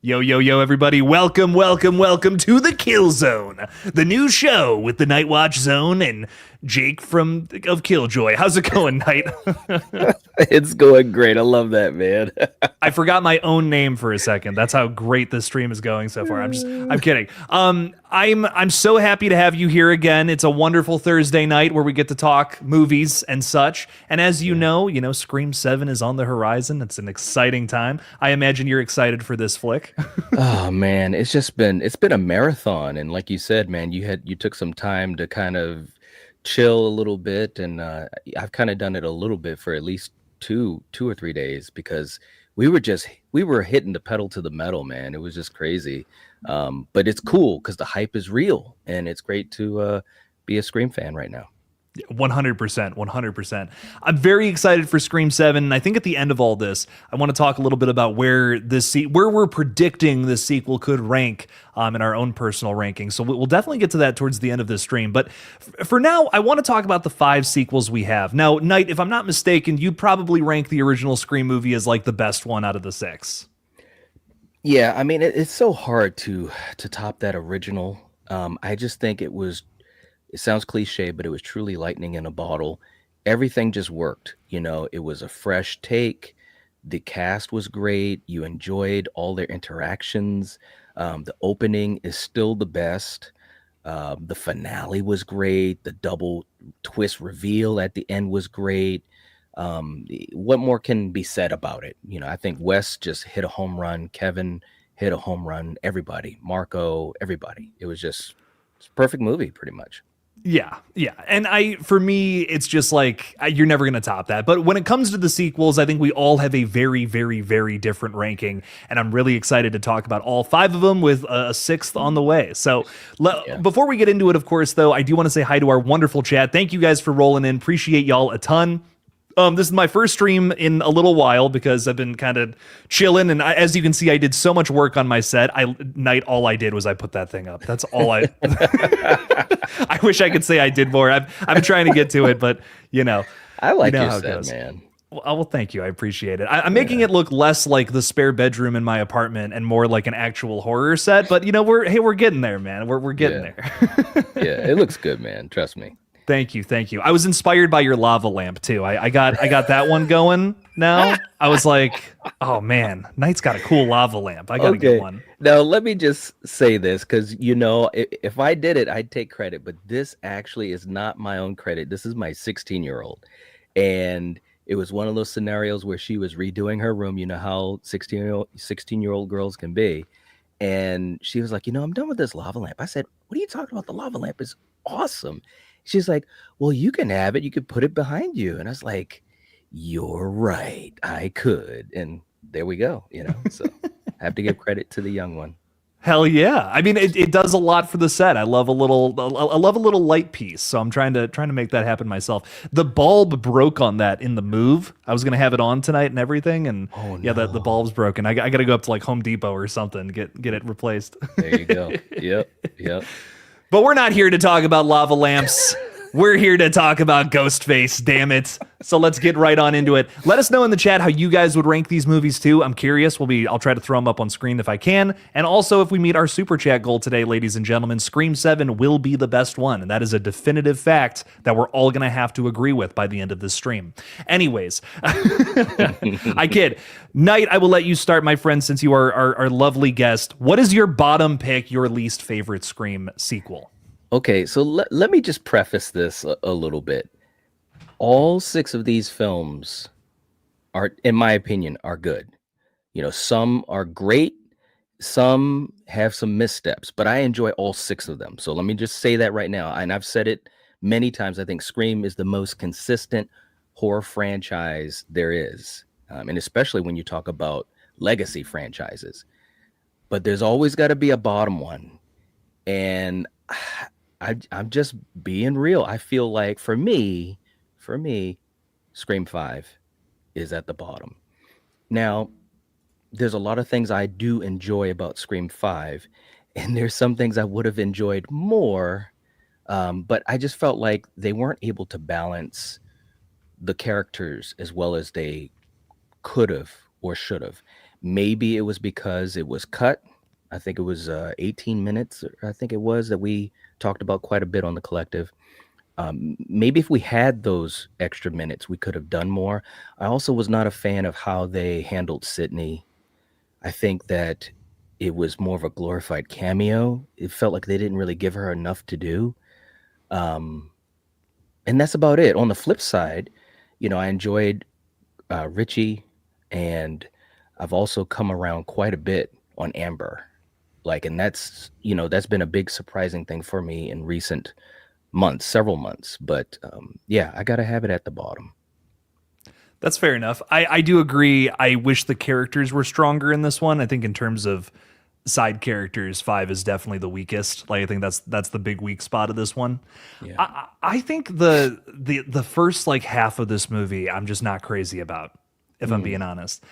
Yo, yo, yo, everybody. Welcome, welcome, welcome to the Kill Zone, the new show with the Night Watch Zone and Jake of KillJoy. How's it going, Night? It's going great. I love that, man. I forgot my own name for a second. That's how great this stream is going so far. I'm kidding. I'm so happy to have you here again. It's a wonderful Thursday night where we get to talk movies and such. And as you know, Scream 7 is on the horizon. It's an exciting time. I imagine you're excited for this flick. Oh man, it's been a marathon, and like you said, man, you took some time to kind of chill a little bit, and I've kind of done it a little bit for at least two or 3 days because we were hitting the pedal to the metal, man. It was just crazy, but it's cool because the hype is real, and it's great to be a Scream fan right now. 100%, 100%. I'm very excited for Scream 7. And I think at the end of all this, I want to talk a little bit about where where we're predicting this sequel could rank in our own personal rankings. So we'll definitely get to that towards the end of this stream. But for now, I want to talk about the 5 sequels we have. Now, Knight, if I'm not mistaken, you'd probably rank the original Scream movie as like the best one out of the 6. Yeah, I mean it's so hard to top that original. I just think it sounds cliche, but it was truly lightning in a bottle. Everything just worked. It was a fresh take. The cast was great. You enjoyed all their interactions. The opening is still the best. The finale was great. The double twist reveal at the end was great. What more can be said about it? I think Wes just hit a home run. Kevin hit a home run. Everybody, Marco, everybody. It's a perfect movie, pretty much. Yeah, yeah. And for me, it's just like, you're never going to top that. But when it comes to the sequels, I think we all have a very, very, very different ranking. And I'm really excited to talk about all 5 of them with a 6th on the way. So before we get into it, of course, though, I do want to say hi to our wonderful chat. Thank you guys for rolling in. Appreciate y'all a ton. This is my first stream in a little while because I've been kind of chilling, and as you can see, I did so much work on my set. All I did was I put that thing up. That's all I. I wish I could say I did more. I've been trying to get to it, but I like how your it set, goes. man. Well, thank you. I appreciate it. I'm making it look less like the spare bedroom in my apartment and more like an actual horror set. But we're getting there, man. We're getting there. Yeah, it looks good, man. Trust me. Thank you, thank you. I was inspired by your lava lamp too. I got that one going now. I was like, oh man, Knight's got a cool lava lamp. I gotta get one. Now let me just say this, because if I did it, I'd take credit, but this actually is not my own credit. This is my 16-year-old, and it was one of those scenarios where she was redoing her room. You know how 16-year-old girls can be, and she was like, I'm done with this lava lamp. I said, what are you talking about? The lava lamp is awesome. She's like, well, you can have it. You could put it behind you. And I was like, you're right. I could. And there we go. So I have to give credit to the young one. Hell yeah. I mean, it does a lot for the set. I love a little light piece. So I'm trying to make that happen myself. The bulb broke on that in the move. I was going to have it on tonight and everything. And yeah, the bulb's broken. I got to go up to like Home Depot or something, get it replaced. There you go. Yep. But we're not here to talk about lava lamps. We're here to talk about Ghostface, damn it. So let's get right on into it. Let us know in the chat how you guys would rank these movies too. I'm curious. I'll try to throw them up on screen if I can. And also, if we meet our super chat goal today, ladies and gentlemen, Scream 7 will be the best one. And that is a definitive fact that we're all going to have to agree with by the end of this stream. Anyways, I kid. Knight, I will let you start, my friend, since you are our lovely guest. What is your bottom pick, your least favorite Scream sequel? Okay, so let me just preface this a little bit. All 6 of these films in my opinion, are good. Some are great, some have some missteps, but I enjoy all 6 of them. So let me just say that right now. And I've said it many times. I think Scream is the most consistent horror franchise there is. And especially when you talk about legacy franchises. But there's always got to be a bottom one. And I'm just being real. I feel like for me, Scream 5 is at the bottom. Now, there's a lot of things I do enjoy about Scream 5, and there's some things I would have enjoyed more, but I just felt like they weren't able to balance the characters as well as they could have or should have. Maybe it was because it was cut. I think it was 18 minutes. I think it was that we talked about quite a bit on the collective. Maybe if we had those extra minutes, we could have done more. I also was not a fan of how they handled Sydney. I think that it was more of a glorified cameo. It felt like they didn't really give her enough to do. Um, and that's about it. On the flip side, I enjoyed Richie, and I've also come around quite a bit on Amber. Like, and that's been a big surprising thing for me in recent months, several months. But yeah, I gotta have it at the bottom. That's fair enough. I do agree. I wish the characters were stronger in this one. I think in terms of side characters, five is definitely the weakest. Like I think that's the big weak spot of this one. Yeah. I think the first like half of this movie I'm just not crazy about. If I'm being honest,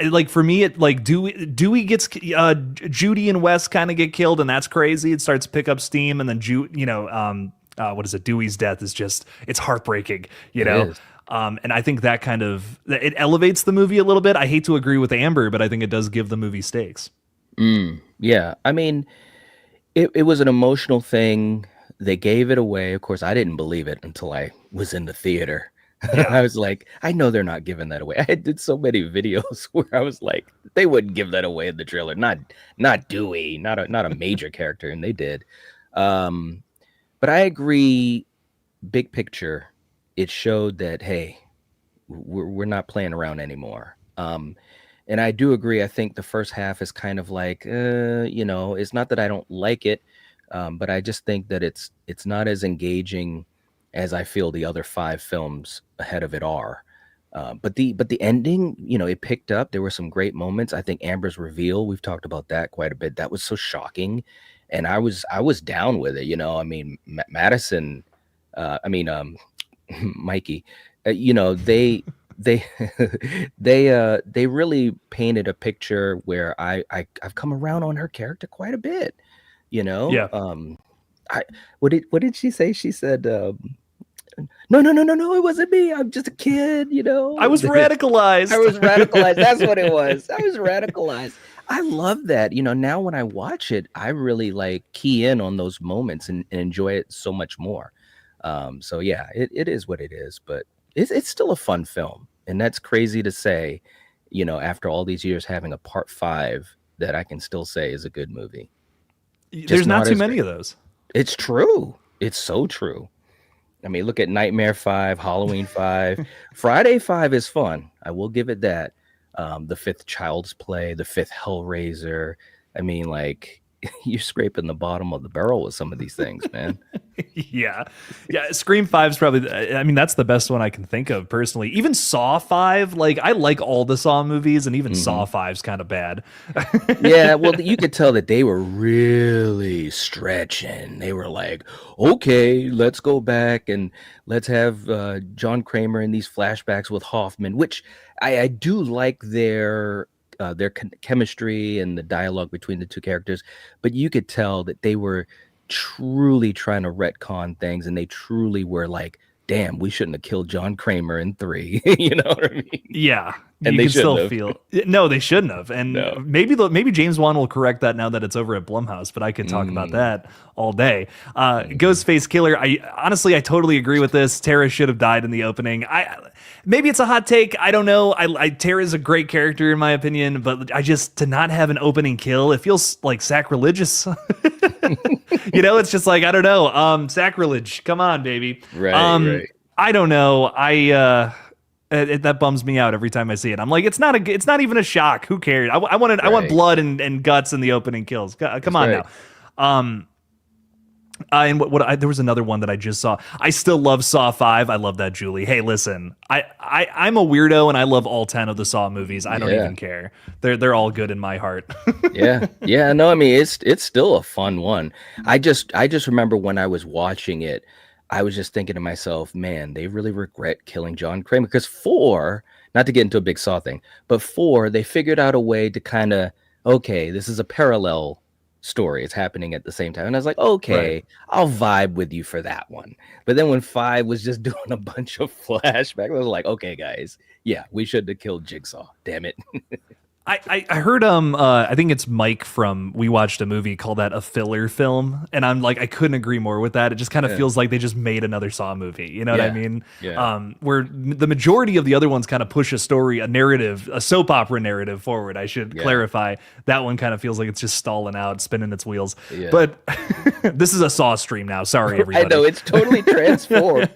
like for me, it like Dewey gets Judy and Wes kind of get killed, and that's crazy. It starts to pick up steam, and then what is it? Dewey's death is just it's heartbreaking, It is. And I think that kind of it elevates the movie a little bit. I hate to agree with Amber, but I think it does give the movie stakes. Yeah. I mean, it was an emotional thing. They gave it away. Of course, I didn't believe it until I was in the theater. Yeah. I was like, I know they're not giving that away. I did so many videos where I was like, they wouldn't give that away in the trailer. Not Dewey, not a major character, and they did. Um, but I agree, big picture, it showed that hey, we're not playing around anymore. And I do agree. I think the first half is kind of like, it's not that I don't like it, but I just think that it's not as engaging as I feel the other five films ahead of it are. But the ending, it picked up. There were some great moments. I think Amber's reveal, we've talked about that quite a bit. That was so shocking, and I was down with it. I mean, Madison, Mikey, they they really painted a picture where I've come around on her character quite a bit. You know, Yeah. I what did she say? She said, "No, no, no, no, no, it wasn't me. I'm just a kid." I was I was radicalized. radicalized. That's what it was. I was radicalized. I love that. Now when I watch it, I really like key in on those moments and enjoy it so much more. So yeah, it is what it is, but it's still a fun film. And that's crazy to say, after all these years having a part five that I can still say is a good movie. Just There's not not too as many great. of those. It's true. It's so true. I mean, look at Nightmare 5, Halloween 5. Friday 5 is fun. I will give it that. The fifth Child's Play, the fifth Hellraiser. I mean, like, you're scraping the bottom of the barrel with some of these things, man. Yeah. Yeah. Scream 5 is probably, I mean, that's the best one I can think of personally. Even Saw 5, like, I like all the Saw movies, and even Hmm. Saw 5's kind of bad. Yeah, well, you could tell that they were really stretching. They were like, okay, let's go back and let's have John Kramer in these flashbacks with Hoffman, which I do like their chemistry and the dialogue between the two characters, but you could tell that they were truly trying to retcon things, and they truly were like, damn, we shouldn't have killed John Kramer in three. You know what I mean? Yeah. And You they can shouldn't still have. feel no, they shouldn't have, and No. maybe James Wan will correct that now that it's over at Blumhouse. But I could talk about Mm, that all day. mhm. Ghostface Killer. I totally agree with this. Tara should have died in the opening. Maybe it's a hot take. I don't know. Tara's a great character in my opinion, but I just to not have an opening kill, it feels like sacrilegious. It's just like I don't know. Sacrilege. Come on, baby. Right, right. I don't know. That bums me out every time I see it. I'm like, it's not even a shock. Who cares? I want Right. blood and guts in the opening kills. Come That's on right. now. Um, and there was another one that I just saw. I still love Saw 5. I love that, Julie. Hey, listen, I'm a weirdo and I love all 10 of the Saw movies. I don't Yeah. even care. They're all good in my heart. Yeah. Yeah. No, I mean it's still a fun one. I just remember when I was watching it, I was just thinking to myself, man, they really regret killing John Kramer. Because four, not to get into a big Saw thing, but four, they figured out a way to kind of, okay, this is a parallel story. It's happening at the same time. And I was like, Right. okay, I'll vibe with you for that one. But then when five was just doing a bunch of flashbacks, I was like, okay, guys, yeah, we should have killed Jigsaw. Damn it. I heard I think it's Mike from We Watched a Movie called that a filler film, and I'm like I couldn't agree more with that. It just kind of Yeah. feels like they just made another Saw movie. You know what I Yeah. mean? Yeah. Where the majority of the other ones kind of push a story, a narrative, a soap opera narrative forward. I should Yeah. clarify that one kind of feels like it's just stalling out, spinning its wheels. Yeah. But this is a Saw stream now. Sorry, I everybody. know it's totally transformed.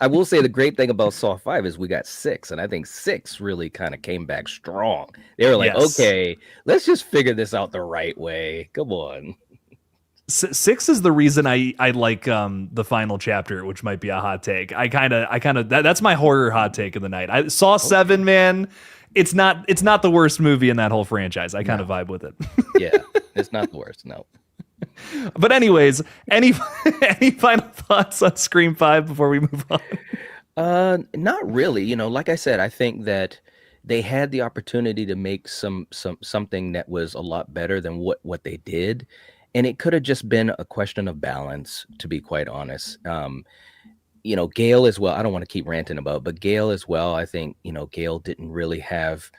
I will say the great thing about Saw 5 is we got 6, and I think 6 really kind of came back strong. They were like, Yes. okay, let's just figure this out the right way. Come on. Six is the reason I like the final chapter, which might be a hot take. That's my horror hot take of the night. I saw 7, man. It's not the worst movie in that whole franchise. I kind of vibe with it. Yeah, it's not the worst. No. But anyways, any final thoughts on Scream 5 before we move on? Not really. You know, like I said, I think that they had the opportunity to make something that was a lot better than what they did, and it could have just been a question of balance, to be quite honest. You know, Gail as well. I don't want to keep ranting about, but Gail as well. I think, you know, Gail didn't really have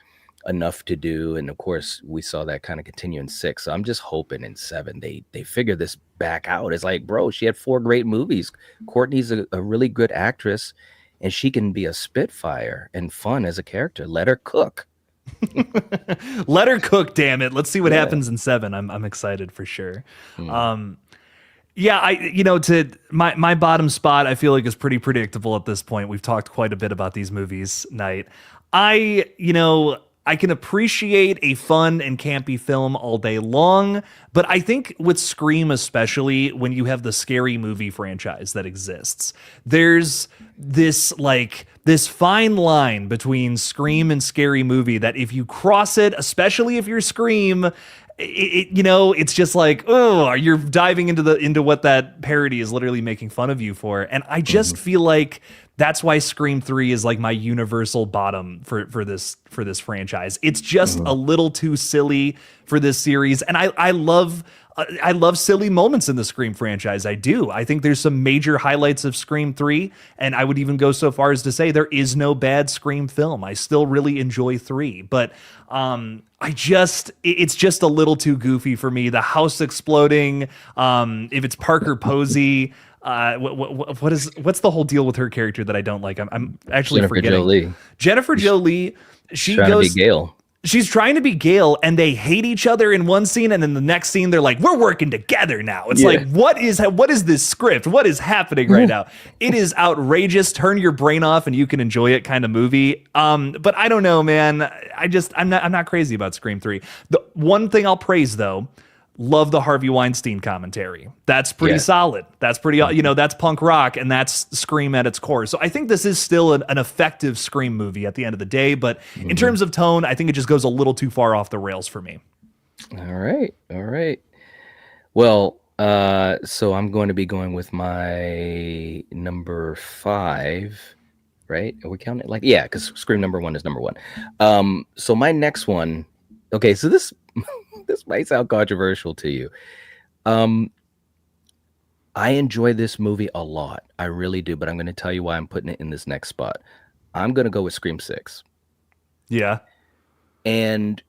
enough to do, and of course we saw that kind of continue in 6. So I'm just hoping in 7 they figure this back out. It's like, bro, she had 4 great movies. Courtney's a really good actress, and she can be a spitfire and fun as a character. Let her cook. Let her cook, damn it. Let's see what Yeah. happens in 7. I'm excited for sure. Mm. Yeah, to my bottom spot, I feel like is pretty predictable at this point. We've talked quite a bit about these movies, Night. I can appreciate a fun and campy film all day long, but I think with Scream, especially when you have the scary movie franchise that exists, there's this fine line between Scream and scary movie that if you cross it, especially if you're Scream, it's just like, oh, you're diving into what that parody is literally making fun of you for. And I just feel like that's why Scream 3 is like my universal bottom for this franchise. It's just a little too silly for this series. And I love silly moments in the Scream franchise. I do. I think there's some major highlights of Scream 3, and I would even go so far as to say there is no bad Scream film. I still really enjoy 3, but it's just a little too goofy for me. The house exploding, if it's Parker Posey, what's the whole deal with her character that I don't like? I'm actually Jennifer forgetting. Jolie. Jennifer Jolie. She Trying goes. to be Gail. She's trying to be Gail, and they hate each other in one scene, and then the next scene they're like, "We're working together now." It's like, what is this script? What is happening right now? It is outrageous. Turn your brain off, and you can enjoy it kind of movie. But I don't know, man. I'm not crazy about Scream 3. The one thing I'll praise though. Love the Harvey Weinstein commentary. That's pretty solid. That's pretty, that's punk rock, and that's Scream at its core. So I think this is still an effective Scream movie at the end of the day. But in terms of tone, I think it just goes a little too far off the rails for me. All right. Well, so I'm going to be going with my number 5, right? Are we counting it? Yeah, because Scream number 1 is number 1. So my next one, okay, so this might sound controversial to you. I enjoy this movie a lot. I really do, but I'm going to tell you why I'm putting it in this next spot. I'm going to go with Scream 6. Yeah. And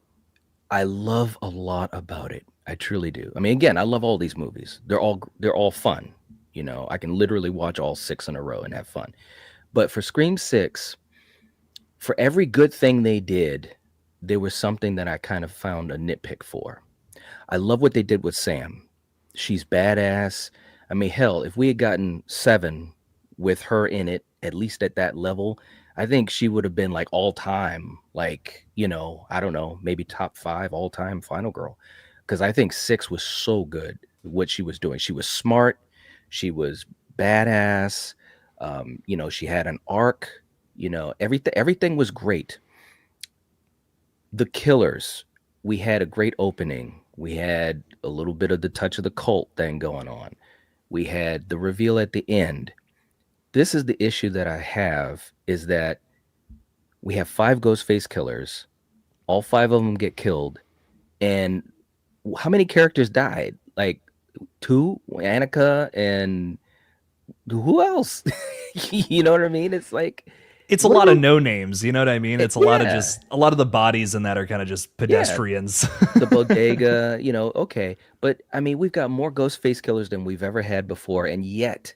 I love a lot about it. I truly do. I mean, again, I love all these movies. They're all fun. You know, I can literally watch all 6 in a row and have fun. But for Scream 6, for every good thing they did, there was something that I kind of found a nitpick for. I love what they did with Sam. She's badass. I mean, hell, if we had gotten 7 with her in it, at least at that level, I think she would have been like all time, like, I don't know, maybe top 5 all time final girl. Because I think 6 was so good what she was doing. She was smart. She was badass. She had an arc. Everything was great. The Killers, we had a great opening. We had a little bit of the touch of the cult thing going on. We had the reveal at the end. This is the issue that I have, is that we have 5 Ghostface killers. All 5 of them get killed. And how many characters died? Like 2, Annika, and who else? You know what I mean? It's like, it's a What lot of about no names, you know what I mean? It's yeah, a lot of the bodies in that are kind of just yeah, pedestrians. the bodega, okay. But I mean, we've got more ghost face killers than we've ever had before, and yet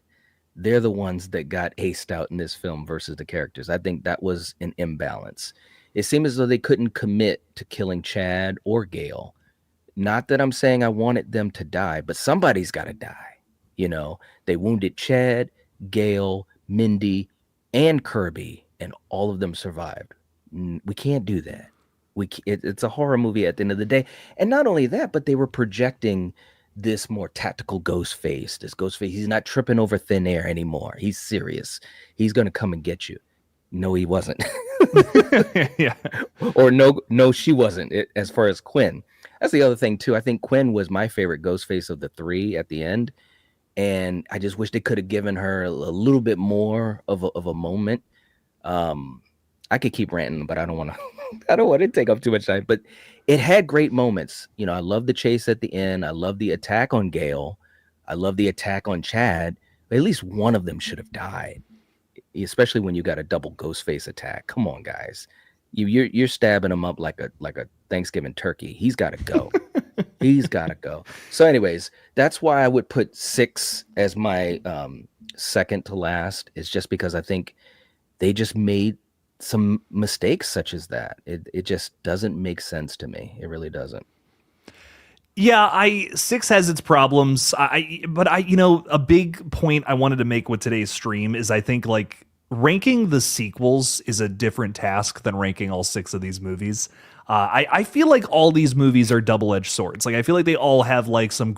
they're the ones that got aced out in this film versus the characters. I think that was an imbalance. It seemed as though they couldn't commit to killing Chad or Gail. Not that I'm saying I wanted them to die, but somebody's got to die. They wounded Chad, Gail, Mindy, and Kirby, and all of them survived. We can't do that. It's a horror movie at the end of the day. And not only that, but they were projecting this more tactical ghost face. This ghost face, he's not tripping over thin air anymore. He's serious. He's going to come and get you. No, he wasn't. Yeah. Or no, she wasn't. As far as Quinn, that's the other thing too. I think Quinn was my favorite ghost face of the three at the end, and I just wish they could have given her a little bit more of a moment. I could keep ranting, but I don't want to. I don't want to take up too much time. But it had great moments. I love the chase at the end. I love the attack on Gale. I love the attack on Chad. But at least one of them should have died, especially when you got a double ghost face attack. Come on, guys. You're stabbing him up like a Thanksgiving turkey. He's got to go. He's got to go. So, anyways, that's why I would put 6 as my second to last. Is just because I think they just made some mistakes such as that. It just doesn't make sense to me. It really doesn't. Yeah, I 6 has its problems. But a big point I wanted to make with today's stream is I think like ranking the sequels is a different task than ranking all 6 of these movies. I feel like all these movies are double-edged swords. Like I feel like they all have like some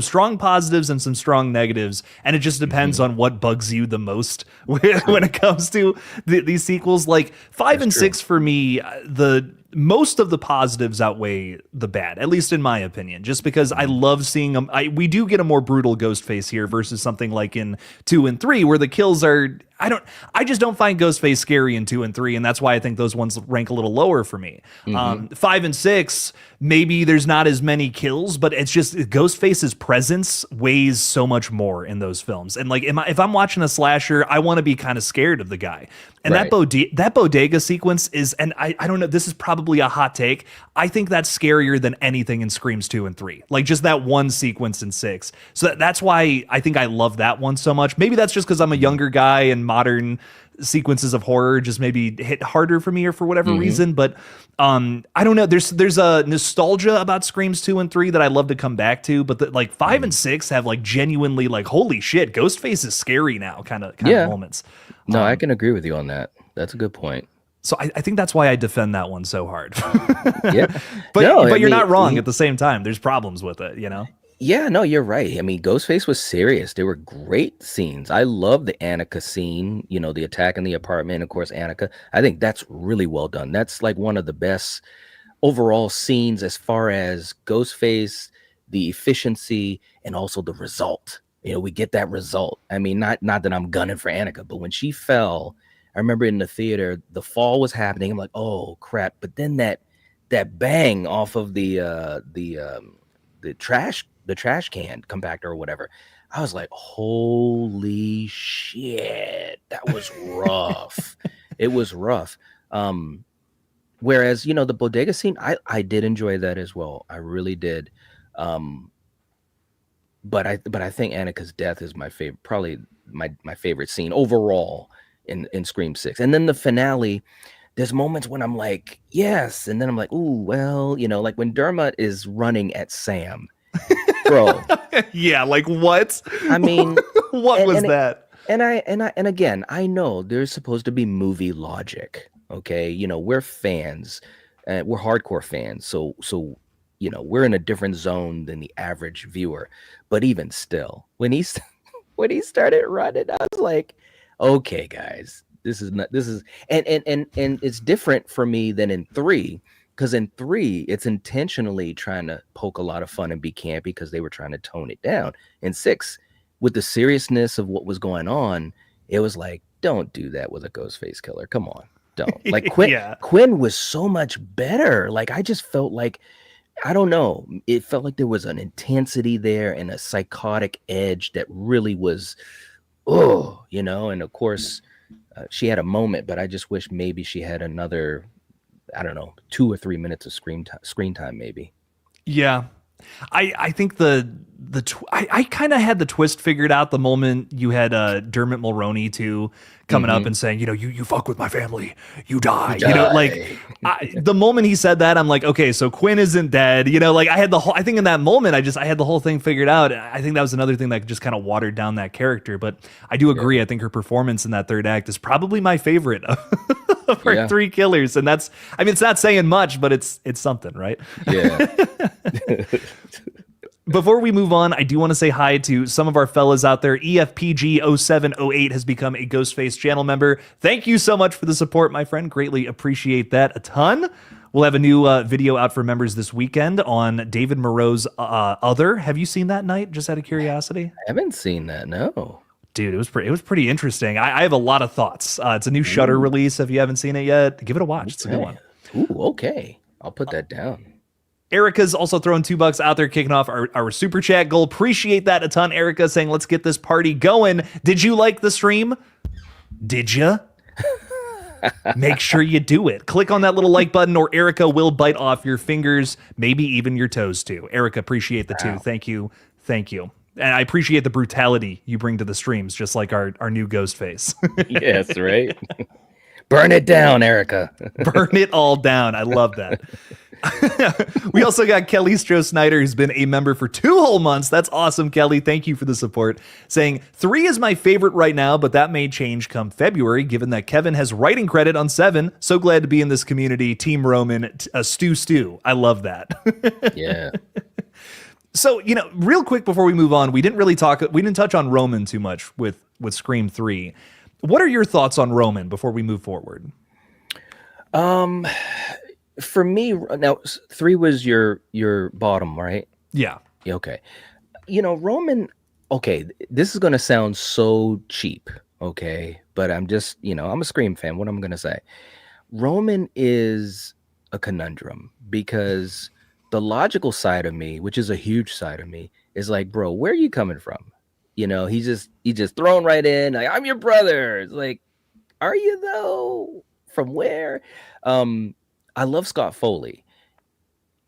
strong positives and some strong negatives, and it just depends on what bugs you the most when it comes to these sequels. Like 5 That's and true. 6 for me, the most of the positives outweigh the bad, at least in my opinion, just because I love seeing them. We do get a more brutal Ghostface here versus something like in 2 and 3 where the kills are, I just don't find Ghostface scary in 2 and 3, and that's why I think those ones rank a little lower for me. 5 and 6, maybe there's not as many kills, but it's just Ghostface's presence weighs so much more in those films. And like, if I'm watching a slasher, I want to be kind of scared of the guy. And Right. that bodega sequence is, and I don't know, this is probably a hot take. I think that's scarier than anything in Screams 2 and 3. Like just that one sequence in 6. So that's why I think I love that one so much. Maybe that's just because I'm a younger guy and modern sequences of horror just maybe hit harder for me or for whatever reason. But I don't know. There's a nostalgia about Screams 2 and 3 that I love to come back to. But like 5 and 6 have like genuinely like, holy shit, Ghostface is scary now kind of Yeah. moments. No, I can agree with you on that. That's a good point. So I think that's why I defend that one so hard. Yeah. But No, I you're mean, not wrong at the same time. There's problems with it, you know? Yeah, no, you're right. I mean, Ghostface was serious. There were great scenes. I love the Annika scene, the attack in the apartment, of course, Annika. I think that's really well done. That's like one of the best overall scenes as far as Ghostface, the efficiency, and also the result. We get that result. I mean, not that I'm gunning for Annika, but when she fell, I remember in the theater, the fall was happening. I'm like, oh crap! But then that bang off of the trash can compactor or whatever, I was like, holy shit, that was rough. It was rough. Whereas the bodega scene, I did enjoy that as well. I really did. But I think Annika's death is my favorite, probably my favorite scene overall in Scream 6. And then the finale, there's moments when I'm like, yes, and then I'm like, ooh, well, like when Dermot is running at Sam, bro. Yeah, like what? I mean, what was and that? and again, I know there's supposed to be movie logic. Okay, we're fans, we're hardcore fans, so we're in a different zone than the average viewer. But even still, when he started running, I was like, okay, guys, this is and it's different for me than in 3. Because in 3, it's intentionally trying to poke a lot of fun and be campy because they were trying to tone it down. In 6, with the seriousness of what was going on, it was like, don't do that with a Ghostface killer. Come on, don't. Like Yeah. Quinn was so much better. Like I just felt like, I don't know, it felt like there was an intensity there and a psychotic edge that really was, and of course, She had a moment, but I just wish maybe she had another, I don't know, 2 or 3 minutes of screen time maybe. Yeah. I think I kind of had the twist figured out the moment you had Dermot Mulroney too coming up Hmm. and saying, you fuck with my family, you die. You Like die. the moment he said that, I'm like, okay, so Quinn isn't dead. Like I had the whole. I think in that moment, I had the whole thing figured out. I think that was another thing that just kind of watered down that character. But I do Yeah. agree. I think her performance in that third act is probably my favorite of our Yeah. three killers, and that's. I mean, it's not saying much, but it's something, right? Yeah. Before we move on, I do want to say hi to some of our fellas out there. EFPG0708 has become a Ghostface channel member. Thank you so much for the support, my friend. Greatly appreciate that a ton. We'll have a new video out for members this weekend on David Moreau's Other. Have you seen that, Night? Just out of curiosity. I haven't seen that. No. Dude, it was pretty interesting. I have a lot of thoughts. It's a new Shutter Ooh, release. If you haven't seen it yet, give it a watch. It's a good okay. one. Ooh, okay. I'll put that down. Erica's also throwing $2 out there, kicking off our super chat goal. Appreciate that a ton, Erica, saying, let's get this party going. Did you like the stream? Did you? Make sure you do it. Click on that little like button, or Erica will bite off your fingers, maybe even your toes too. Erica, appreciate the two. Wow. Thank you. Thank you. And I appreciate the brutality you bring to the streams, just like our new ghost face. Yes, right. Burn it down, Erica. Burn it all down. I love that. We also got Kelly Stroh Snyder, who's been a member for 2 whole months. That's awesome, Kelly. Thank you for the support. Saying 3 is my favorite right now, but that may change come February, given that Kevin has writing credit on 7. So glad to be in this community. Team Roman, Stu. I love that. Yeah. So, real quick before we move on, we didn't touch on Roman too much with Scream 3. What are your thoughts on Roman before we move forward? For me, now 3 was your bottom, right? Yeah. Yeah, okay. Roman, okay, this is going to sound so cheap, okay? But I'm just, I'm a Scream fan. What I'm going to say. Roman is a conundrum because the logical side of me, which is a huge side of me, is like, bro, where are you coming from? He's just thrown right in. Like, I'm your brother. It's like, are you though? From where? I love Scott Foley.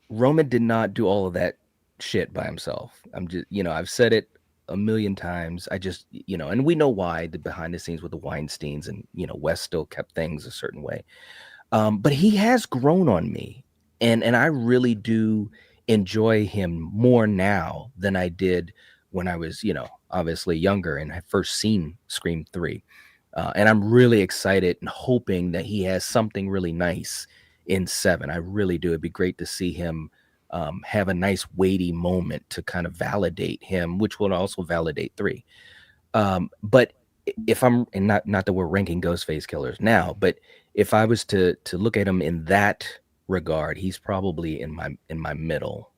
Roman did not do all of that shit by himself. I'm just, I've said it a million times. I just, and we know why, the behind the scenes with the Weinsteins, and Wes still kept things a certain way. But he has grown on me, and I really do enjoy him more now than I did when I was, obviously younger and had first seen Scream 3. And I'm really excited and hoping that he has something really nice in 7. I really do. It'd be great to see him have a nice weighty moment to kind of validate him, which will also validate 3. But if I'm, and not that we're ranking Ghostface killers now, but if I was to look at him in that regard, he's probably in my middle.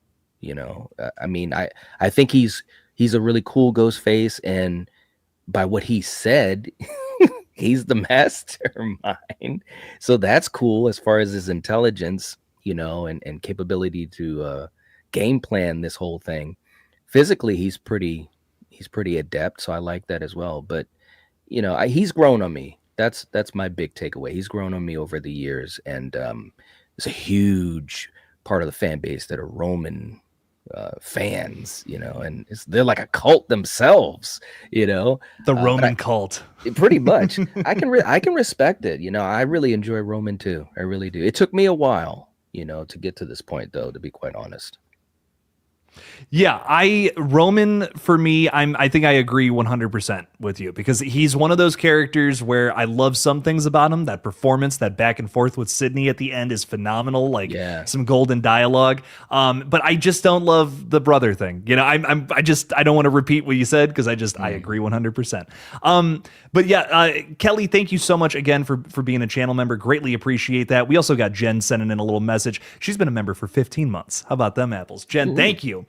I mean, I think he's a really cool Ghostface, and by what he said, he's the mastermind. So that's cool as far as his intelligence, and capability to game plan this whole thing. Physically, he's pretty adept, so I like that as well. But he's grown on me. That's my big takeaway. He's grown on me over the years, and it's a huge part of the fan base that are Roman fans, and they're like a cult themselves, The Roman cult. pretty much. I can respect it. I really enjoy Roman too. I really do. It took me a while, to get to this point, though, to be quite honest. Yeah, Roman, for me, I think I agree 100% with you, because he's one of those characters where I love some things about him. That performance, that back and forth with Sydney at the end is phenomenal. Like, Yeah. some golden dialogue. But I just don't love the brother thing. I don't want to repeat what you said, because I agree 100%. But yeah, Kelly, thank you so much again for being a channel member. Greatly appreciate that. We also got Jen sending in a little message. She's been a member for 15 months. How about them apples? Jen, thank you.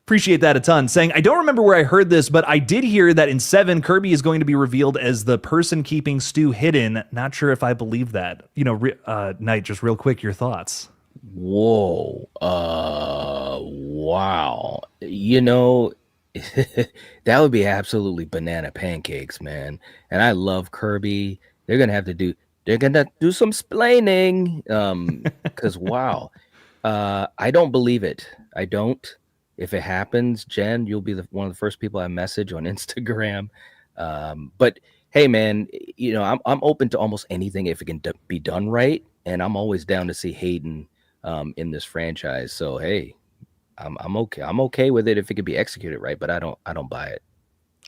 Appreciate that a ton. Saying, I don't remember where I heard this, but I did hear that in 7, Kirby is going to be revealed as the person keeping Stu hidden. Not sure if I believe that. Knight, just real quick, your thoughts. Whoa. Wow. That would be absolutely banana pancakes, man. And I love Kirby. They're gonna have to do. They're gonna do some splaining. Because wow, I don't believe it. I don't. If it happens, Jen, you'll be one of the first people I message on Instagram. But hey, man, I'm open to almost anything if it can be done right, and I'm always down to see Hayden in this franchise. So hey, I'm okay. I'm okay with it if it could be executed right, but I don't buy it.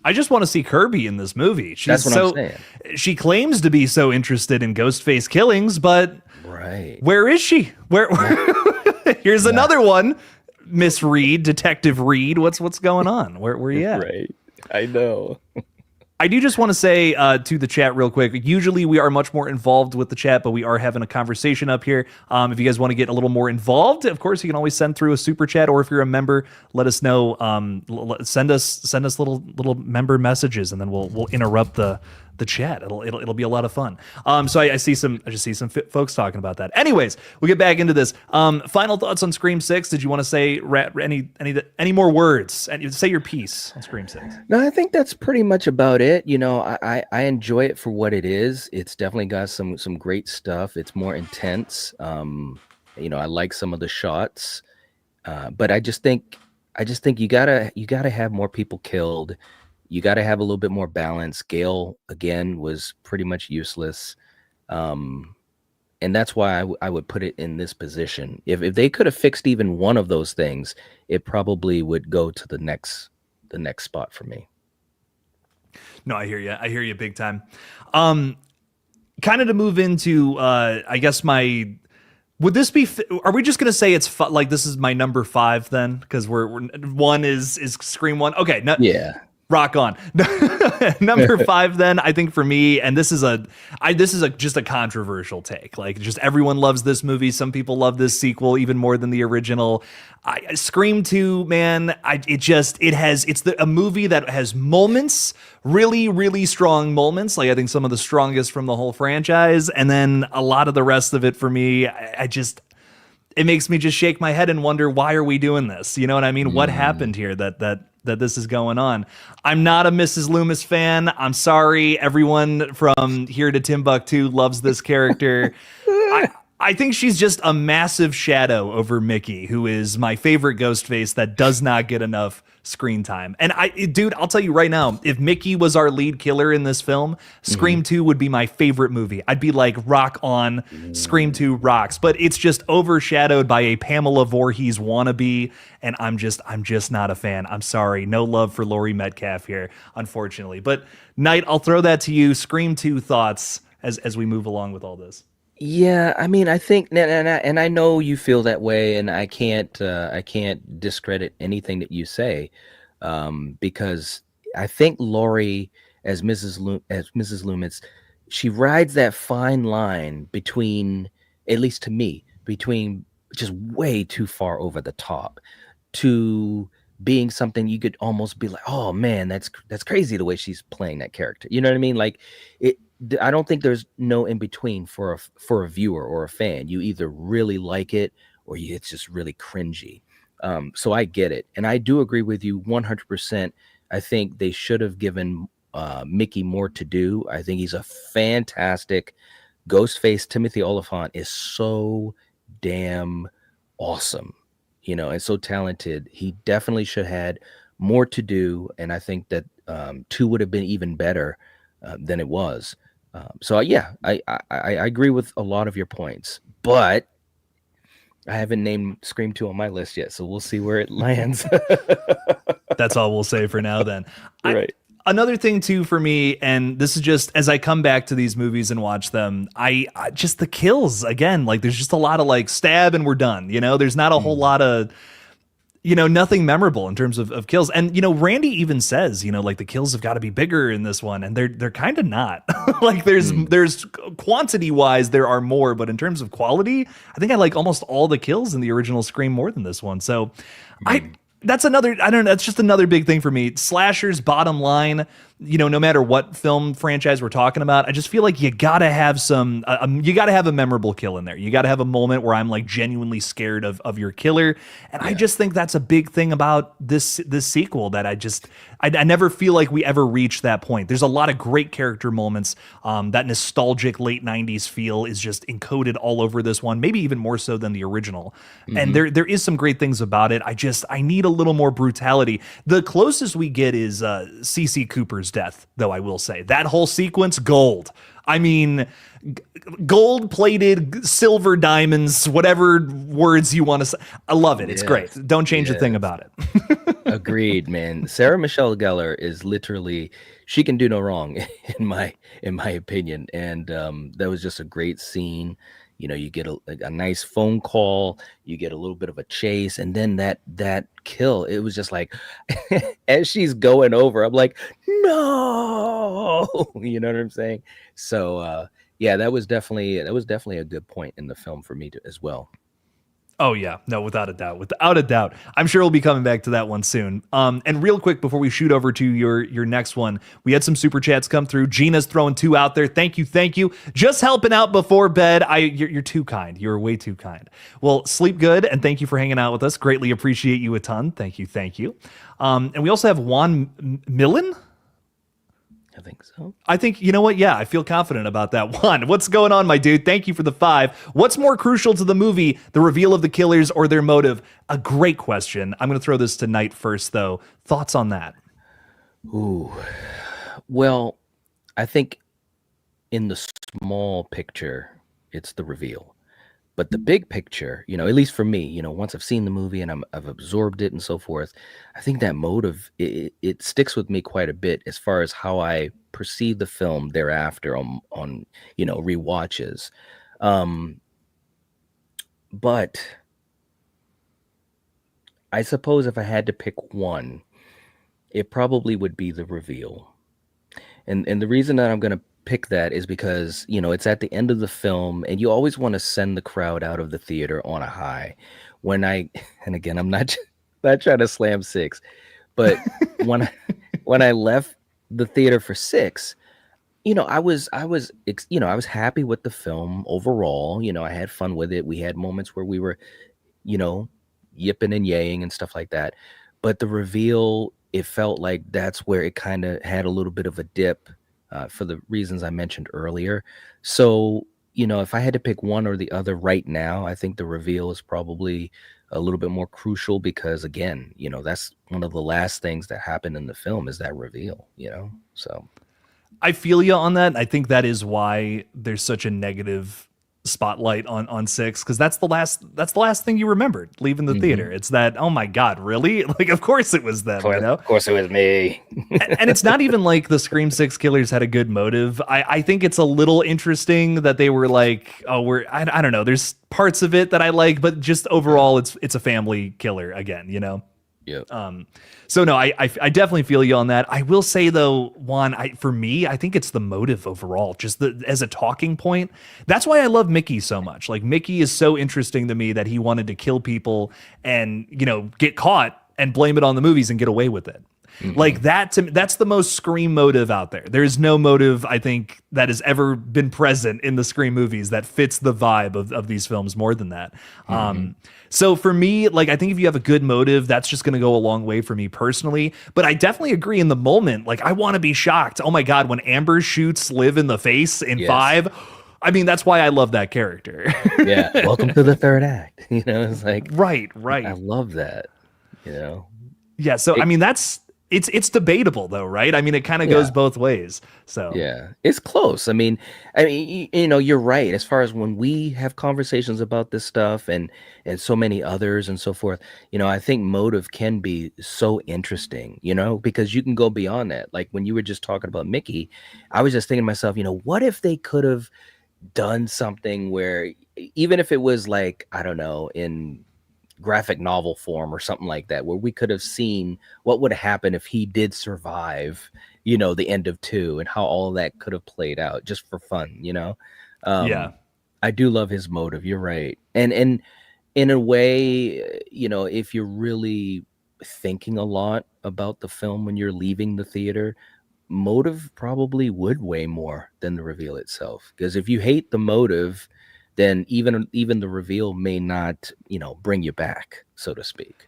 I just want to see Kirby in this movie. That's what I'm saying. She claims to be so interested in Ghostface killings, but Right. where is she? Where here's another one. Miss Reed, Detective Reed. What's going on? Where you at? Right. I know. I do just want to say to the chat real quick, usually we are much more involved with the chat, but we are having a conversation up here. If you guys want to get a little more involved, of course, you can always send through a super chat, or if you're a member, let us know. Send us little member messages, and then we'll interrupt the chat. It'll be a lot of fun. So I just see some folks talking about that. Anyways, we'll get back into this. Final thoughts on Scream 6. Did you want to say any more words? And say your piece on Scream 6. No, I think that's pretty much about it. I enjoy it for what it is. It's definitely got some great stuff. It's more intense. I like some of the shots. But I just think you gotta have more people killed. You got to have a little bit more balance. Gale, again, was pretty much useless. And that's why I would put it in this position. If they could have fixed even one of those things, it probably would go to the next spot for me. No, I hear you. I hear you big time. Kind of to move into, I guess would this be? Are we just gonna say it's like this is my number 5 then? Because we're one is Scream 1. Okay, no, Yeah. Rock on. Number 5 then, I think for me, and this is just a controversial take. Like, just everyone loves this movie. Some people love this sequel even more than the original. Scream 2, man, it's a movie that has moments, really, really strong moments. Like, I think some of the strongest from the whole franchise. And then a lot of the rest of it for me, it makes me just shake my head and wonder, why are we doing this? You know what I mean? What happened here that this is going on? I'm not a Mrs. Loomis fan. I'm sorry. Everyone from here to Timbuktu loves this character. I think she's just a massive shadow over Mickey, who is my favorite Ghostface that does not get enough screen time. And dude, I'll tell you right now, if Mickey was our lead killer in this film, Scream 2 would be my favorite movie. I'd be like, rock on, Scream 2 rocks. But it's just overshadowed by a Pamela Voorhees wannabe, and I'm just not a fan. I'm sorry. No love for Laurie Metcalf here, unfortunately. But Knight, I'll throw that to you. Scream 2 thoughts as we move along with all this. Yeah, I mean, I think, and I know you feel that way, and I can't discredit anything that you say, because I think Laurie, as Mrs. Loomis, she rides that fine line between, at least to me, between just way too far over the top to being something you could almost be like, oh man, that's crazy the way she's playing that character. You know what I mean? Like it. I don't think there's no in between for a viewer or a fan. You either really like it or it's just really cringy. So I get it, and I do agree with you 100%. I think they should have given Mickey more to do. I think he's a fantastic Ghostface. Timothy Olyphant is so damn awesome, and so talented. He definitely should have had more to do, and I think that 2 would have been even better than it was. So yeah, I agree with a lot of your points, but I haven't named Scream 2 on my list yet, so we'll see where it lands. That's all we'll say for now then. Right. Another thing too for me, and this is just as I come back to these movies and watch them, I just the kills again, like there's just a lot of like stab and we're done, there's not a whole lot of nothing memorable in terms of kills. And, Randy even says, like the kills have got to be bigger in this one. And they're kind of not. Like there's quantity wise, there are more. But in terms of quality, I think I like almost all the kills in the original Scream more than this one. So that's another, I don't know, that's just another big thing for me. Slashers, bottom line, no matter what film franchise we're talking about, I just feel like you gotta have you gotta have a memorable kill in there. You gotta have a moment where I'm like genuinely scared of your killer. And I Yeah. just think that's a big thing about this sequel that I never feel like we ever reach that point. There's a lot of great character moments. That nostalgic late 90s feel is just encoded all over this one, maybe even more so than the original. And Hmm. there is some great things about it. I need a little more brutality. The closest we get is CC Cooper's death, though. I will say that whole sequence, gold. I mean, gold plated, silver diamonds, whatever words you want to say. I love it. It's great. Yes. Don't change a thing Yes. about it. Agreed, man. Sarah Michelle Gellar is literally, she can do no wrong in my opinion. And that was just a great scene. You get a nice phone call, you get a little bit of a chase, and then that kill. It was just like, as she's going over, I'm like, no, you know what I'm saying? So yeah, that was definitely a good point in the film for me as well. Oh yeah, no, without a doubt, without a doubt. I'm sure we'll be coming back to that one soon. And real quick before we shoot over to your next one, we had some super chats come through. Gina's throwing 2 out there. Thank you. Just helping out before bed. You're too kind. You're way too kind. Well, sleep good, and thank you for hanging out with us. Greatly appreciate you a ton. Thank you. And we also have Juan Millen. I think so. I think, you know what? Yeah, I feel confident about that one. What's going on, my dude? Thank you for the 5. What's more crucial to the movie, the reveal of the killers or their motive? A great question. I'm going to throw this to Knight first, though. Thoughts on that? Ooh. Well, I think in the small picture, it's the reveal. But the big picture, at least for me, once I've seen the movie and I've absorbed it and so forth, I think that motive, it sticks with me quite a bit as far as how I perceive the film thereafter on rewatches. Um, but I suppose if I had to pick one, it probably would be the reveal. And the reason that I'm going to pick that is because, it's at the end of the film and you always want to send the crowd out of the theater on a high. When I and again, I'm not not trying to slam Six, but when when I left the theater for Six, I was happy with the film overall. I had fun with it. We had moments where we were, you know, yipping and yaying and stuff like that. But the reveal, it felt like that's where it kind of had a little bit of a dip, for the reasons I mentioned earlier. So, if I had to pick one or the other right now, I think the reveal is probably a little bit more crucial because, again, that's one of the last things that happened in the film is that reveal. So, I feel you on that. I think that is why there's such a negative spotlight on 6, because that's the last thing you remembered leaving the mhm. theater. It's that, oh my god, really? Like, of course it was them, you know? Of course, it was me. And it's not even like the Scream 6 killers had a good motive. I think it's a little interesting that they were like, oh, I don't know. There's parts of it that I like, but just overall, it's a family killer again, you know? Yep. So no, I definitely feel you on that. I will say though, Juan, for me, I think it's the motive overall, just as a talking point. That's why I love Mickey so much. Like, Mickey is so interesting to me that he wanted to kill people and, get caught and blame it on the movies and get away with it. Mhm. Like that to me, that's the most Scream motive out there. There is no motive, I think, that has ever been present in the Scream movies that fits the vibe of these films more than that. Mhm. So for me, like, I think if you have a good motive, that's just going to go a long way for me personally. But I definitely agree in the moment. Like, I want to be shocked. Oh my God, when Amber shoots Liv in the face in Yes. 5, I mean, that's why I love that character. Yeah. Welcome to the third act. It's like Right, I right. love that. You know. Yeah, so I It, mean, it's debatable though, right? I mean, it kind of yeah. goes both ways. So Yeah, it's close. You're right. As far as when we have conversations about this stuff and so many others and so forth, I think motive can be so interesting, because you can go beyond that. Like when you were just talking about Mickey, I was just thinking to myself, what if they could have done something where even if it was like, I don't know, in graphic novel form or something like that, where we could have seen what would happen if he did survive, the end of 2 and how all of that could have played out just for fun. yeah. Um, I do love his motive. You're right. And in a way, if you're really thinking a lot about the film when you're leaving the theater, motive probably would weigh more than the reveal itself. Because if you hate the motive, then even the reveal may not, bring you back, so to speak,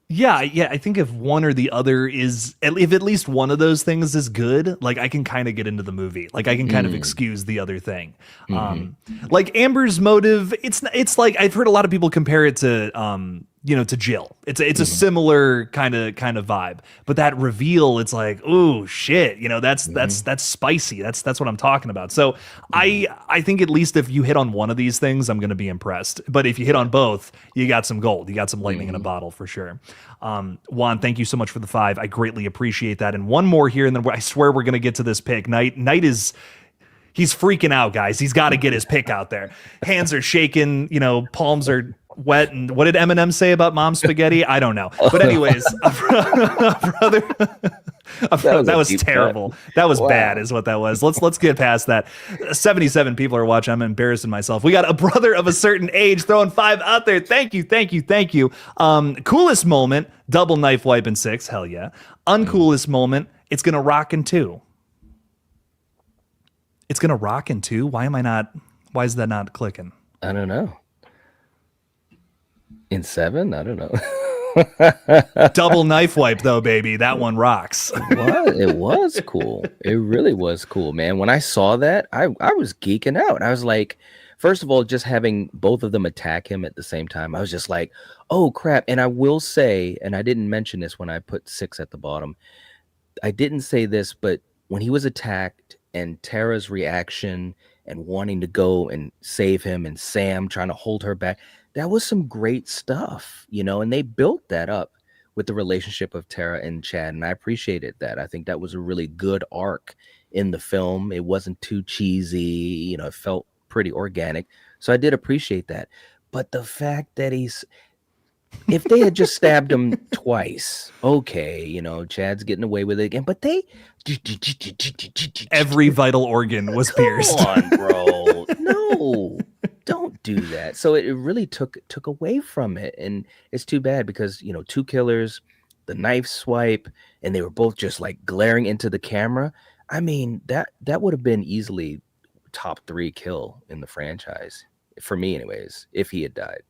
Yeah, I think if one or the other is, if at least one of those things is good, like I can kind of get into the movie. Like I can kind of Mm, excuse the other thing. hmm. Like Amber's motive, it's like I've heard a lot of people compare it to to Jill. It's a Hmm. similar kind of vibe. But that reveal, it's like, oh shit, that's Hmm. that's spicy. That's what I'm talking about. So Hmm. I think at least if you hit on one of these things, I'm gonna be impressed. But if you hit Yeah. on both, you got some gold. You got some lightning in a Hmm. bottle for sure. Juan, thank you so much for the 5. I greatly appreciate that. And one more here, and then I swear we're gonna get to this pick. Knight is he's freaking out, guys. He's got to get his pick out there. Hands are shaking, palms are wet. And what did Eminem say about mom spaghetti? I don't know. But anyways, brother, That was that a was deep cut. terrible. That was bad, Wow. is what that was. Let's get past that. 77 people are watching. I'm embarrassing myself. We got a brother of a certain age throwing 5 out there. Thank you, thank you, thank you. Coolest moment, double knife wipe in 6. Hell yeah. Mm. Uncoolest moment, it's gonna rock in 2. It's gonna rock in 2. Why is that not clicking? I don't know. In 7? I don't know. Double knife wipe though, baby. That one rocks. It was cool. It really was cool, man. When I saw that, I was geeking out. I was like, first of all, just having both of them attack him at the same time, I was just like, oh crap. And I will say, and I didn't mention this when I put 6 at the bottom. I didn't say this, but when he was attacked and Tara's reaction and wanting to go and save him and Sam trying to hold her back, that was some great stuff, and they built that up with the relationship of Tara and Chad. And I appreciated that. I think that was a really good arc in the film. It wasn't too cheesy, it felt pretty organic. So I did appreciate that. But the fact that if they had just stabbed him twice, okay, Chad's getting away with it again. But they Every vital organ was come pierced. on, bro. No, don't do that. So it really took away from it. And it's too bad because, 2 killers, the knife swipe, and they were both just like glaring into the camera. I mean, that would have been easily top 3 kill in the franchise. For me, anyways, if he had died.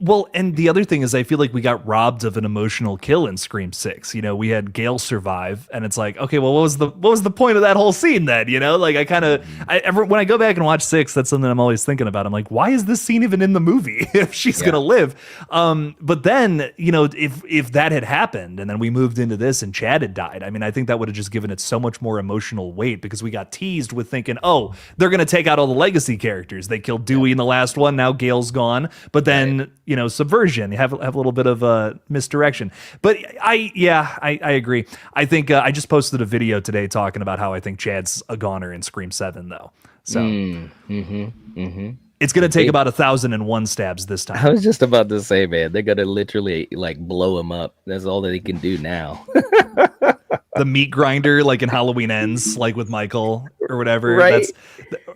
Well, and the other thing is, I feel like we got robbed of an emotional kill in Scream 6. We had Gail survive, and it's like, okay, well, what was the point of that whole scene then? Like I kind of, Mhm. when I go back and watch 6, that's something I'm always thinking about. I'm like, why is this scene even in the movie if she's Yeah. gonna live? But then, if that had happened, and then we moved into this, and Chad had died, I mean, I think that would have just given it so much more emotional weight because we got teased with thinking, oh, they're gonna take out all the legacy characters. They killed Yeah. Dewey in the last one. Now Gail's gone, but Right. then subversion. You have a little bit of misdirection. But I agree. I think I just posted a video today talking about how I think Chad's a goner in Scream 7 though. So Mm-hmm. it's gonna take They about 1,001 stabs this I time. was just about to say, man, they're gonna literally like blow him up. That's all that they can do now. The meat grinder, like in Halloween Ends, like with Michael or whatever. Right?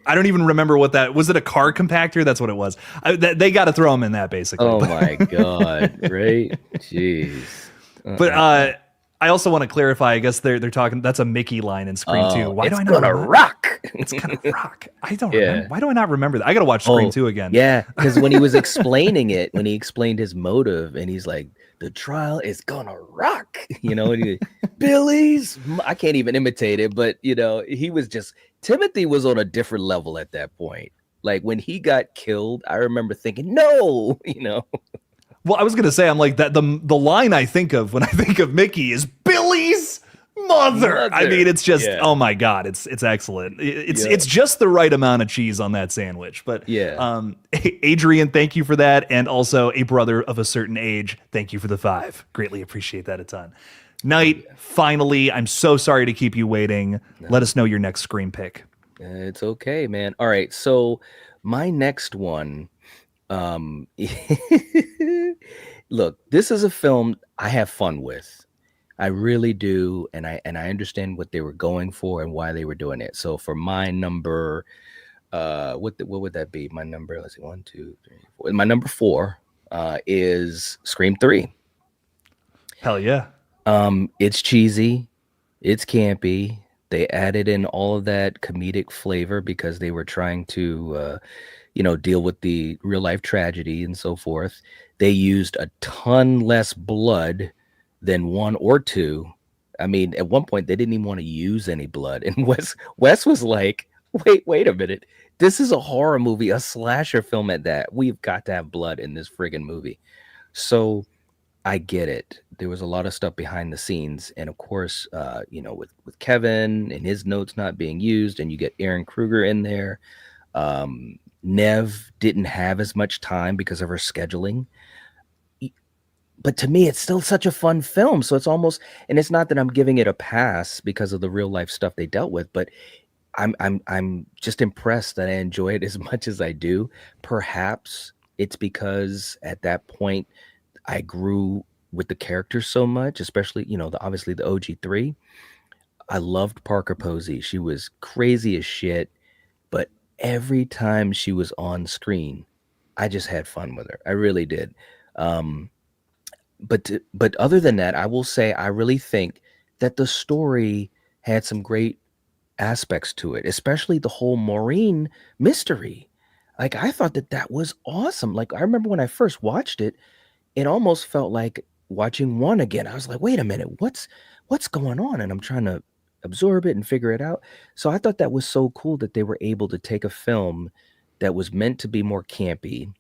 I don't even remember what that was. It a car compactor? That's what it was. They got to throw him in that basically. Oh my God. Right? Jeez. But Uh-uh. I also want to clarify. I guess they're talking. That's a Mickey line in Scream 2. Oh, Why do it's I not gonna remember? rock. It's gonna rock. I don't remember. Yeah. Why do I not remember that? I gotta watch Scream Oh, 2 again. yeah. Because when he was explaining it, when he explained his motive, and he's like, the trial is gonna rock, and Billy's, I can't even imitate it, but he was just, Timothy was on a different level at that point. Like when he got killed, I remember thinking, no, Well, I was gonna say, I'm like that. The line I think of when I think of Mickey is Billy's mother. I mean, it's just, Yeah. oh my god, it's excellent. It's Yeah. it's just the right amount of cheese on that sandwich. But Yeah. Adrian, thank you for that, and also a brother of a certain age, thank you for the 5. Greatly appreciate that a ton. Knight, finally, I'm so sorry to keep you waiting. Let us know your next Scream pick. It's okay, man. All right, so my next one, um, look, this is a film I have fun with. I really do, and I understand what they were going for and why they were doing it. So for my number, what would that be? My number, let's see, 1, 2, 3, 4. My number 4 is Scream 3. Hell yeah. It's cheesy, it's campy. They added in all of that comedic flavor because they were trying to, deal with the real life tragedy and so forth. They used a ton less blood than one or two. I mean, at one point they didn't even want to use any blood, and Wes was like, wait a minute. This is a horror movie, a slasher film at that. We've got to have blood in this friggin' movie. So I get it. There was a lot of stuff behind the scenes, and of course, with Kevin and his notes not being used, and you get Aaron Kruger in there. Nev didn't have as much time because of her scheduling, but to me, it's still such a fun film. So it's almost, and it's not that I'm giving it a pass because of the real life stuff they dealt with, but I'm just impressed that I enjoy it as much as I do. Perhaps it's because at that point I grew with the characters so much, especially, obviously the OG3. I loved Parker Posey. She was crazy as shit, but every time she was on screen, I just had fun with her. I really did. But other than that, I will say I really think that the story had some great aspects to it, especially the whole Maureen mystery. Like, I thought that was awesome. Like, I remember when I first watched it, it almost felt like watching one again. I was like, wait a minute, what's going on? And I'm trying to absorb it and figure it out. So I thought that was so cool that they were able to take a film that was meant to be more campy,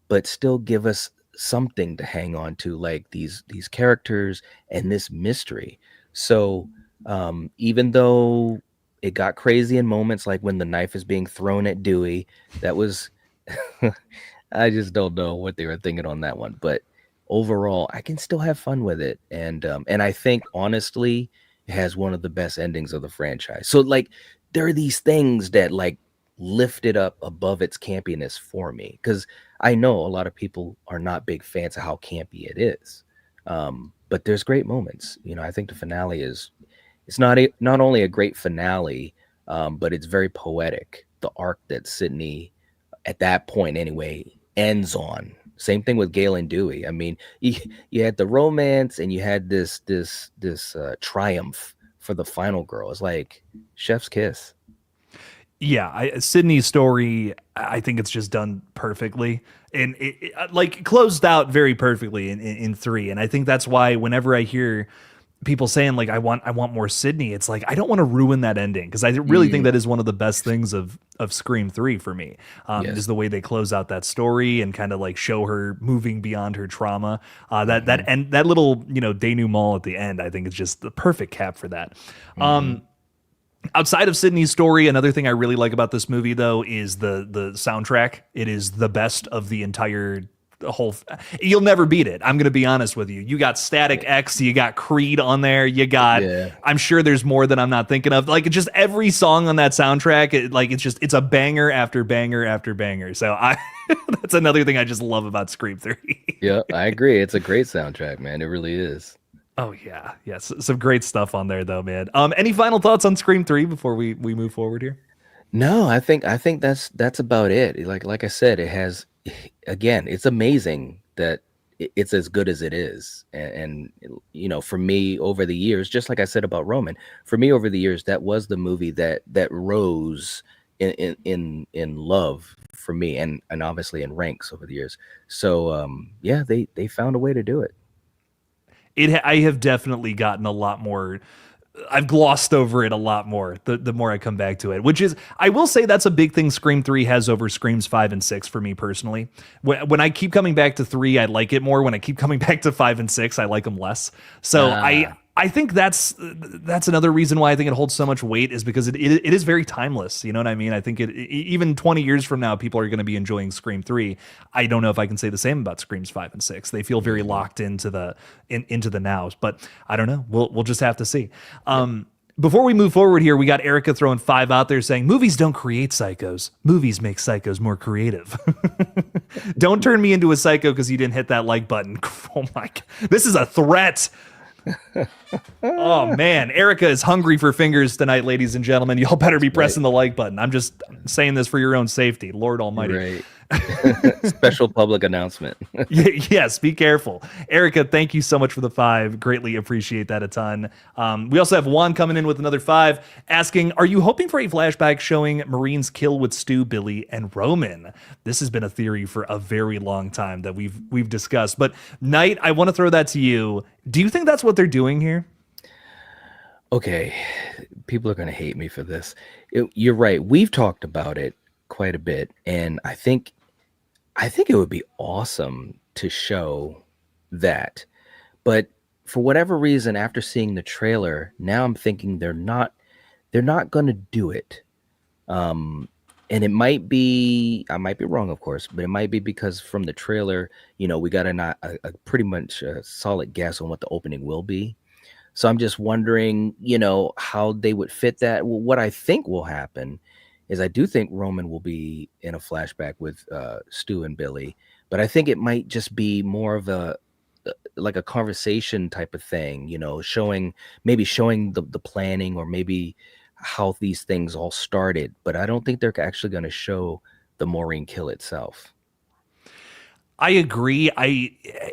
but still give us something to hang on to, like these characters and this mystery. So even though it got crazy in moments, like when the knife is being thrown at Dewey, that was I just don't know what they were thinking on that one, but overall, I can still have fun with it, and I think honestly, it has one of the best endings of the franchise. So like, there are these things that like lift it up above its campiness for me, because I know a lot of people are not big fans of how campy it is, but there's great moments. I think the finale it's not only a great finale, but it's very poetic. The arc that Sydney, at that point anyway, ends on. Same thing with Gail and Dewey. I mean, you had the romance and you had this triumph for the final girl. It's like chef's kiss. Yeah, Sydney's story, I think it's just done perfectly, and like closed out very perfectly in 3. And I think that's why whenever I hear people saying like I want more Sydney, it's like I don't want to ruin that ending, because I really think that is one of the best things of Scream 3 for me. Yes. Is the way they close out that story and kind of like show her moving beyond her trauma. That little denouement at the end, I think is just the perfect cap for that. Outside of Sydney's story, another thing I really like about this movie, though, is the soundtrack. It is the best of the entire whole. You'll never beat it. I'm going to be honest with you. You got Static X, you got Creed on there, you got. Yeah. I'm sure there's more that I'm not thinking of. Like, just every song on that soundtrack, it's a banger after banger after banger. So that's another thing I just love about Scream 3. Yeah, I agree. It's a great soundtrack, man. It really is. Oh yeah, yes, some great stuff on there though, man. Any final thoughts on Scream 3 before we move forward here? No, I think that's about it. Like I said, it has, again, it's amazing that it's as good as it is. And for me over the years, just like I said about Roman, for me over the years, that was the movie that rose in love for me, and obviously in ranks over the years. So yeah, they found a way to do it. I have definitely gotten a lot more. I've glossed over it a lot more the more I come back to it, which is, I will say that's a big thing Scream 3 has over Screams 5 and 6 for me personally. When I keep coming back to 3, I like it more. When I keep coming back to 5 and 6, I like them less. So I think that's another reason why I think it holds so much weight, is because it is very timeless. You know what I mean? I think even 20 years from now, people are going to be enjoying Scream 3. I don't know if I can say the same about Screams 5 and 6. They feel very locked into the nows, but I don't know. We'll just have to see. Before we move forward here, we got Erica throwing 5 out there saying, movies don't create psychos. Movies make psychos more creative. Don't turn me into a psycho because you didn't hit that like button. Oh my God. This is a threat. Oh man, Erica is hungry for fingers tonight, ladies and gentlemen. Y'all better be pressing the like button. I'm just saying this for your own safety, Lord Almighty. Right. Special public announcement. Yes, be careful. Erica, thank you so much for the 5. Greatly appreciate that a ton. We also have Juan coming in with another 5, asking, are you hoping for a flashback showing Marine's kill with Stu, Billy, and Roman? This has been a theory for a very long time that we've discussed. But Knight, I want to throw that to you. Do you think that's what they're doing here? Okay, people are going to hate me for this. You're right. We've talked about it quite a bit, and I think it would be awesome to show that. But for whatever reason, after seeing the trailer, now I'm thinking they're not going to do it. Um, and it might be, I might be wrong, of course, but it might be because from the trailer, we got a pretty much a solid guess on what the opening will be. So I'm just wondering, how they would fit that. Well, what I think will happen is I do think Roman will be in a flashback with Stu and Billy, but I think it might just be more of like a conversation type of thing, showing the planning or maybe how these things all started. But I don't think they're actually going to show the Maureen kill itself. I agree.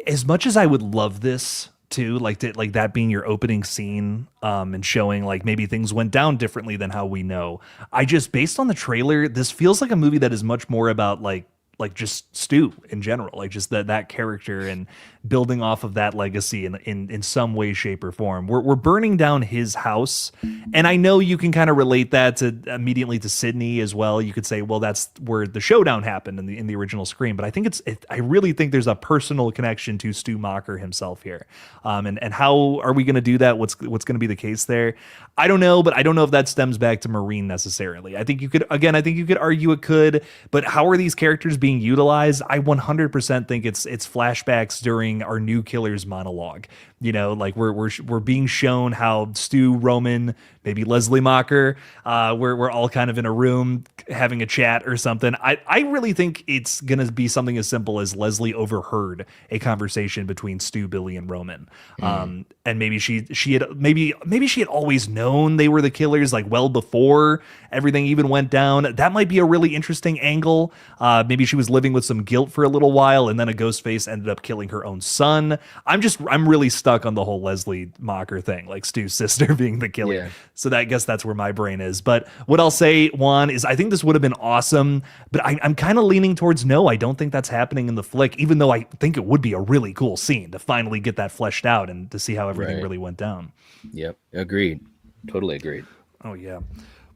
As much as I would love this too, like that being your opening scene, and showing like maybe things went down differently than how we know. I just based on the trailer, this feels like a movie that is much more about like just Stu in general, like just that character and building off of that legacy in some way, shape, or form. We're burning down his house, and I know you can kind of relate that to immediately to Sydney as well. You could say, well, that's where the showdown happened in the original Scream, but I think I really think there's a personal connection to Stu Macher himself here, and how are we going to do that? What's going to be the case there? I don't know, but I don't know if that stems back to Marine necessarily. I think you could argue it could, but how are these characters being utilized? I 100% think it's flashbacks during our new killers monologue. Like we're being shown how Stu, Roman, maybe Leslie Macher, we're all kind of in a room having a chat or something. I really think it's gonna be something as simple as Leslie overheard a conversation between Stu, Billy, and Roman. And maybe she had always known they were the killers, like well before everything even went down. That might be a really interesting angle. Maybe she was living with some guilt for a little while, and then a ghost face ended up killing her own son. I'm really stuck on the whole Leslie Macher thing, like Stu's sister being the killer. Yeah. So I guess that's where my brain is. But what I'll say, Juan, is I think this would have been awesome, but I'm kind of leaning towards no. I don't think that's happening in the flick, even though I think it would be a really cool scene to finally get that fleshed out and to see how everything Right. really went down. Yep. Agreed. Totally agreed. Oh yeah.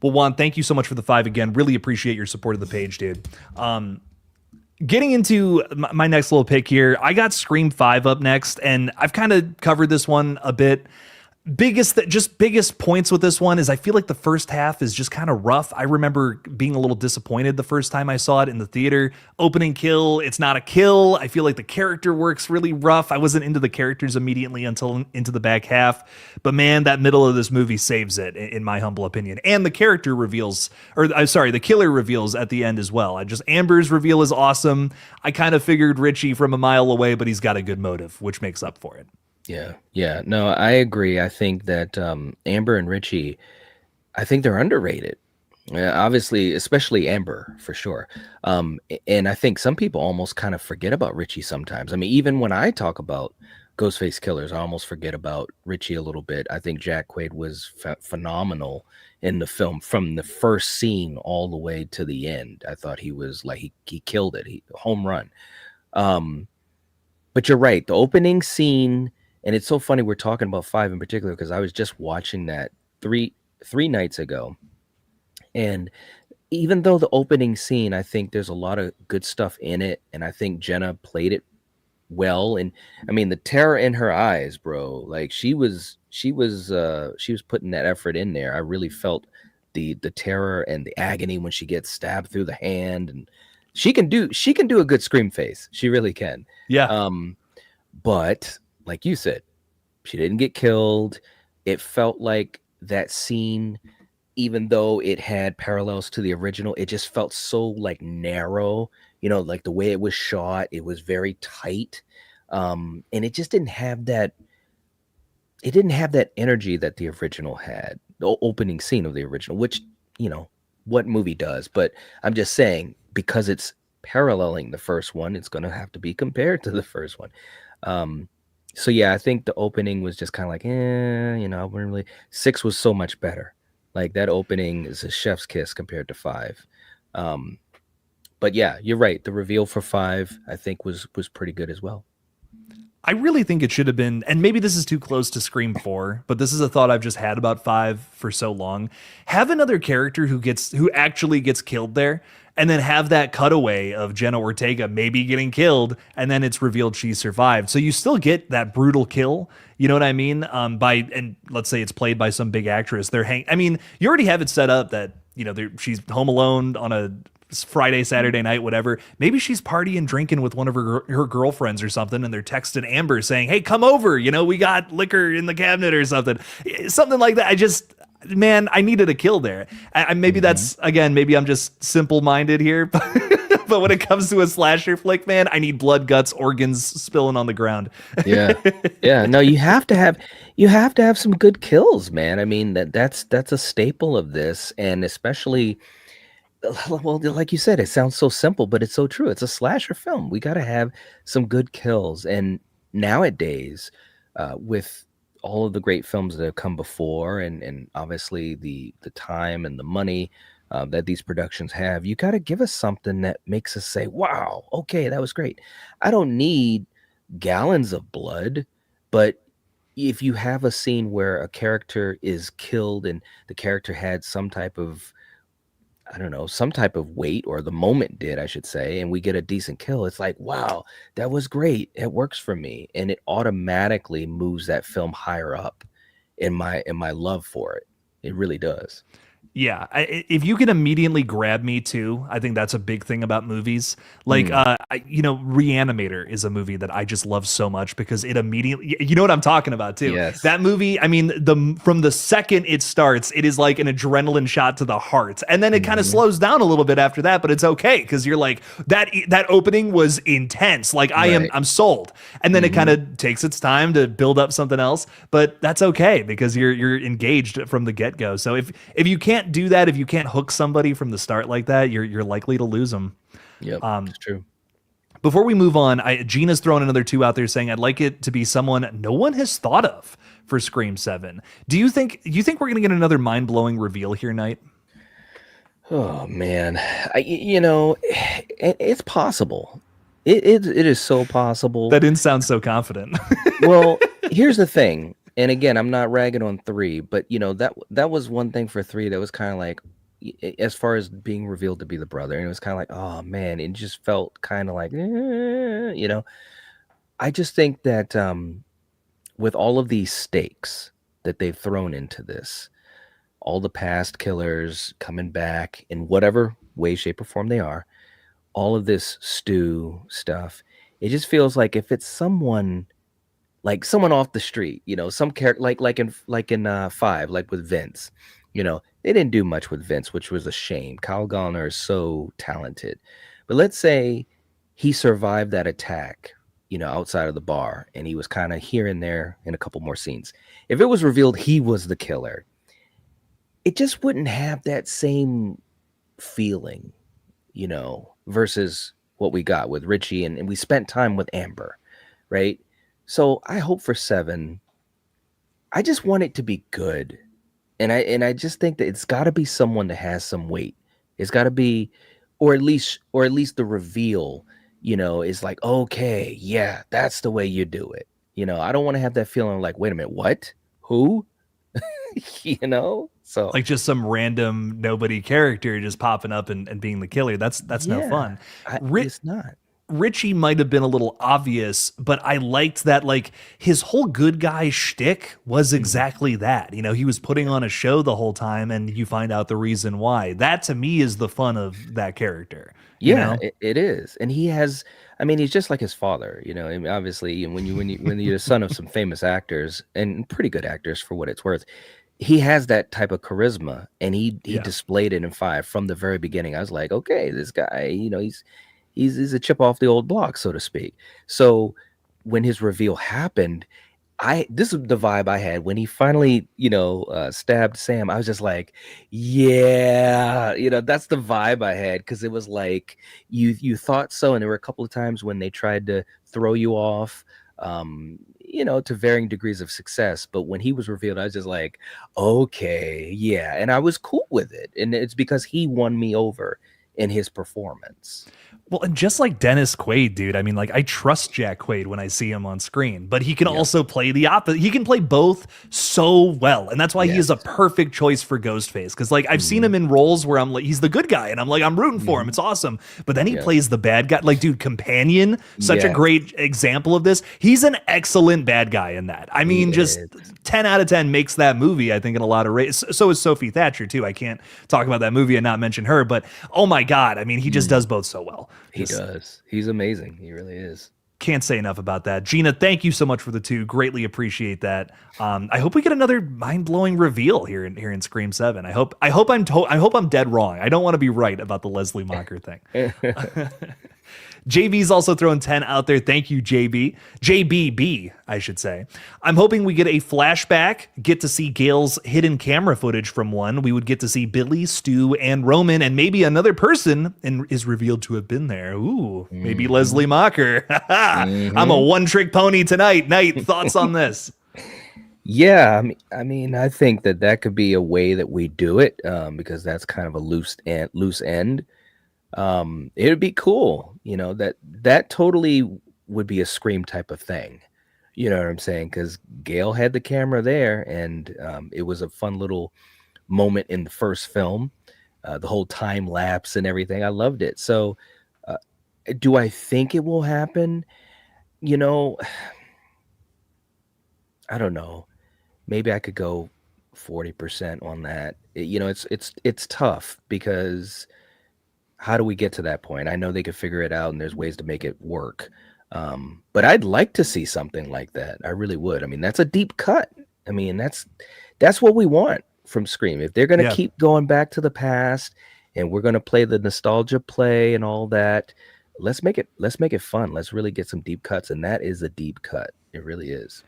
Well, Juan, thank you so much for the 5 again. Really appreciate your support of the page, dude. Getting into my next little pick here, I got Scream 5 up next, and I've kind of covered this one a bit. Biggest points with this one is I feel like the first half is just kind of rough. I remember being a little disappointed the first time I saw it in the theater. Opening kill, it's not a kill. I feel like the character works really rough. I wasn't into the characters immediately until into the back half. But man, that middle of this movie saves it, in my humble opinion. And the character reveals, or I'm sorry, the killer reveals at the end as well. Amber's reveal is awesome. I kind of figured Richie from a mile away, but he's got a good motive, which makes up for it. Yeah. No, I agree. I think that Amber and Richie, I think they're underrated. Obviously, especially Amber for sure. And I think some people almost kind of forget about Richie sometimes. I mean, even when I talk about Ghostface killers, I almost forget about Richie a little bit. I think Jack Quaid was phenomenal in the film from the first scene all the way to the end. I thought he was like he killed it. Home run. But you're right. The opening scene. And it's so funny we're talking about 5 in particular because I was just watching that three nights ago. And even though the opening scene, I think there's a lot of good stuff in it, and I think Jenna played it well. And I mean, the terror in her eyes, bro, like she was putting that effort in there. I really felt the terror and the agony when she gets stabbed through the hand, and she can do a good scream face. She really can. Yeah. But like you said, she didn't get killed. It felt like that scene, even though it had parallels to the original, it just felt so like narrow, like the way it was shot, it was very tight. And it just didn't have that energy that the original had, the opening scene of the original, which, what movie does, but I'm just saying, because it's paralleling the first one, it's going to have to be compared to the first one. Um, so yeah, I think the opening was just kind of like, I wouldn't really. 6 was so much better. Like that opening is a chef's kiss compared to 5. Um, but yeah, you're right. The reveal for 5, I think, was pretty good as well. I really think it should have been, and maybe this is too close to Scream 4, but this is a thought I've just had about 5 for so long. Have another character who actually gets killed there, and then have that cutaway of Jenna Ortega maybe getting killed, and then it's revealed she survived. So you still get that brutal kill, you know what I mean? And let's say it's played by some big actress. I mean, you already have it set up that, she's home alone on a Friday, Saturday night, whatever. Maybe she's partying, drinking with one of her girlfriends or something, and they're texting Amber saying, "Hey, come over. We got liquor in the cabinet or something." Something like that. Man, I needed a kill there. Maybe that's, again, maybe I'm just simple minded here, but when it comes to a slasher flick, man, I need blood, guts, organs spilling on the ground. Yeah. Yeah. No, you have to have some good kills, man. I mean, that's a staple of this, and especially, well, like you said, it sounds so simple, but it's so true. It's a slasher film. We got to have some good kills. And nowadays, with all of the great films that have come before, and obviously the time and the money that these productions have, you got to give us something that makes us say, "Wow, okay, that was great." I don't need gallons of blood, but if you have a scene where a character is killed and the character had some type of, I don't know, some type of weight, or the moment did, I should say, and we get a decent kill, it's like, wow, that was great. It works for me. And it automatically moves that film higher up in my love for it. It really does. Yeah, if you can immediately grab me too, I think that's a big thing about movies. Like, Mm, Reanimator is a movie that I just love so much because it immediately, you know what I'm talking about too. yes. That movie, I mean, from the second it starts, it is like an adrenaline shot to the heart, and then it kind of Hmm. slows down a little bit after that, but it's okay because you're like that opening was intense. Like Right. I'm sold, and then it kind Hmm. of takes its time to build up something else, but that's okay because you're engaged from the get go. So if you can't do that, if you can't hook somebody from the start like that, you're likely to lose them. Yep. It's true. Before we move on, Gina's thrown another two out there saying I'd like it to be someone no one has thought of for Scream 7. Do you think we're gonna get another mind blowing reveal here, Knight? Oh man, it's possible. It is so possible. That didn't sound so confident. Well, here's the thing, and again, I'm not ragging on 3, but that was one thing for 3 that was kind of like, as far as being revealed to be the brother, and it was kind of like, oh man, it just felt kind of like, I just think that with all of these stakes that they've thrown into this, all the past killers coming back in whatever way, shape, or form they are, all of this stew stuff, it just feels like if it's someone, like someone off the street, some character, like in 5, like with Vince, they didn't do much with Vince, which was a shame. Kyle Gallner is so talented, but let's say he survived that attack, outside of the bar, and he was kind of here and there in a couple more scenes. If it was revealed he was the killer, it just wouldn't have that same feeling, versus what we got with Richie, and we spent time with Amber, right? So I hope for 7. I just want it to be good. And I just think that it's got to be someone that has some weight. It's got to be, or at least the reveal, is like, okay, yeah, that's the way you do it. I don't want to have that feeling like, wait a minute, what? Who? So Like just some random nobody character just popping up and being the killer. That's no yeah, fun. it's not. Richie might have been a little obvious, but I liked that, like, his whole good guy shtick was Mhm. exactly that. He was putting on a show the whole time, and you find out the reason why. That to me is the fun of that character. You Yeah, know? it is, and he has. I mean, he's just like his father. I mean, obviously, and when you're the son of some famous actors and pretty good actors for what it's worth, he has that type of charisma, and he Yeah. displayed it in 5 from the very beginning. I was like, okay, this guy, he's a chip off the old block, so to speak. So when his reveal happened, this is the vibe I had when he finally, stabbed Sam. I was just like, yeah, that's the vibe I had, because it was like you thought so, and there were a couple of times when they tried to throw you off, to varying degrees of success. But when he was revealed, I was just like, okay, yeah, and I was cool with it, and it's because he won me over in his performance. Well, and just like Dennis Quaid, dude, I mean, like, I trust Jack Quaid when I see him on screen, but he can Yep. also play the opposite. He can play both so well. And that's why he is Yes. a perfect choice for Ghostface. Cause like I've seen him in roles where I'm like, he's the good guy and I'm like, I'm rooting for him. It's awesome. But then he Yeah. plays the bad guy. Like, dude, Companion, such a Yes. great example of this. He's an excellent bad guy in that. I mean, just is. 10 out of 10 makes that movie, I think, in a lot of ways. So is Sophie Thatcher, too. I can't talk about that movie and not mention her, but oh my God. I mean, he just does both so well. He Just does. He's amazing. He really is. can't say enough about that. Gina, thank you so much for the 2. Greatly appreciate that. I hope we get another mind-blowing reveal here in Scream 7. I hope I'm dead wrong. I don't want to be right about the Leslie Mocker thing. JB's also throwing 10 out there. Thank you, JB. JBB, I should say. I'm hoping we get a flashback, get to see Gail's hidden camera footage from one. We would get to see Billy, Stu, and Roman, and maybe another person is revealed to have been there. Ooh, maybe Leslie Mocker. I'm a one-trick pony tonight. Knight, thoughts on this? Yeah, I think that could be a way that we do it, because that's kind of a loose end. It'd be cool, that totally would be a Scream type of thing. You know what I'm saying? Because Gail had the camera there, and it was a fun little moment in the first film. The whole time lapse and everything, I loved it. So, do I think it will happen? You know, I don't know. Maybe I could go 40% on that. It's tough, because how do we get to that point? I know they could figure it out and there's ways to make it work. But I'd like to see something like that. I really would. I mean, that's a deep cut. I mean, that's what we want from Scream. If they're going to keep going back to the past and we're going to play the nostalgia play and all that, let's make it fun. Let's really get some deep cuts. And that is a deep cut. It really is.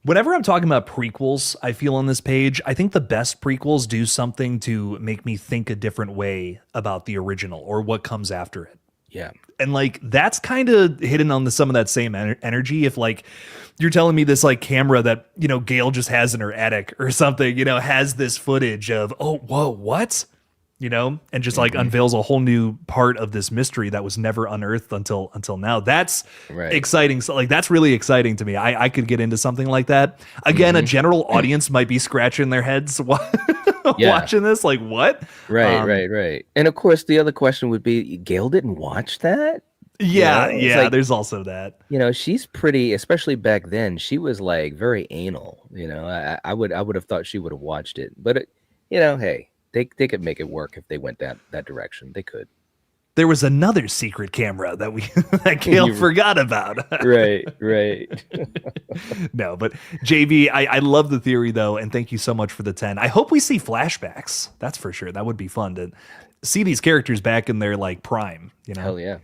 Whenever I'm talking about prequels, I feel on this page, I think the best prequels do something to make me think a different way about the original or what comes after it. Yeah. And like, that's kind of hidden on some of that same energy. If like you're telling me this like camera that, Gail just has in her attic or something, has this footage of, oh, whoa, what? And just like unveils a whole new part of this mystery that was never unearthed until now. That's exciting. So like, that's really exciting to me. I could get into something like that. Again, a general audience might be scratching their heads watching this. Like, what? Right. And of course, the other question would be, Gail didn't watch that? Yeah, like, there's also that. She's pretty, especially back then, she was like very anal. I would have thought she would have watched it. But, hey. They could make it work if they went that direction. They could. There was another secret camera that Gail forgot about. Right. No, but JB, I love the theory though, and thank you so much for the 10. I hope we see flashbacks. That's for sure. That would be fun to see these characters back in their like prime. Hell yeah.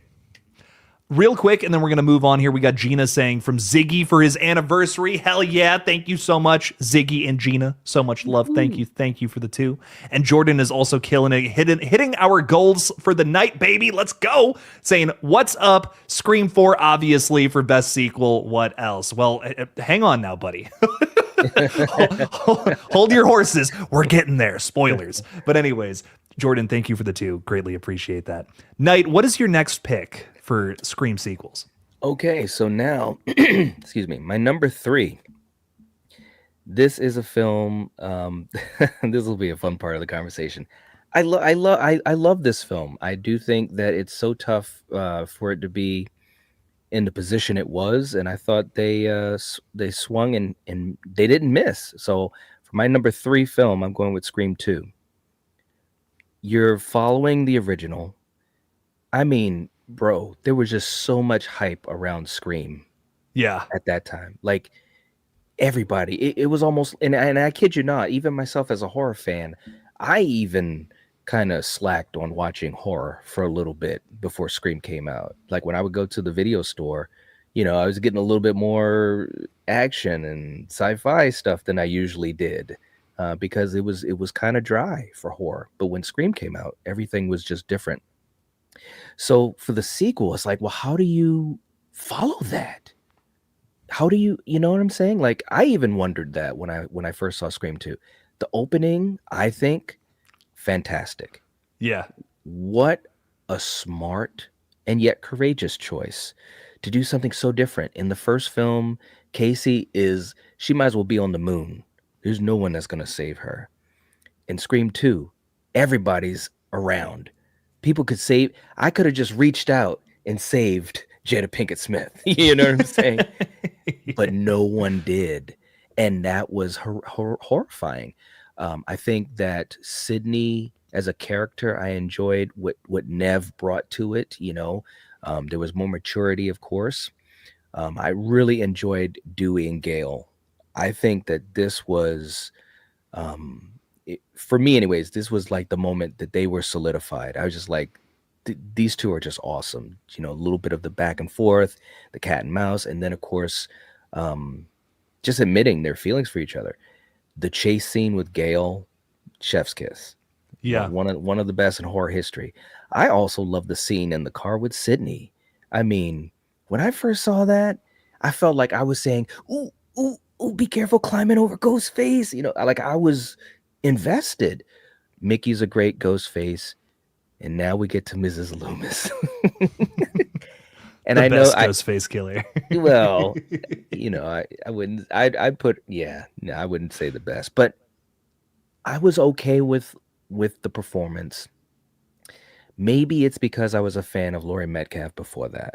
Real quick, and then we're going to move on here. We got Gina saying from Ziggy for his anniversary. Hell yeah. Thank you so much, Ziggy and Gina. So much love. Thank you. Thank you for the 2. And Jordan is also killing it, hitting our goals for the night, baby. Let's go. Saying, what's up? Scream 4, obviously, for best sequel. What else? Well, hang on now, buddy. Hold your horses. We're getting there. Spoilers. But anyways, Jordan, thank you for the 2. Greatly appreciate that. Knight, what is your next pick for Scream sequels? Okay, so now, excuse me, my number 3. This is a film. This will be a fun part of the conversation. I love this film. I do think that it's so tough for it to be in the position it was, and I thought they swung and they didn't miss. So for my number 3 film, I'm going with Scream 2. You're following the original. I mean, bro, there was just so much hype around Scream. Yeah. At that time. Like, everybody. It was almost, and I kid you not, even myself as a horror fan, I even kind of slacked on watching horror for a little bit before Scream came out. Like, when I would go to the video store, I was getting a little bit more action and sci-fi stuff than I usually did, because it was kind of dry for horror. But when Scream came out, everything was just different. So for the sequel, it's like, well, how do you follow that? How do you know what I'm saying? Like, I even wondered that when I first saw Scream 2. The opening, I think, fantastic. Yeah. What a smart and yet courageous choice to do something so different. In the first film, she might as well be on the moon. There's no one that's going to save her. In Scream 2, everybody's around. People could save. I could have just reached out and saved Jada Pinkett Smith. You know what I'm saying? But no one did. And that was horrifying. I think that Sydney as a character, I enjoyed what Nev brought to it. There was more maturity, of course. I really enjoyed Dewey and Gale. I think that this was, for me, anyways, this was like the moment that they were solidified. I was just like, these two are just awesome. A little bit of the back and forth, the cat and mouse, and then of course, just admitting their feelings for each other. The chase scene with Gale, chef's kiss. Yeah. One of the best in horror history. I also love the scene in the car with Sydney. I mean, when I first saw that, I felt like I was saying, "Ooh, ooh, ooh, be careful climbing over Ghostface." Like I was invested. Mickey's a great Ghostface, and now we get to Mrs. Loomis. And The I know best Ghostface killer. well, I wouldn't I'd put yeah, no, I wouldn't say the best, but I was okay with the performance. Maybe it's because I was a fan of Laurie Metcalf before that.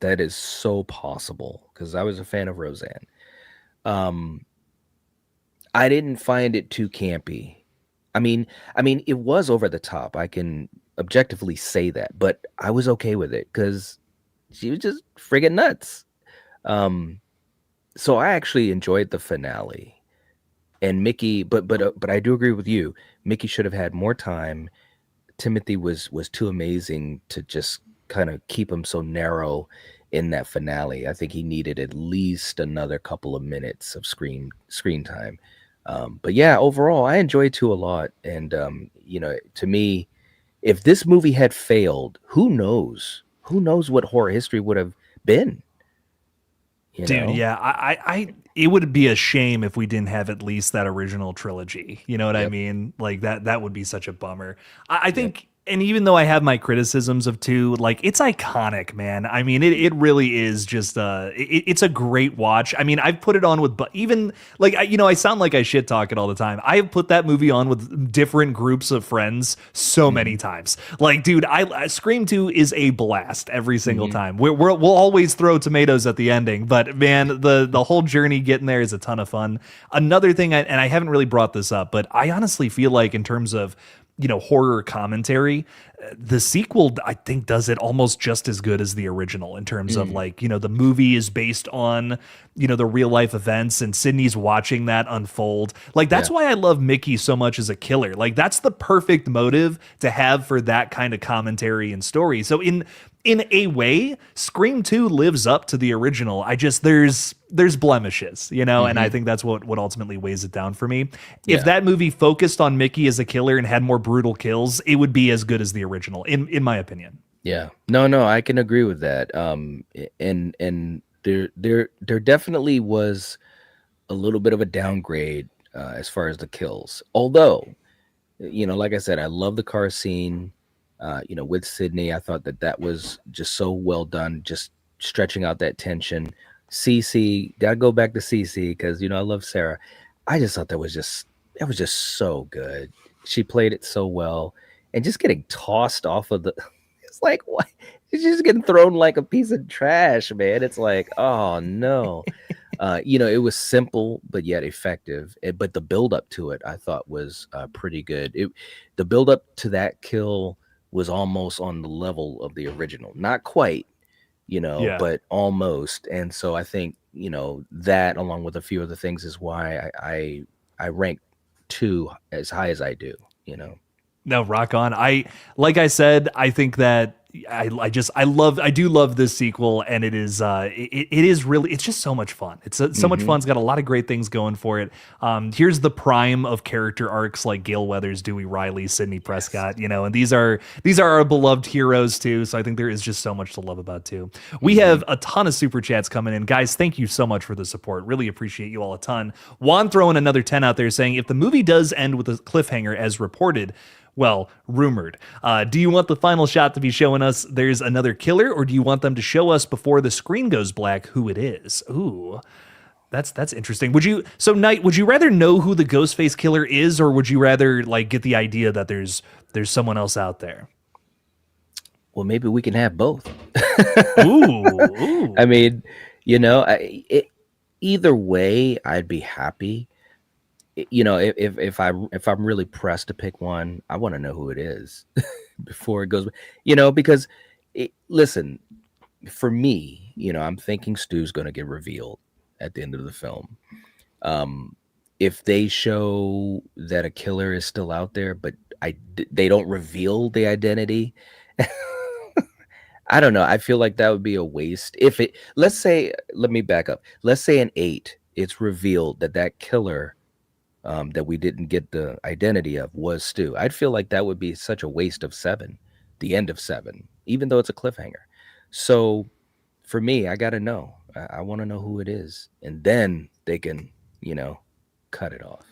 That is so possible because I was a fan of Roseanne. Um, I didn't find it too campy. I mean, it was over the top. I can objectively say that, but I was okay with it because she was just friggin' nuts. Um, so I actually enjoyed the finale. And Mickey, but I do agree with you. Mickey should have had more time. Timothy was too amazing to just kind of keep him so narrow in that finale. I think he needed at least another couple of minutes of screen time. But yeah, overall, I enjoyed two a lot. And to me, if this movie had failed, who knows? Who knows what horror history would have been? You Dude, know? yeah, it would be a shame if we didn't have at least that original trilogy. You know what I Yep. mean? Like that would be such a bummer. I Yep. think, and even though I have my criticisms of two, like it's iconic, man. I mean, it really is just it's a great watch. I mean, I've put it on with, but even like I sound like I shit talk it all the time. I have put that movie on with different groups of friends so many Hmm. times. Like, dude, I Scream 2 is a blast every single Hmm. time. We'll always throw tomatoes at the ending, but man, the whole journey getting there is a ton of fun. Another thing, and I haven't really brought this up, but I honestly feel like in terms of horror commentary, the sequel I think does it almost just as good as the original in terms of Hmm. like the movie is based on the real life events and Sydney's watching that unfold. Like that's Yeah. why I love Mickey so much as a killer. Like that's the perfect motive to have for that kind of commentary and story. So in a way, Scream 2 lives up to the original. I just there's blemishes, and I Hmm. think that's what ultimately weighs it down for me. If Yeah. that movie focused on Mickey as a killer and had more brutal kills, it would be as good as the original, in my opinion. Yeah. No, I can agree with that. And there definitely was a little bit of a downgrade as far as the kills. Although, like I said, I love the car scene. With Sydney, I thought that was just so well done, just stretching out that tension. Cece, gotta go back to Cece because I love Sarah. I just thought that was just so good. She played it so well, and just getting tossed off of the. It's like what? She's just getting thrown like a piece of trash, man. It's like, oh no. It was simple but yet effective. But the build up to it, I thought, was pretty good. The build up to that kill was almost on the level of the original, not quite, Yeah. but almost. And so I think that, along with a few other things, is why I rank two as high as I do. No, rock on. Like I said, I think that I do love this sequel, and it is it is really, it's just so much fun. It's so much Mm-hmm. fun. It's got a lot of great things going for it. Here's the prime of character arcs like Gale Weathers, Dewey Riley, Sidney Yes. Prescott, and these are our beloved heroes too. So I think there is just so much to love about too. We Mm-hmm. have a ton of super chats coming in, guys. Thank you so much for the support. Really appreciate you all a ton. Juan throwing another 10 out there saying, if the movie does end with a cliffhanger as reported, well, rumored. Do you want the final shot to be showing us there's another killer, or do you want them to show us before the screen goes black who it is? Ooh, that's interesting. Knight, would you rather know who the Ghostface killer is, or would you rather like get the idea that there's someone else out there? Well, maybe we can have both. Ooh. I mean, either way, I'd be happy. If I'm really pressed to pick one, I want to know who it is before it goes. Because listen, for me, I'm thinking Stu's going to get revealed at the end of the film. Um, if they show that a killer is still out there, but they don't reveal the identity, I don't know. I feel like that would be a waste. Let's say, let me back up. Let's say in 8, it's revealed that killer that we didn't get the identity of was Stu. I'd feel like that would be such a waste of 7, the end of 7, even though it's a cliffhanger. So for me, I got to know. I want to know who it is, and then they can, cut it off.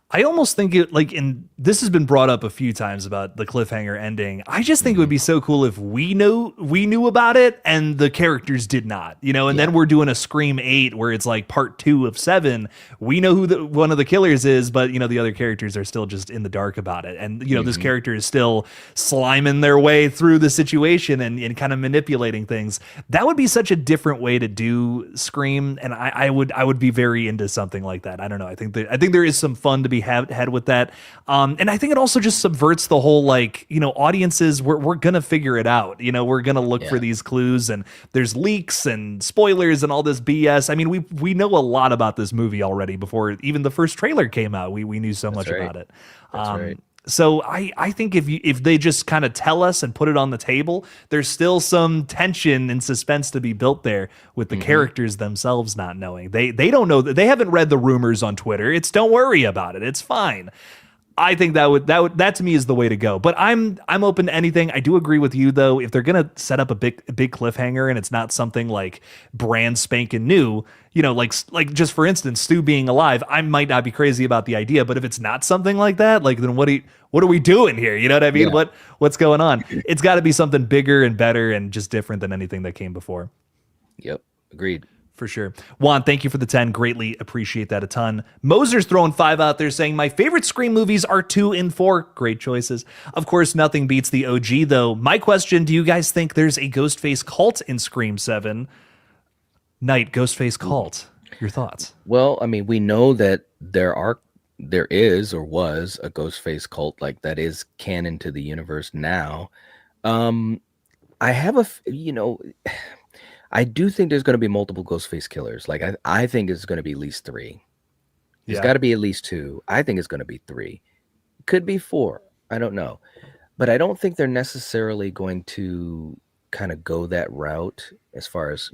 I almost think it like in this has been brought up a few times about the cliffhanger ending. I just think it would Hmm. be so cool if we knew about it and the characters did not, and Yeah, then we're doing a Scream 8 where it's like part 2 of 7. We know who one of the killers is, but the other characters are still just in the dark about it. And this hmm, character is still sliming their way through the situation and kind of manipulating things. That would be such a different way to do Scream, and I would be very into something like that. I don't know. I think there is some fun to be had with that. And I think it also just subverts the whole like, audiences, we're gonna figure it out. We're gonna look for yeah, these clues, and there's leaks and spoilers and all this BS. I mean, we know a lot about this movie already before even the first trailer came out. We knew so that's much right. about it. That's right. So I think if they just kind of tell us and put it on the table, there's still some tension and suspense to be built there with the Hmm. characters themselves not knowing. They don't know that they haven't read the rumors on Twitter. It's don't worry about it. It's fine. I think that to me is the way to go. But I'm open to anything. I do agree with you though. If they're gonna set up a big cliffhanger and it's not something like brand spanking new, like just for instance, Stu being alive, I might not be crazy about the idea. But if it's not something like that, like then what are we doing here? You know what I mean? Yeah. What's going on? It's got to be something bigger and better and just different than anything that came before. Yep. Agreed. For sure. Juan, thank you for the 10. Greatly appreciate that a ton. Moser's throwing 5 out there saying, my favorite Scream movies are 2 and 4. Great choices. Of course, nothing beats the OG, though. My question, do you guys think there's a Ghostface cult in Scream 7? Night, Ghostface cult. Your thoughts? Well, I mean, we know that there is or was a Ghostface cult, like that is canon to the universe now. Um, I have I do think there's going to be multiple Ghostface killers. Like I think it's going to be at least 3. There's Yeah. got to be at least 2. I think it's going to be 3. Could be 4. I don't know, but I don't think they're necessarily going to kind of go that route as far as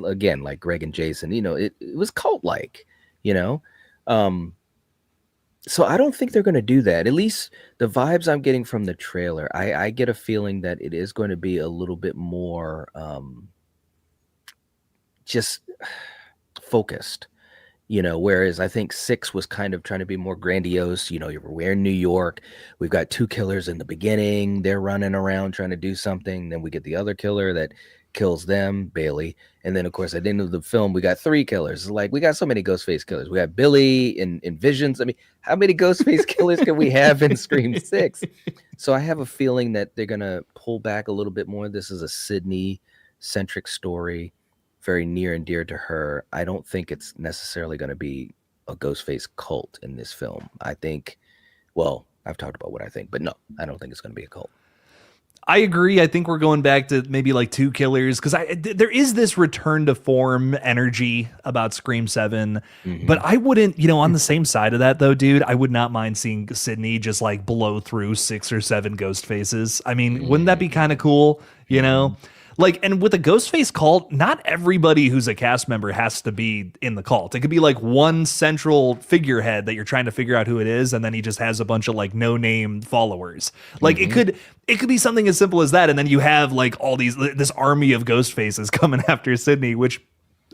again, like Greg and Jason. It was cult like, you know. Um, so I don't think they're going to do that. At least the vibes I'm getting from the trailer, I get a feeling that it is going to be a little bit more just focused, whereas I think 6 was kind of trying to be more grandiose. We're in New York, we've got 2 killers in the beginning, they're running around trying to do something, then we get the other killer that kills them, Bailey, and then of course at the end of the film we got 3 killers. Like, we got so many Ghostface killers. We have Billy in Visions. I mean, how many Ghostface killers can we have in Scream 6? So I have a feeling that they're gonna pull back a little bit more. This is a Sydney centric story, very near and dear to her. I don't think it's necessarily going to be a Ghostface cult in this film. I think, well, I've talked about what I think, but no, I don't think it's going to be a cult. I agree. I think we're going back to maybe like two killers because there is this return to form energy about Scream 7, but Hmm. I wouldn't, on the same side of that though, dude, I would not mind seeing Sydney just like blow through 6 or 7 ghost faces. I mean, wouldn't that be kind of Hmm. cool? Hmm. Like, and with a Ghostface cult, not everybody who's a cast member has to be in the cult. It could be like one central figurehead that you're trying to figure out who it is, and then he just has a bunch of like no name followers. Like Hmm. it could be something as simple as that, and then you have like all this army of ghost faces coming after Sydney, which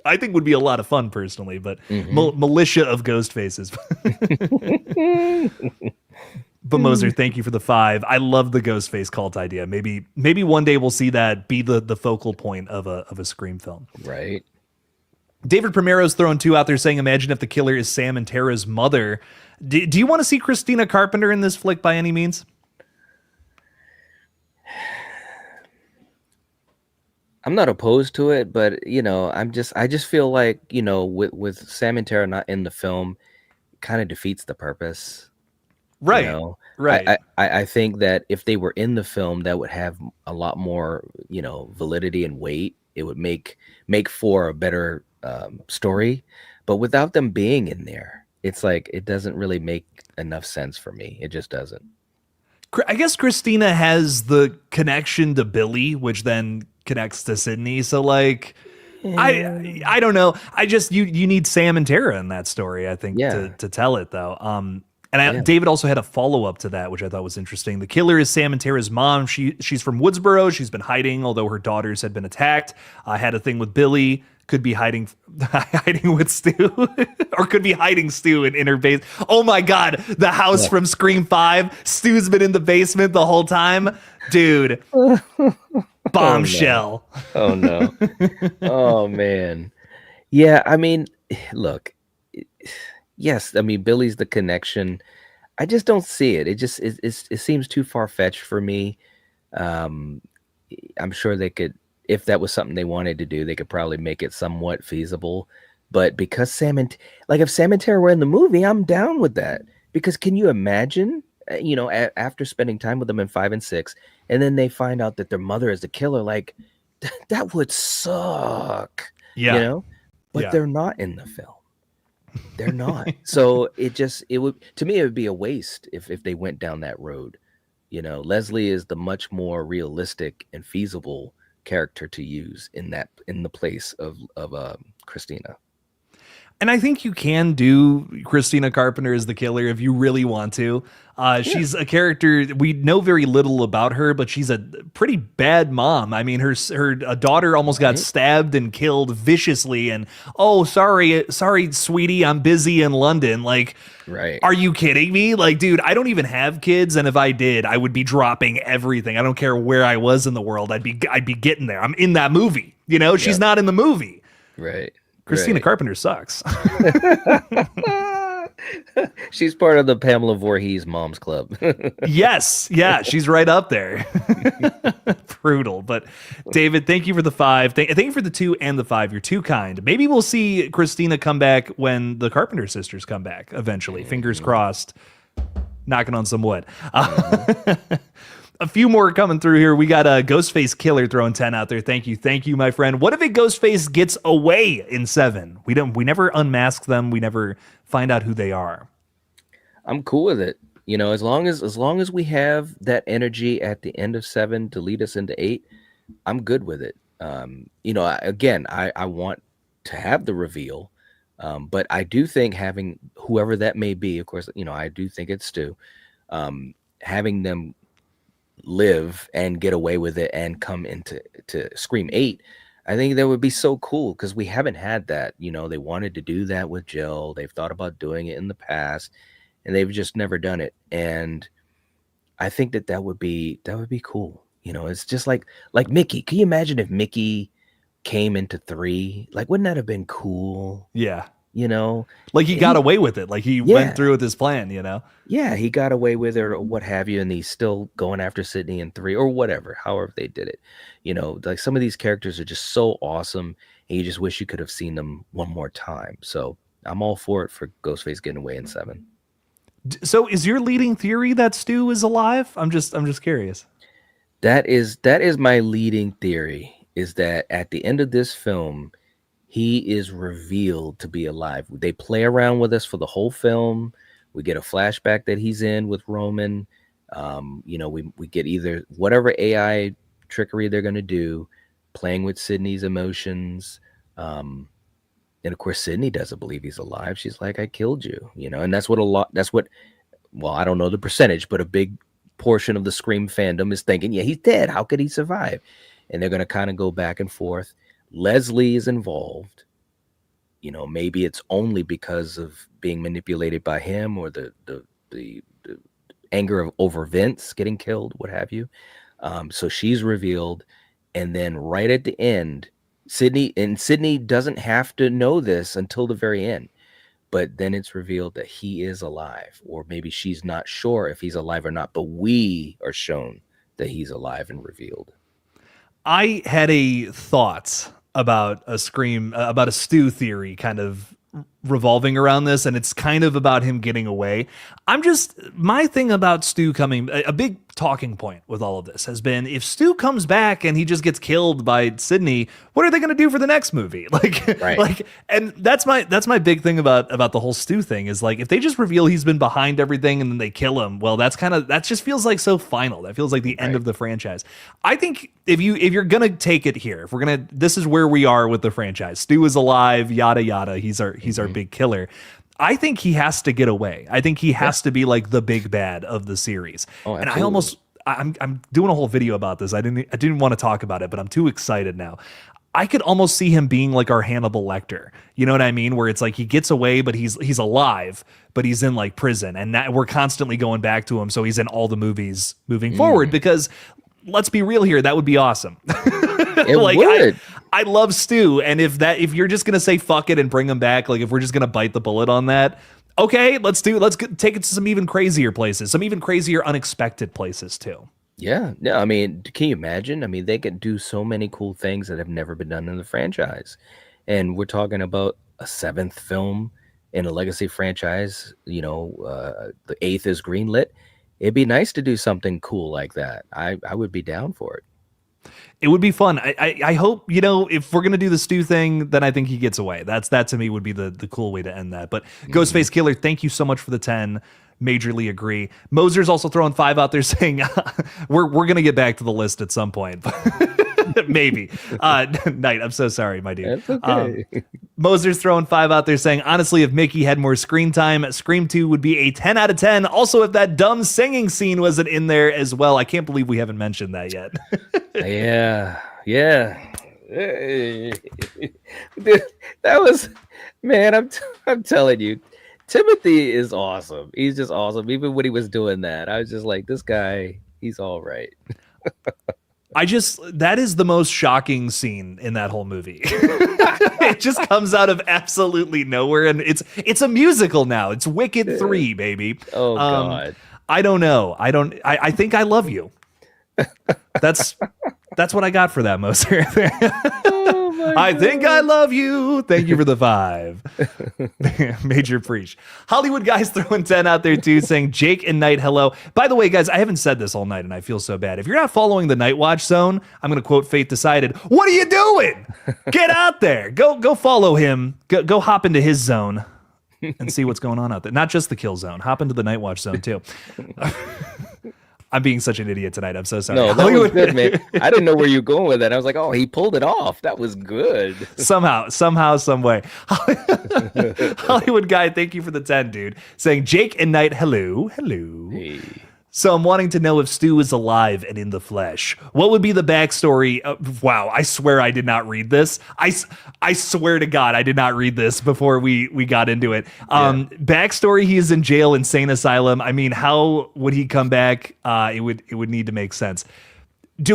I think would be a lot of fun personally. But Hmm. militia of ghost faces. But Moser, thank you for the 5. I love the ghost face cult idea. Maybe one day we'll see that be the focal point of a Scream film. Right. David Primero's throwing 2 out there saying, imagine if the killer is Sam and Tara's mother. Do you want to see Christina Carpenter in this flick by any means? I'm not opposed to it, but I just feel like, with Sam and Tara not in the film, kind of defeats the purpose. You Right, know, right. I think that if they were in the film, that would have a lot more, validity and weight. It would make for a better story. But without them being in there, it's like it doesn't really make enough sense for me. It just doesn't. I guess Christina has the connection to Billy, which then connects to Sydney. So like, Yeah. I don't know. I just you need Sam and Tara in that story. I think Yeah. to tell it though. And Yeah. David also had a follow up to that, which I thought was interesting. The killer is Sam and Tara's mom. She's from Woodsboro. She's been hiding, although her daughters had been attacked. Had a thing with Billy. Could be hiding hiding with Stu, or could be hiding Stu in her base. Oh my God, the house Yeah. from Scream 5. Stu's been in the basement the whole time, dude. Oh no. Bombshell. Oh no. Oh man. Yeah, I mean, look, yes, I mean Billy's the connection. I just don't see it. It seems too far fetched for me. Um, I'm sure they could, if that was something they wanted to do, they could probably make it somewhat feasible. But because like if Sam and Tara were in the movie, I'm down with that. Because can you imagine, after spending time with them in 5 and 6, and then they find out that their mother is the killer, like that would suck, you Yeah, know? But yeah. they're not in the film. They're not. So it would, to me, it would be a waste if they went down that road. Leslie is the much more realistic and feasible character to use in the place of Christina. And I think you can do Christina Carpenter as the killer if you really want to. Yeah. She's a character we know very little about her, but she's a pretty bad mom. I mean, her daughter almost got Right. stabbed and killed viciously. And oh, sorry, sweetie, I'm busy in London. Like, Right. are you kidding me? Like, dude, I don't even have kids, and if I did, I would be dropping everything. I don't care where I was in the world. I'd be getting there. I'm in that movie. She's Yep. not in the movie. Right. Christina Right. Carpenter sucks. She's part of the Pamela Voorhees Moms Club. Yes, yeah, she's right up there. Brutal. But David, thank you for the 5. Thank you for the 2 and the 5. You're too kind. Maybe we'll see Christina come back when the Carpenter sisters come back eventually. Fingers Mhm. crossed. Knocking on some wood. Mhm. A few more coming through here. We got a Ghostface Killer throwing 10 out there. Thank you, my friend. What if a Ghostface gets away in 7? We never unmask them. We never find out who they are. I'm cool with it. As long as we have that energy at the end of 7 to lead us into 8, I'm good with it. I want to have the reveal, but I do think having whoever that may be, of course, I do think it's Stu, having them live and get away with it and come into Scream 8, I think that would be so cool because we haven't had that. They wanted to do that with Jill. They've thought about doing it in the past, and they've just never done it. And I think that would be cool. It's just like Mickey. Can you imagine if Mickey came into 3? Like, wouldn't that have been cool? Yeah. You know, Like he got he away with it. Like he Yeah, went through with his plan. yeah, he got away with it or what have you, and he's still going after Sydney in 3 or whatever, however they did it. Like some of these characters are just so awesome, and you just wish you could have seen them one more time. So I'm all for it for Ghostface getting away in 7. So is your leading theory that Stu is alive? I'm just curious. That is my leading theory, is that at the end of this film, he is revealed to be alive. They play around with us for the whole film. We get a flashback that he's in with Roman. We get either whatever AI trickery they're going to do, playing with Sydney's emotions. And of course, Sydney doesn't believe he's alive. She's like, I killed you, and well, I don't know the percentage, but a big portion of the Scream fandom is thinking, yeah, he's dead. How could he survive? And they're going to kind of go back and forth. Leslie is involved. Maybe it's only because of being manipulated by him, or the anger over Vince getting killed, what have you. So she's revealed. And then right at the end, Sydney doesn't have to know this until the very end. But then it's revealed that he is alive, or maybe she's not sure if he's alive or not, but we are shown that he's alive and revealed. I had a thought about a Stu theory kind of revolving around this, and it's kind of about him getting away. My thing about Stu coming, a big talking point with all of this has been, if Stu comes back and he just gets killed by Sydney, what are they going to do for the next movie? Right. And that's my big thing about the whole Stu thing, is like, if they just reveal he's been behind everything and then they kill him, well, that just feels like so final. That feels like the end of the franchise. I think if you're gonna take it here, this is where we are with the franchise. Stu is alive, yada yada. He's our big killer. I think he has to get away. I think he has to be like the big bad of the series. Oh, and absolutely. I'm doing a whole video about this. I didn't want to talk about it, but I'm too excited now. I could almost see him being like our Hannibal Lecter. You know what I mean? Where it's like he gets away, but he's alive, but he's in like prison, and we're constantly going back to him. So he's in all the movies moving forward, because let's be real here, that would be awesome. It would. I love Stu, and if you're just gonna say fuck it and bring him back, like if we're just gonna bite the bullet on that, okay, take it to some even crazier places, some even crazier, unexpected places too. Yeah. No, I mean, can you imagine? I mean, they could do so many cool things that have never been done in the franchise. And we're talking about a seventh film in a legacy franchise. The eighth is greenlit. It'd be nice to do something cool like that. I would be down for it. It would be fun. I hope, if we're gonna do the Stu thing, then I think he gets away. That to me would be the cool way to end that. But Ghostface Killer, thank you so much for the 10. Majorly agree. Moser's also throwing 5 out there saying we're gonna get back to the list at some point. Maybe. Knight, I'm so sorry, my dude. That's okay. Moser's throwing 5 out there saying, honestly, if Mickey had more screen time, Scream 2 would be a 10 out of 10. Also, if that dumb singing scene wasn't in there as well. I can't believe we haven't mentioned that yet. Yeah. Dude, that was, man, I'm telling you, Timothy is awesome. He's just awesome. Even when he was doing that, I was just like, this guy, he's all right. That is the most shocking scene in that whole movie. It just comes out of absolutely nowhere, and it's a musical now. It's Wicked 3, baby. Oh God. I don't know. I think I love you. That's what I got for that, Moser. Oh my I God. think I love you. Thank you for the 5. Major preach. Hollywood guys throwing 10 out there too, saying Jake and Knight, hello. By the way, guys, I haven't said this all night and I feel so bad. If you're not following the Night Watch Zone, I'm going to quote Fate Decided. What are you doing? Get out there. Go follow him. Go hop into his zone and see what's going on out there. Not just the Kill Zone. Hop into the Night Watch Zone too. I'm being such an idiot tonight. I'm so sorry. No, that was good, man. I didn't know where you were going with that. I was like, oh, he pulled it off. That was good. Somehow, some way. Hollywood guy, thank you for the 10, dude. Saying Jake and Knight, hello. Hey. So I'm wanting to know if Stu is alive and in the flesh. What would be the backstory? Wow, I swear I did not read this. I swear to God, I did not read this before we got into it. Backstory: he is in jail, insane asylum. I mean, how would he come back? It would need to make sense.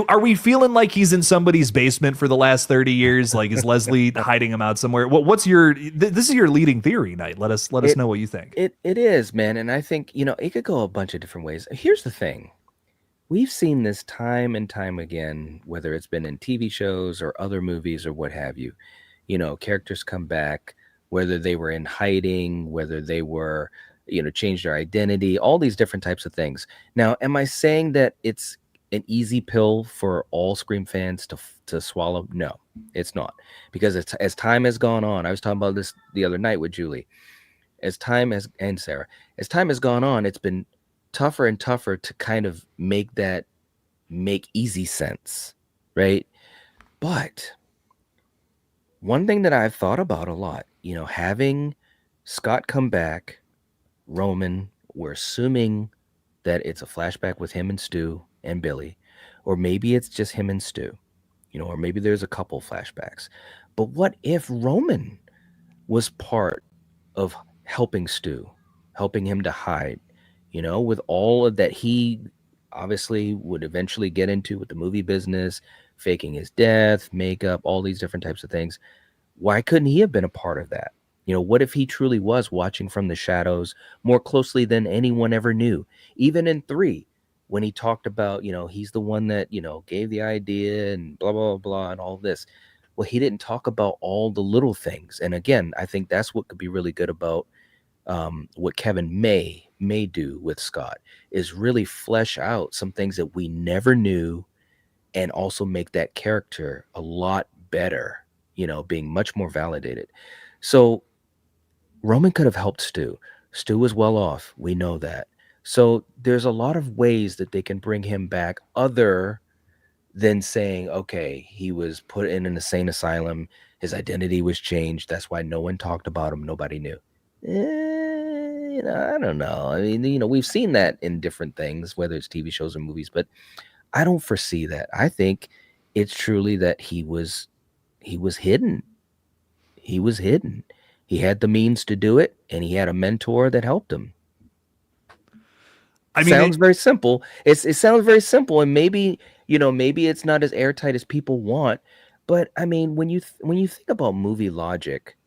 Are we feeling like he's in somebody's basement for the last 30 years? Like, is Leslie hiding him out somewhere? What's your? This is your leading theory, Knight. Let us know what you think. It is, man, and I think it could go a bunch of different ways. Here's the thing: we've seen this time and time again, whether it's been in TV shows or other movies or what have you. Characters come back, whether they were in hiding, whether they were, changed their identity, all these different types of things. Now, am I saying that it's an easy pill for all Scream fans to swallow? No, it's not, because as time has gone on, I was talking about this the other night with Julie. As time has and Sarah, as time has gone on, it's been tougher and tougher to kind of make easy sense, right? But one thing that I've thought about a lot, having Scott come back, Roman, we're assuming that it's a flashback with him and Stu and Billy, or maybe it's just him and Stu, or maybe there's a couple flashbacks. But what if Roman was part of helping Stu, helping him to hide, with all of that he obviously would eventually get into with the movie business, faking his death, makeup, all these different types of things. Why couldn't he have been a part of that? What if he truly was watching from the shadows more closely than anyone ever knew? Even in 3, when he talked about, he's the one that, gave the idea and blah, blah, blah, and all this. Well, he didn't talk about all the little things. And again, I think that's what could be really good about what Kevin may do with Scott, is really flesh out some things that we never knew, and also make that character a lot better, being much more validated. So Roman could have helped Stu. Stu was well off. We know that. So there's a lot of ways that they can bring him back, other than saying, okay, he was put in an insane asylum, his identity was changed, that's why no one talked about him, nobody knew. I don't know. I mean, we've seen that in different things, whether it's TV shows or movies, but I don't foresee that. I think it's truly that he was hidden. He was hidden. He had the means to do it, and he had a mentor that helped him. I mean, sounds very simple. It sounds very simple, and maybe it's not as airtight as people want. But I mean, when you think about movie logic,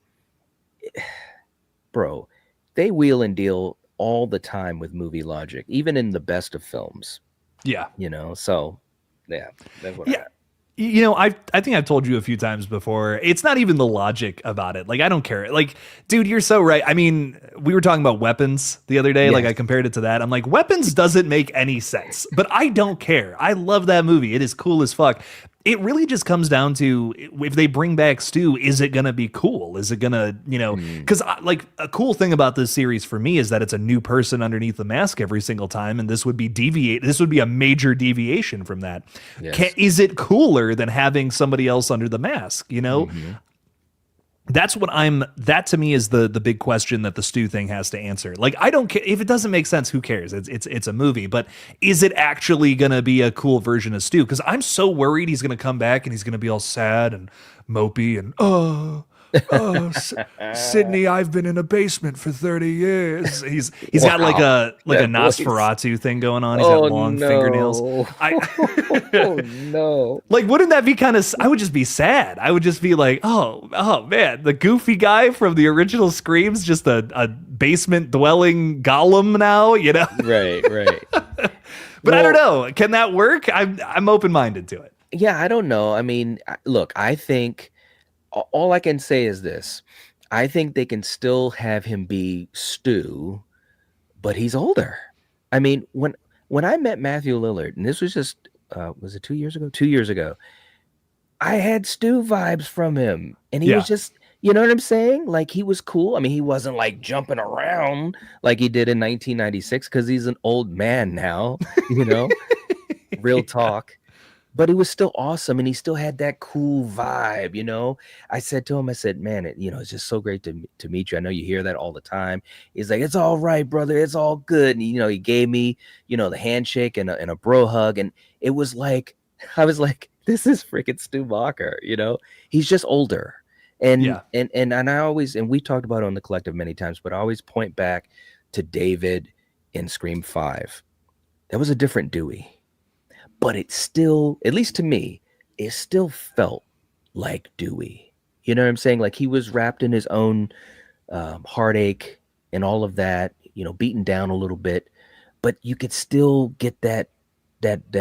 bro, they wheel and deal all the time with movie logic, even in the best of films. Yeah. So yeah, that's what I think I've told you a few times before, it's not even the logic about it. Like, I don't care. Like, dude, you're so right. I mean, we were talking about Weapons the other day. Yes. Like, I compared it to that. I'm like, Weapons doesn't make any sense, but I don't care. I love that movie. It is cool as fuck. It really just comes down to, if they bring back Stu, is it going to be cool? Is it going to, because like a cool thing about this series for me is that it's a new person underneath the mask every single time. And this would be a major deviation from that. Yes. Is it cooler than having somebody else under the mask? Mm-hmm. That to me is the big question that the Stu thing has to answer. Like, I don't care if it doesn't make sense, who cares? It's a movie, but is it actually going to be a cool version of Stu? Cause I'm so worried he's going to come back and he's going to be all sad and mopey and, Sydney, I've been in a basement for 30 years. He's got like a Nosferatu thing going on. He's got long fingernails. Oh no. Like, wouldn't that be kind of, I would just be sad. I would just be like, oh man, the goofy guy from the original Scream's just a basement dwelling golem now, Right. But I don't know. Can that work? I'm open-minded to it. Yeah, I don't know. I mean, look, I think all I can say is this. I think they can still have him be Stu, but he's older. I mean, when I met Matthew Lillard, and this was just, was it 2 years ago? 2 years ago, I had Stu vibes from him. And he was just, you know what I'm saying? Like, he was cool. I mean, he wasn't like jumping around like he did in 1996, because he's an old man now, real talk. But he was still awesome, and he still had that cool vibe, I said to him, man, it's just so great to meet you. I know you hear that all the time. He's like, it's all right, brother. It's all good. And, he gave me, the handshake and a bro hug. And it was like, I was like, this is freaking Stu Macher, He's just older. And I always, and we talked about it on the collective many times, but I always point back to David in Scream 5. That was a different Dewey. But it still, at least to me, it still felt like Dewey. You know what I'm saying? Like, he was wrapped in his own heartache and all of that, beaten down a little bit. But you could still get that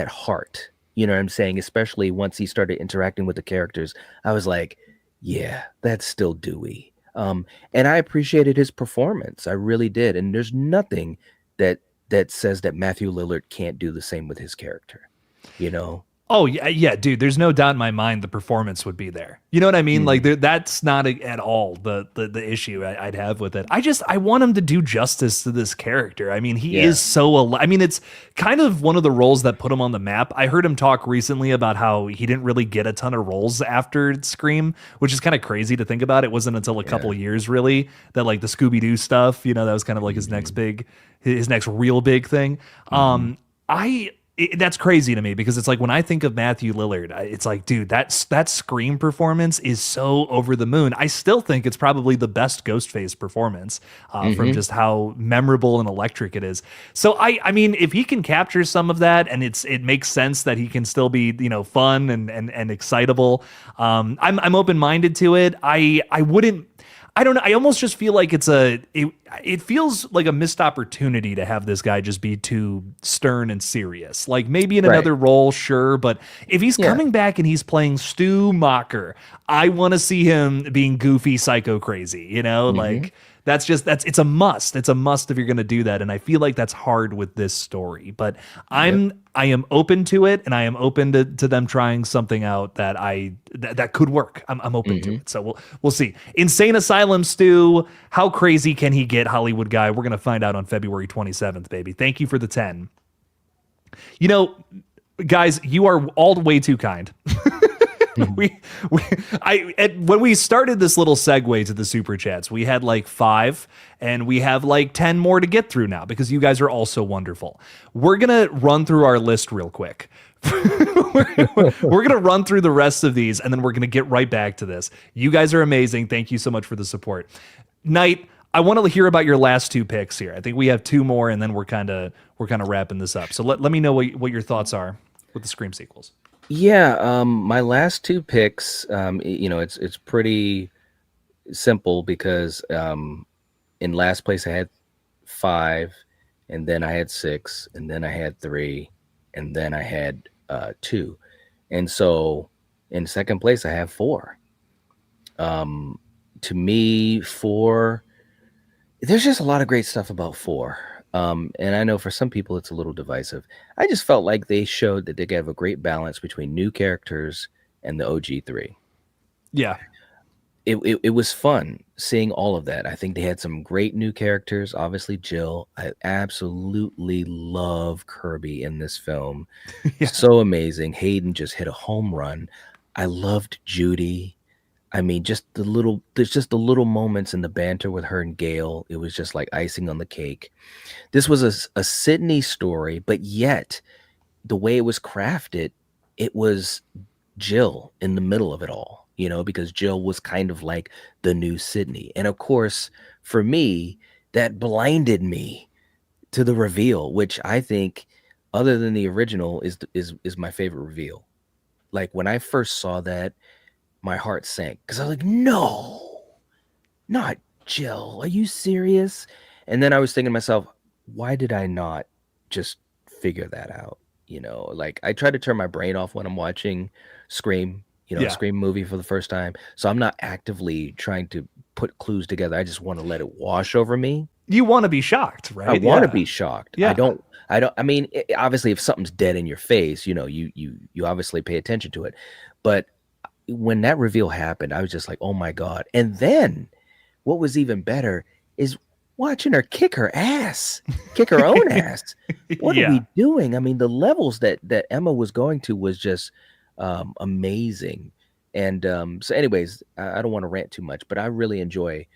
heart. You know what I'm saying? Especially once he started interacting with the characters. I was like, yeah, that's still Dewey. And I appreciated his performance. I really did. And there's nothing that says that Matthew Lillard can't do the same with his character. you know. Oh yeah, yeah, dude. There's no doubt in my mind the performance would be there. You know what I mean? Like Mm, that's not at all the issue I'd have with it. I want him to do justice to this character. I mean, he is yeah. so. I mean, it's kind of one of the roles that put him on the map. I heard him talk recently about how he didn't really get a ton of roles after Scream, which is kind of crazy to think about. It wasn't until a couple Yeah. of years really that like the Scooby Doo stuff. You know, that was kind of like Hmm. his next real big thing. Hmm. I that's crazy to me because it's like when I think of Matthew Lillard, it's like, dude, that Scream performance is so over the moon. I still think it's probably the best Ghostface performance from Hmm. just how memorable and electric it is. So I mean, if he can capture some of that and it makes sense that he can still be fun and excitable, I'm open minded to it. I wouldn't. I don't know. I almost just feel like it feels like a missed opportunity to have this guy just be too stern and serious. Like maybe in Right. another role, sure, but if he's Yeah. coming back and he's playing Stu Macher, I want to see him being goofy, psycho crazy, Hmm. like that's it's a must. It's a must if you're going to do that, and I feel like that's hard with this story. But Yep. I am open to it, and I am open to them trying something out that could work. I'm open to Hmm. it. So we'll see. Insane Asylum Stu, how crazy can he get, Hollywood guy? We're gonna find out on February 27th, baby. Thank you for the 10. You know, guys, you are all way too kind. we, we when we started this little segue to the super chats, we had like 5 and we have like 10 more to get through now because you guys are all so wonderful. We're gonna run through our list real quick. We're gonna run through the rest of these and then we're gonna get right back to this. You guys are amazing. Thank you so much for the support. Knight, I want to hear about your last 2 picks here. I think we have 2 more and then we're kind of wrapping this up. So let me know what your thoughts are with the Scream sequels. Yeah. My last two picks, it's pretty simple because in last place I had 5, and then I had 6, and then I had 3, and then I had 2, and so in second place I have 4. Um, to me, 4. There's just a lot of great stuff about 4. And I know for some people it's a little divisive. I just felt like they showed that they have a great balance between new characters and the OG 3. Yeah. It was fun seeing all of that. I think they had some great new characters. Obviously, Jill. I absolutely love Kirby in this film. Yeah. So amazing. Hayden just hit a home run. I loved Judy. I mean, there's just the little moments in the banter with her and Gail. It was just like icing on the cake. This was a Sydney story, but yet the way it was crafted, it was Jill in the middle of it all, because Jill was kind of like the new Sydney. And of course, for me, that blinded me to the reveal, which I think, other than the original, is my favorite reveal. Like when I first saw that, my heart sank because I was like, no, not Jill. Are you serious? And then I was thinking to myself, why did I not just figure that out? Like I try to turn my brain off when I'm watching Scream, a Yeah. Scream movie for the first time. So I'm not actively trying to put clues together. I just want to let it wash over me. You want to be shocked, I right? want to Yeah. be shocked. I Yeah. don't. I don't. I mean, obviously, if something's dead in your face, you obviously pay attention to it. But when that reveal happened, I was just like, oh my god! And then what was even better is watching her kick her own ass. What are Yeah. we doing? I mean, the levels that Emma was going to was just amazing. And so, anyways, I don't want to rant too much, but I really enjoy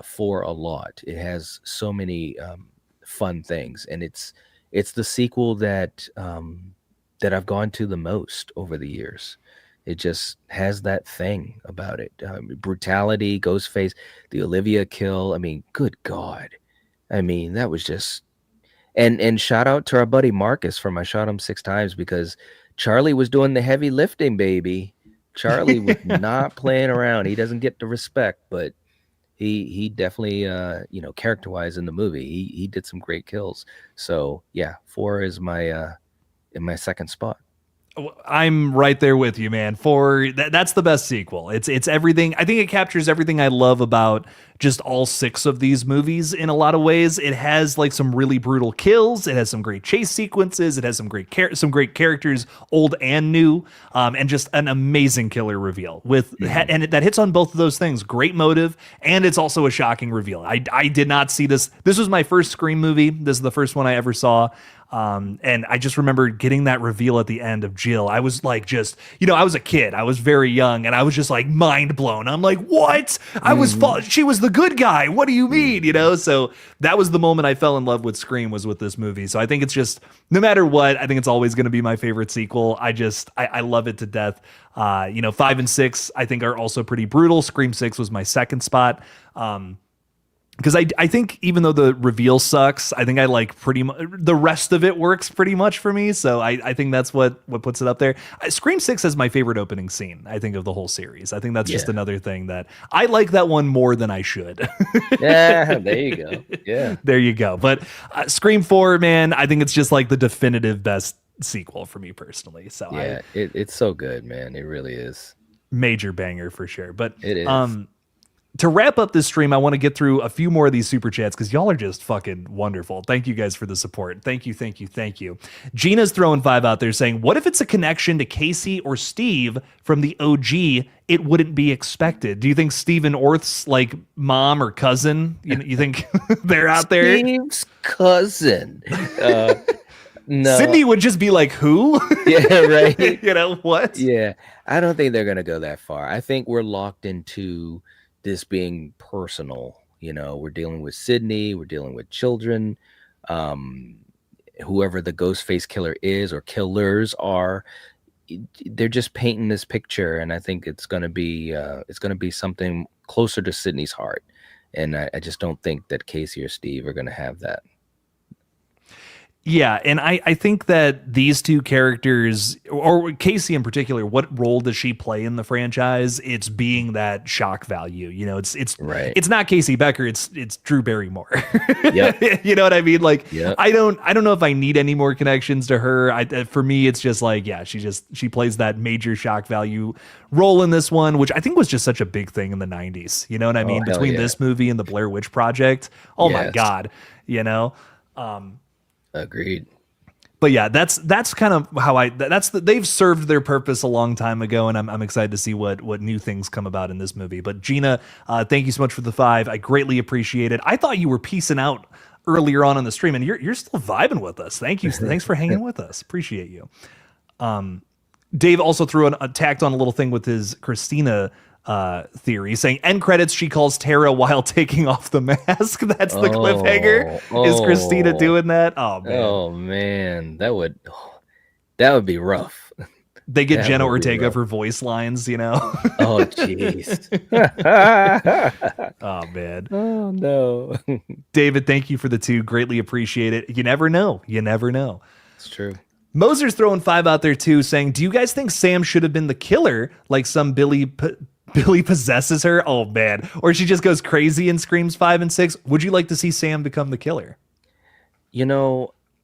4 a lot. It has so many fun things, and it's the sequel that I've gone to the most over the years. It just has that thing about it. Brutality, Ghostface, the Olivia kill. I mean, good God. I mean, that was just and shout out to our buddy Marcus from I Shot Him Six Times because Charlie was doing the heavy lifting, baby. Charlie was not playing around. He doesn't get the respect, but he definitely character wise in the movie, he did some great kills. So yeah, 4 is my in my second spot. I'm right there with you, man. For that's the best sequel. It's everything. I think it captures everything I love about just all six of these movies in a lot of ways. It has like some really brutal kills. It has some great chase sequences. It has some great characters, old and new, and just an amazing killer reveal and that hits on both of those things. Great motive, and it's also a shocking reveal. I did not see this. This was my first Scream movie. This is the first one I ever saw. And I just remember getting that reveal at the end of Jill. I was like, I was a kid. I was very young, and I was just like mind blown. I'm like, what? She was the good guy. What do you mean? So that was the moment I fell in love with Scream, was with this movie. So I think it's just, no matter what, I think it's always going to be my favorite sequel. I love it to death. 5 and 6, I think, are also pretty brutal. Scream 6 was my second spot. Because I think even though the reveal sucks, I think I like pretty much the rest of it works pretty much for me. So I think that's what puts it up there. Scream 6 is my favorite opening scene, I think, of the whole series. I think that's just another thing that I like that one more than I should. Yeah, there you go. Yeah. There you go. But Scream 4, man, I think it's just like the definitive best sequel for me personally. So yeah, it's so good, man. It really is. Major banger for sure. But it is. To wrap up this stream, I want to get through a few more of these super chats because y'all are just fucking wonderful. Thank you guys for the support. Thank you, thank you, thank you. Gina's throwing 5 out there saying, what if it's a connection to Casey or Steve from the OG? It wouldn't be expected. Do you think Stephen Orth's like mom or cousin? You think they're out there? Steve's cousin. No. Sydney would just be like, who? Yeah, right. What? Yeah, I don't think they're going to go that far. I think we're locked into this being personal. We're dealing with Sydney, we're dealing with children, whoever the Ghostface killer is or killers are, they're just painting this picture, and I think it's going to be something closer to Sydney's heart, and I just don't think that Casey or Steve are going to have that. Yeah, and I think that these two characters, or Casey in particular, what role does she play in the franchise? It's being that shock value. It's right. It's not Casey Becker. It's Drew Barrymore. Yep. You know what I mean? Like, yep. I don't know if I need any more connections to her. For me, it's just like, yeah, she plays that major shock value role in this one, which I think was just such a big thing in the 90s. You know what I mean? Between this movie and the Blair Witch Project. Oh my God. Agreed. But yeah, that's kind of how they've served their purpose a long time ago, and I'm excited to see what new things come about in this movie. But Gina, thank you so much for the 5. I greatly appreciate it. I thought you were peacing out earlier on in the stream, and you're still vibing with us. Thank you. Thanks for hanging with us. Appreciate you. Dave also tacked on a little thing with his Christina theory, saying end credits she calls Tara while taking off the mask. That's the cliffhanger. Is Christina doing that? Oh man, that would be rough. They get Jenna Ortega for voice lines. Oh jeez. Oh man. Oh no. David, thank you for the 2. Greatly appreciate it. You never know. It's true. Moser's throwing 5 out there too, saying, do you guys think Sam should have been the killer, like some Billy possesses her? Oh man. Or she just goes crazy and screams 5 and 6. Would you like to see Sam become the killer?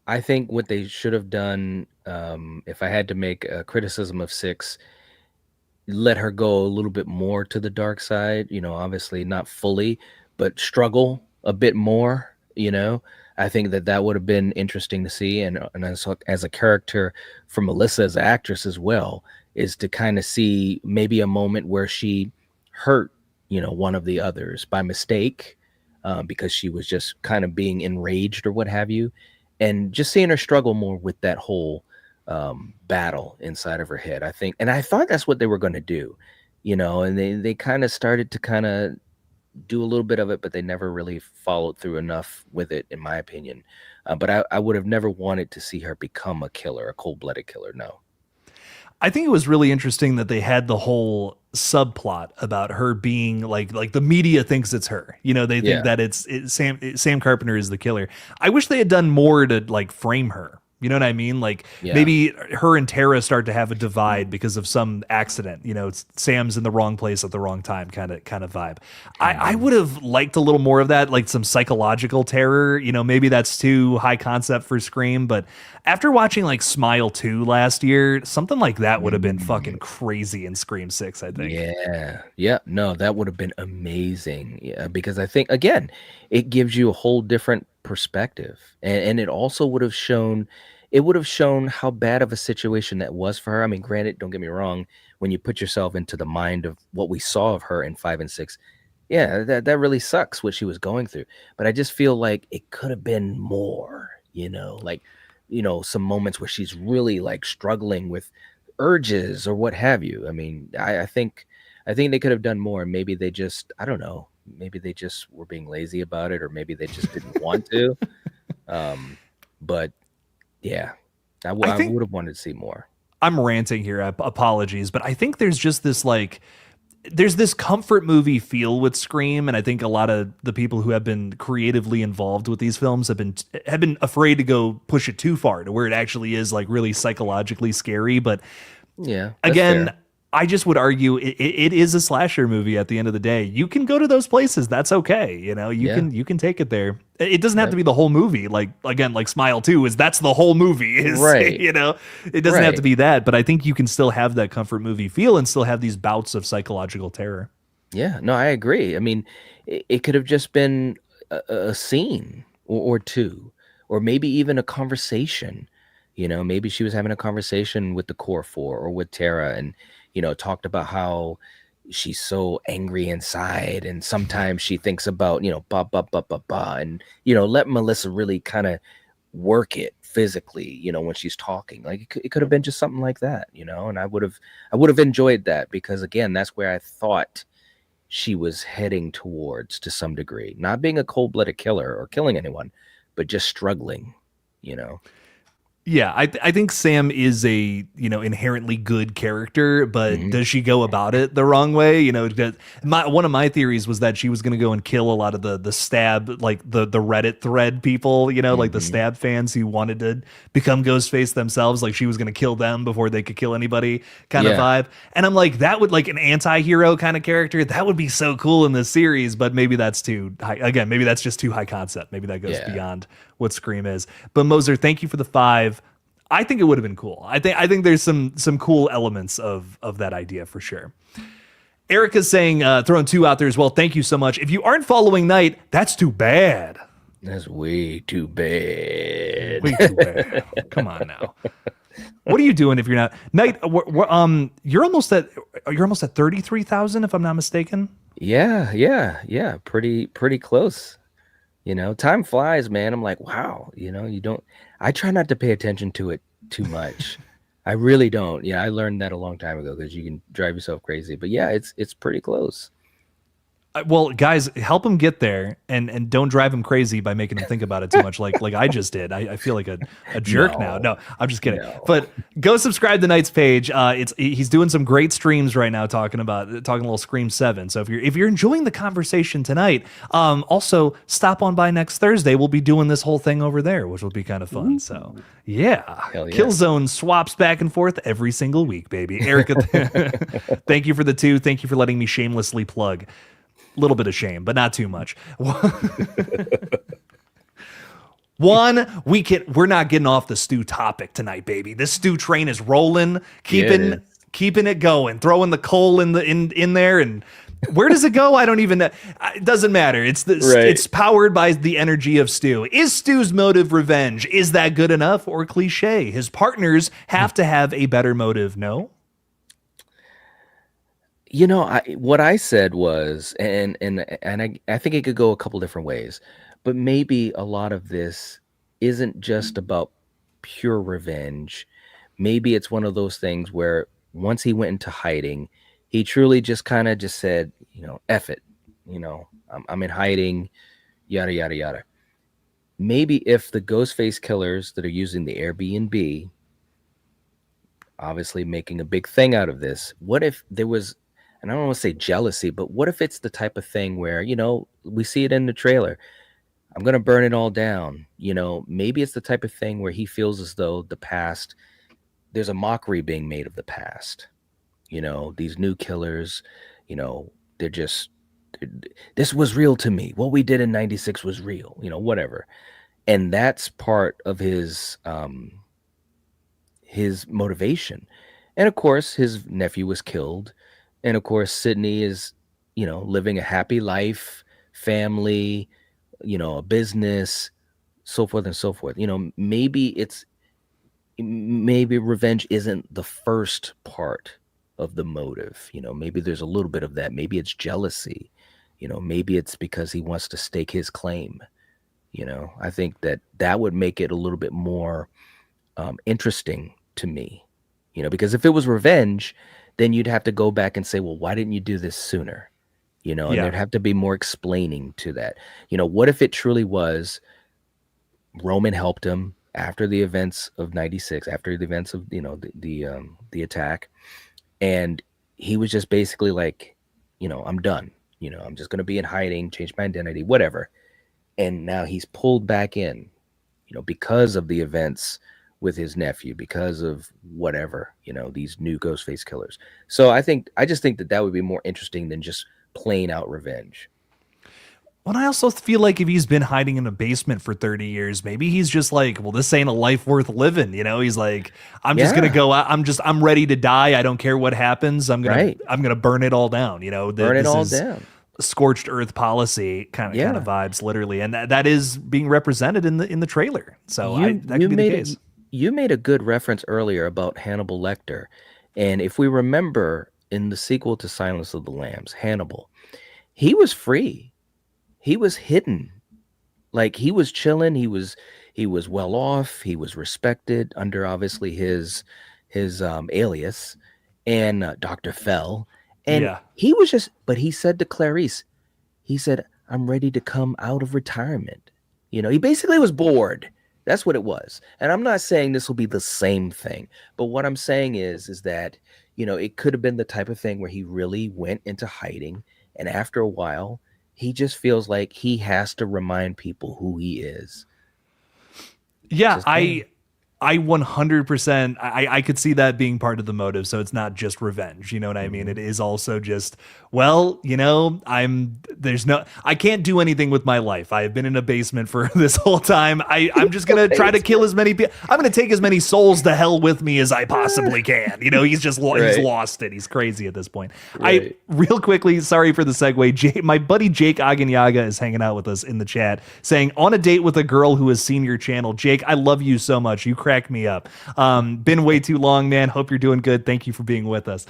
I think what they should have done, if I had to make a criticism of 6, let her go a little bit more to the dark side, obviously not fully, but struggle a bit more, I think that would have been interesting to see. And as a character for Melissa as an actress as well, is to kind of see maybe a moment where she hurt, one of the others by mistake, because she was just kind of being enraged or what have you. And just seeing her struggle more with that whole battle inside of her head, I think. And I thought that's what they were going to do, and they kind of started to kind of do a little bit of it, but they never really followed through enough with it, in my opinion. But I would have never wanted to see her become a killer, a cold-blooded killer. No. I think it was really interesting that they had the whole subplot about her being like the media thinks it's her. They think that it's Sam Carpenter is the killer. I wish they had done more to like frame her You know what I mean? Like Yeah. maybe her and Tara start to have a divide because of some accident. Sam's in the wrong place at the wrong time, kind of vibe. I would have liked a little more of that, like some psychological terror. Maybe that's too high concept for Scream, but after watching like Smile 2 last year, something like that would have been fucking crazy in Scream 6, I think. Yeah. Yeah. No, that would have been amazing. Yeah. Because I think, again, it gives you a whole different perspective. And it also would have shown how bad of a situation that was for her. I mean, granted, don't get me wrong, when you put yourself into the mind of what we saw of her in 5 and 6, yeah, that really sucks what she was going through. But I just feel like it could have been more, like, some moments where she's really like struggling with urges or what have you. I mean, I think they could have done more. Maybe they just, I don't know, maybe they just were being lazy about it, or maybe they just didn't want to. But yeah, I I think would have wanted to see more. I'm ranting here. Apologies, but I think there's just this like there's this comfort movie feel with Scream, and I think a lot of the people who have been creatively involved with these films have been afraid to go push it too far to where it actually is like really psychologically scary. But Yeah, that's again, fair. I just would argue it is a slasher movie at the end of the day. You can go to those places. That's okay. You Yeah, can take it there. It doesn't have to that, be the whole movie. Like again, like Smile 2 is that's the whole movie is, right, it doesn't have to right. be that, but I think you can still have that comfort movie feel and still have these bouts of psychological terror. Yeah, no, I agree. I mean, it could have just been a scene or two, or maybe even a conversation. Maybe she was having a conversation with the core four or with Tara, and talked about how she's so angry inside, and sometimes she thinks about ba ba ba ba ba, and let Melissa really kind of work it physically. When she's talking, like it could have been just something like that. And I would have enjoyed that, because again, that's where I thought she was heading towards to some degree, not being a cold-blooded killer or killing anyone, but just struggling, you know. Yeah, I think Sam is a inherently good character, but Hmm. does she go about it the wrong way? One of my theories was that she was going to go and kill a lot of the stab, like the Reddit thread people, like the Hmm. stab fans who wanted to become Ghostface themselves. Like she was going to kill them before they could kill anybody, kind of Yeah, vibe. And I'm like, that would like an anti-hero kind of character. That would be so cool in this series, but maybe that's too high. Again, maybe that's just too high concept. Maybe that goes yeah. beyond what Scream is. But Moser, thank you for the 5. I think it would have been cool. I think there's some cool elements of that idea for sure. Erica's saying, throwing 2 out there as well. Thank you so much. If you aren't following Night, that's too bad. That's way too bad. Way too bad. Come on now. What are you doing if you're not Night? You're almost at 33,000 if I'm not mistaken. Yeah, yeah, yeah. Pretty close. Time flies, man. I'm like, wow, you don't, I try not to pay attention to it too much. I really don't. Yeah, I learned that a long time ago, because you can drive yourself crazy. But yeah, it's pretty close. Well, guys, help him get there, and don't drive him crazy by making him think about it too much, like I just did. I feel like a jerk now. No, No, I'm just kidding. no. But go subscribe to Knight's page. He's doing some great streams right now, talking a little Scream 7. So if you're enjoying the conversation tonight, also stop on by next Thursday. We'll be doing this whole thing over there, which will be kind of fun. So yeah, Hell yeah. Killzone swaps back and forth every single week, baby. Erica, thank you for the 2. Thank you for letting me shamelessly plug. Little bit of shame, but not too much. We're not getting off the stew topic tonight, baby. This stew train is rolling, Yeah, it is. keeping it going, throwing the coal in there, and where does it go? I don't even know. It doesn't matter. Right. It's powered by the energy of Stu. Is Stu's motive revenge? Is that good enough or cliche? His partners have to have a better motive. No. What I said was, and I think it could go a couple different ways, but maybe a lot of this isn't just about pure revenge. Maybe it's one of those things where once he went into hiding, he truly just kind of just said, F it, I'm in hiding, yada yada yada. Maybe if the Ghostface killers that are using the Airbnb, obviously making a big thing out of this, what if there was, and I don't want to say jealousy, but what if it's the type of thing where, we see it in the trailer. I'm going to burn it all down. Maybe it's the type of thing where he feels as though the past, there's a mockery being made of the past. These new killers, they're just, this was real to me. What we did in 96 was real, whatever. And that's part of his motivation. And of course, his nephew was killed. And of course, Sydney is, living a happy life, family, a business, so forth and so forth. Maybe revenge isn't the first part of the motive. Maybe there's a little bit of that. Maybe it's jealousy. Maybe it's because he wants to stake his claim. I think that would make it a little bit more interesting to me. Because if it was revenge, then you'd have to go back and say, well, why didn't you do this sooner? And there'd have to be more explaining to that. What if it truly was Roman helped him after the events of 96, after the events of, the attack. And he was just basically like, I'm done. I'm just going to be in hiding, change my identity, whatever. And now he's pulled back in, because of the events with his nephew, because of whatever, these new Ghostface killers. So I just think that would be more interesting than just plain out revenge. Well, I also feel like if he's been hiding in a basement for 30 years, maybe he's just like, well, this ain't a life worth living. He's like, I'm just going to go out. I'm ready to die. I don't care what happens. I'm going to burn it all down. Burn it all down. Scorched earth policy kind of vibes, literally. And that is being represented in the trailer. So that could be the case. You made a good reference earlier about Hannibal Lecter. And if we remember in the sequel to Silence of the Lambs, Hannibal, he was free. He was hidden. Like he was chilling. He was well off. He was respected under obviously his alias and Dr. Fell. And he was just, but he said to Clarice, he said, I'm ready to come out of retirement. He basically was bored. That's what it was. And I'm not saying this will be the same thing, but what I'm saying is that, it could have been the type of thing where he really went into hiding. And after a while, he just feels like he has to remind people who he is. Yeah, I 100%, I could see that being part of the motive. So it's not just revenge. You know what I mean? It is also just, well, I can't do anything with my life. I have been in a basement for this whole time. I'm just going to try to kill as many people. I'm going to take as many souls to hell with me as I possibly can. He's just, he's lost it. He's crazy at this point. Right. Real quickly, sorry for the segue. My buddy Jake Aganyaga is hanging out with us in the chat saying, on a date with a girl who has seen your channel. Jake, I love you so much. You crack me up. Been way too long, man. Hope you're doing good. Thank you for being with us.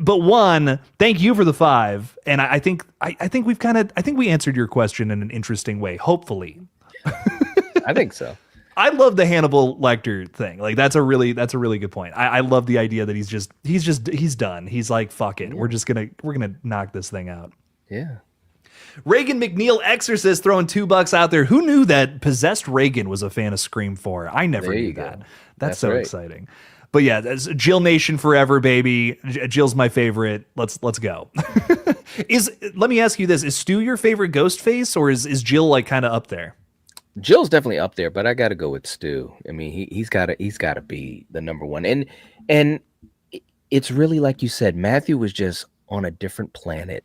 But one, thank you for the 5. And I think we answered your question in an interesting way. Hopefully. I think so. I love the Hannibal Lecter thing. Like that's a really good point. I love the idea that he's done. He's like, fuck it. We're gonna knock this thing out. Yeah. Reagan McNeil Exorcist throwing $2 out there. Who knew that Possessed Reagan was a fan of Scream 4? I never knew that. That's so right. Exciting. But yeah, that's Jill Nation forever, baby. Jill's my favorite. Let's go. Let me ask you this: is Stu your favorite Ghostface, or is Jill like kind of up there? Jill's definitely up there, but I got to go with Stu. I mean, he's got to be the number one. And it's really like you said, Matthew was just on a different planet.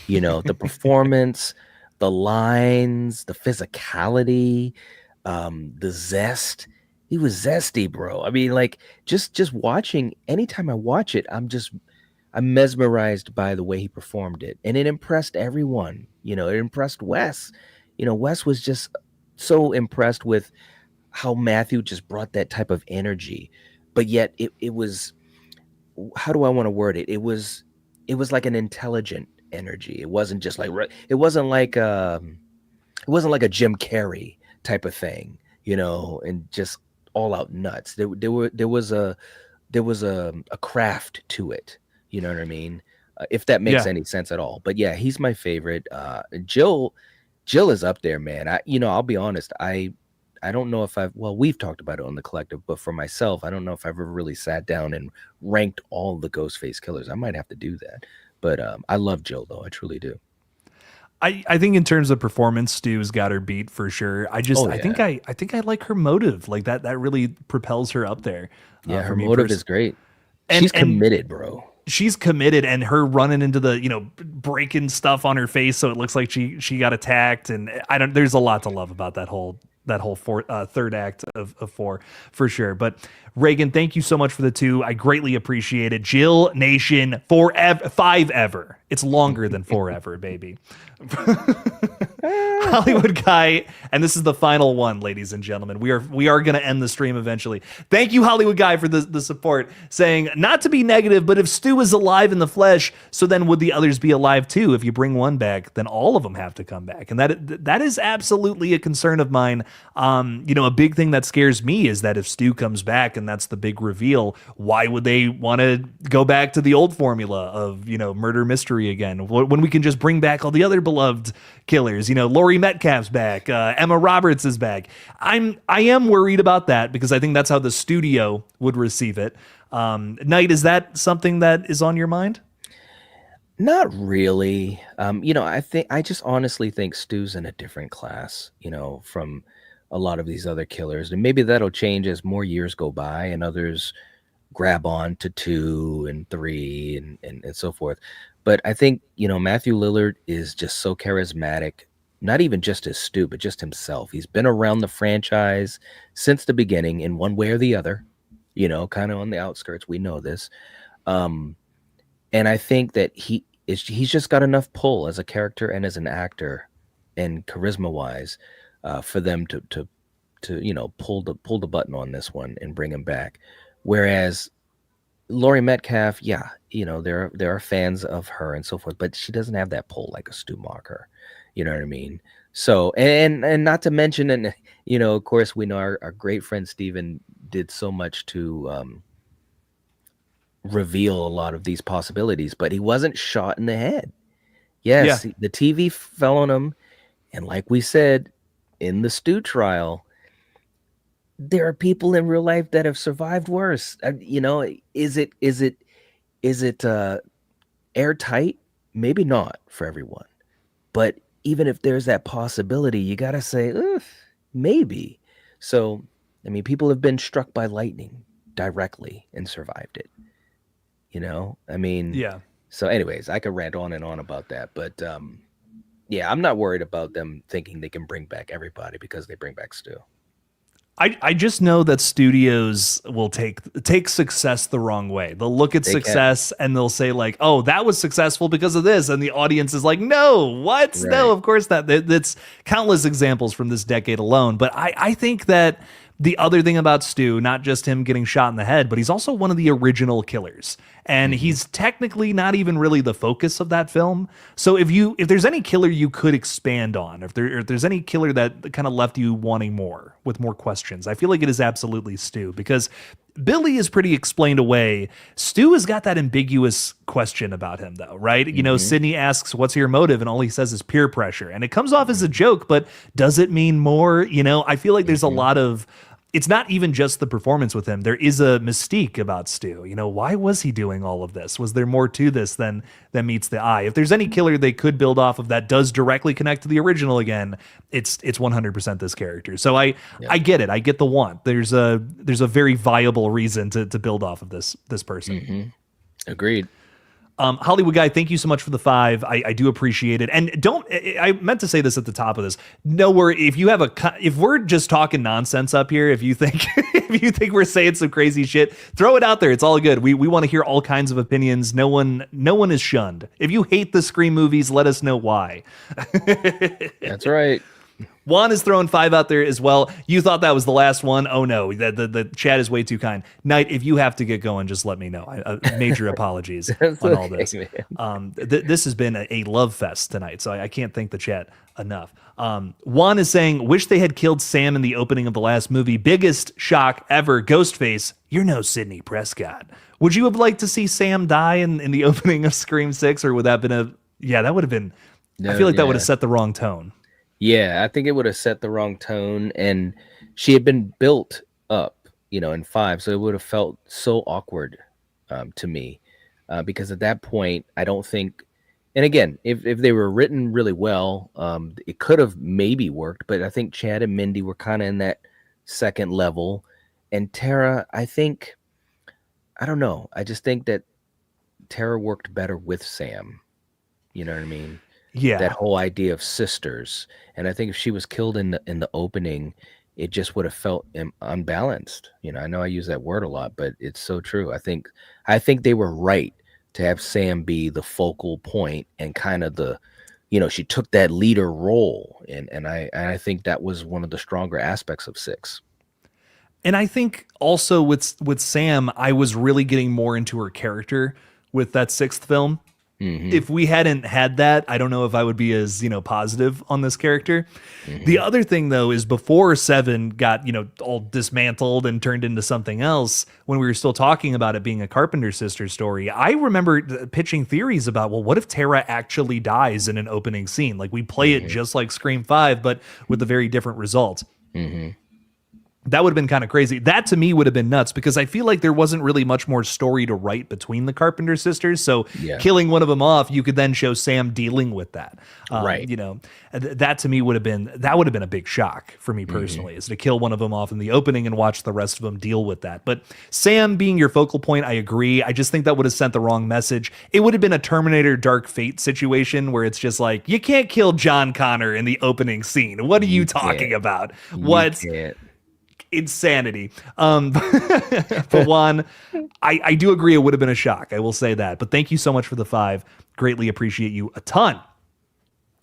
The performance, the lines, the physicality, the zest. He was zesty, bro. I mean, like just watching, anytime I watch it, I'm mesmerized by the way he performed it. And it impressed everyone. It impressed Wes. Wes was just so impressed with how Matthew just brought that type of energy. But yet it was, how do I want to word it? It was like an intelligent energy. It wasn't just like, it wasn't like a Jim Carrey type of thing, and just all out nuts. There was a craft to it. You know what I mean? If that makes any sense at all. But yeah, he's my favorite. Jill is up there, man. I'll be honest. I don't know if we've talked about it on the collective, but for myself, I don't know if I've ever really sat down and ranked all the Ghostface killers. I might have to do that. But I love Jill, though. I truly do. I think in terms of performance, Stu's got her beat for sure. Oh I think yeah, I think I like her motive. Like that really propels her up there yeah. for Her me motive personally. is great. And She's committed, bro. she's committed, and her running into the breaking stuff on her face so it looks like she got attacked, and I don't there's a lot to love about that whole third act of four for sure. But Reagan, thank you so much for the two. I greatly appreciate it. Jill Nation forever, five ever. It's longer than forever, baby. Hollywood Guy, and this is the final one, ladies and gentlemen. We are going to end the stream eventually. Thank you, Hollywood Guy, for the support. Saying not to be negative, but if Stu is alive in the flesh, so then would the others be alive too? If you bring one back, then all of them have to come back, and that is absolutely a concern of mine. A big thing that scares me is that if Stu comes back and that's the big reveal, why would they want to go back to the old formula of murder mystery again when we can just bring back all the other beloved killers? Laurie Metcalf's back, Emma Roberts is back. I am worried about that because I think that's how the studio would receive it. Knight, is that something that is on your mind? Not really. I just honestly think Stu's in a different class, from a lot of these other killers. And maybe that'll change as more years go by and others grab on to 2 and 3 and so forth. But I think, Matthew Lillard is just so charismatic, not even just as Stu, but just himself. He's been around the franchise since the beginning in one way or the other, kind of on the outskirts. We know this. And I think that he's just got enough pull as a character and as an actor and charisma wise for them to pull the button on this one and bring him back. Whereas Laurie Metcalf, yeah, there are fans of her and so forth, but she doesn't have that pull like a Stu Macher. You know what I mean? So and not to mention, and of course we know our great friend Steven did so much to reveal a lot of these possibilities, but he wasn't shot in the head. Yes, Yeah. the TV fell on him, and like we said in the Stu trial, there are people in real life that have survived worse. Is it airtight? Maybe not for everyone, but even if there's that possibility, you gotta say, ugh, maybe. So, I mean, people have been struck by lightning directly and survived it. I mean, Yeah. so anyways, I could rant on and on about that, but yeah, I'm not worried about them thinking they can bring back everybody because they bring back Stu. I just know that studios will take success the wrong way. They'll look at They can. success and they'll say like, "Oh, that was successful because of this," and the audience is like, "No, what? No, Right. of course not." That's countless examples from this decade alone. But I think that the other thing about Stu, not just him getting shot in the head, but he's also one of the original killers. And he's technically not even really the focus of that film. So if there's any killer you could expand on, if there's any killer that kind of left you wanting more with more questions, I feel like it is absolutely Stu, because Billy is pretty explained away. Stu has got that ambiguous question about him, though, right? Sydney asks, "What's your motive?" And all he says is peer pressure. And it comes off as a joke, but does it mean more? I feel like there's a lot of. It's not even just the performance with him. There is a mystique about Stu. Why was he doing all of this? Was there more to this than meets the eye? If there's any killer they could build off of that does directly connect to the original again, it's 100% this character. So I get it. I get the want. There's a very viable reason to build off of this person. Agreed. Hollywood Guy, thank you so much for the 5. I do appreciate it. And I meant to say this at the top of this. No worry, if we're just talking nonsense up here, if you think we're saying some crazy shit, throw it out there. It's all good. We want to hear all kinds of opinions. No one is shunned. If you hate the Scream movies, let us know why. That's right. Juan is throwing 5 out there as well. You thought that was the last one? Oh no, the chat is way too kind. Knight, if you have to get going, just let me know. Major apologies on all this. This has been a love fest tonight, so I can't thank the chat enough. Juan is saying, "Wish they had killed Sam in the opening of the last movie. Biggest shock ever. Ghostface, you're no Sidney Prescott. Would you have liked to see Sam die in the opening of Scream 6, or would that have been that would have been. I feel like that would have set the wrong tone. Yeah, I think it would have set the wrong tone, and she had been built up, in 5, so it would have felt so awkward to me, because at that point, I don't think And again, if they were written really well, it could have maybe worked. But I think Chad and Mindy were kind of in that second level, and Tara, I don't know. I just think that Tara worked better with Sam. You know what I mean? That Yeah. whole idea of sisters, and I think if she was killed in the opening, it just would have felt unbalanced. I know I use that word a lot, but it's so true. I think they were right to have Sam be the focal point and kind of she took that leader role, and I think that was one of the stronger aspects of 6. And I think also with Sam, I was really getting more into her character with that sixth film. Mm-hmm. If we hadn't had that, I don't know if I would be as, positive on this character. Mm-hmm. The other thing though is before 7 got, all dismantled and turned into something else, when we were still talking about it being a Carpenter sister story, I remember pitching theories about, well, what if Tara actually dies in an opening scene? Like we play it just like Scream 5, but with a very different result. Mm-hmm. That would have been kind of crazy. That to me would have been nuts because I feel like there wasn't really much more story to write between the Carpenter sisters. So killing one of them off, you could then show Sam dealing with that. Right. That to me would have been a big shock for me personally, is to kill one of them off in the opening and watch the rest of them deal with that. But Sam being your focal point, I agree. I just think that would have sent the wrong message. It would have been a Terminator Dark Fate situation where it's just like, you can't kill John Connor in the opening scene. What are you talking about? What? Insanity. But Juan, I do agree it would have been a shock. I will say that. But thank you so much for the 5. Greatly appreciate you a ton.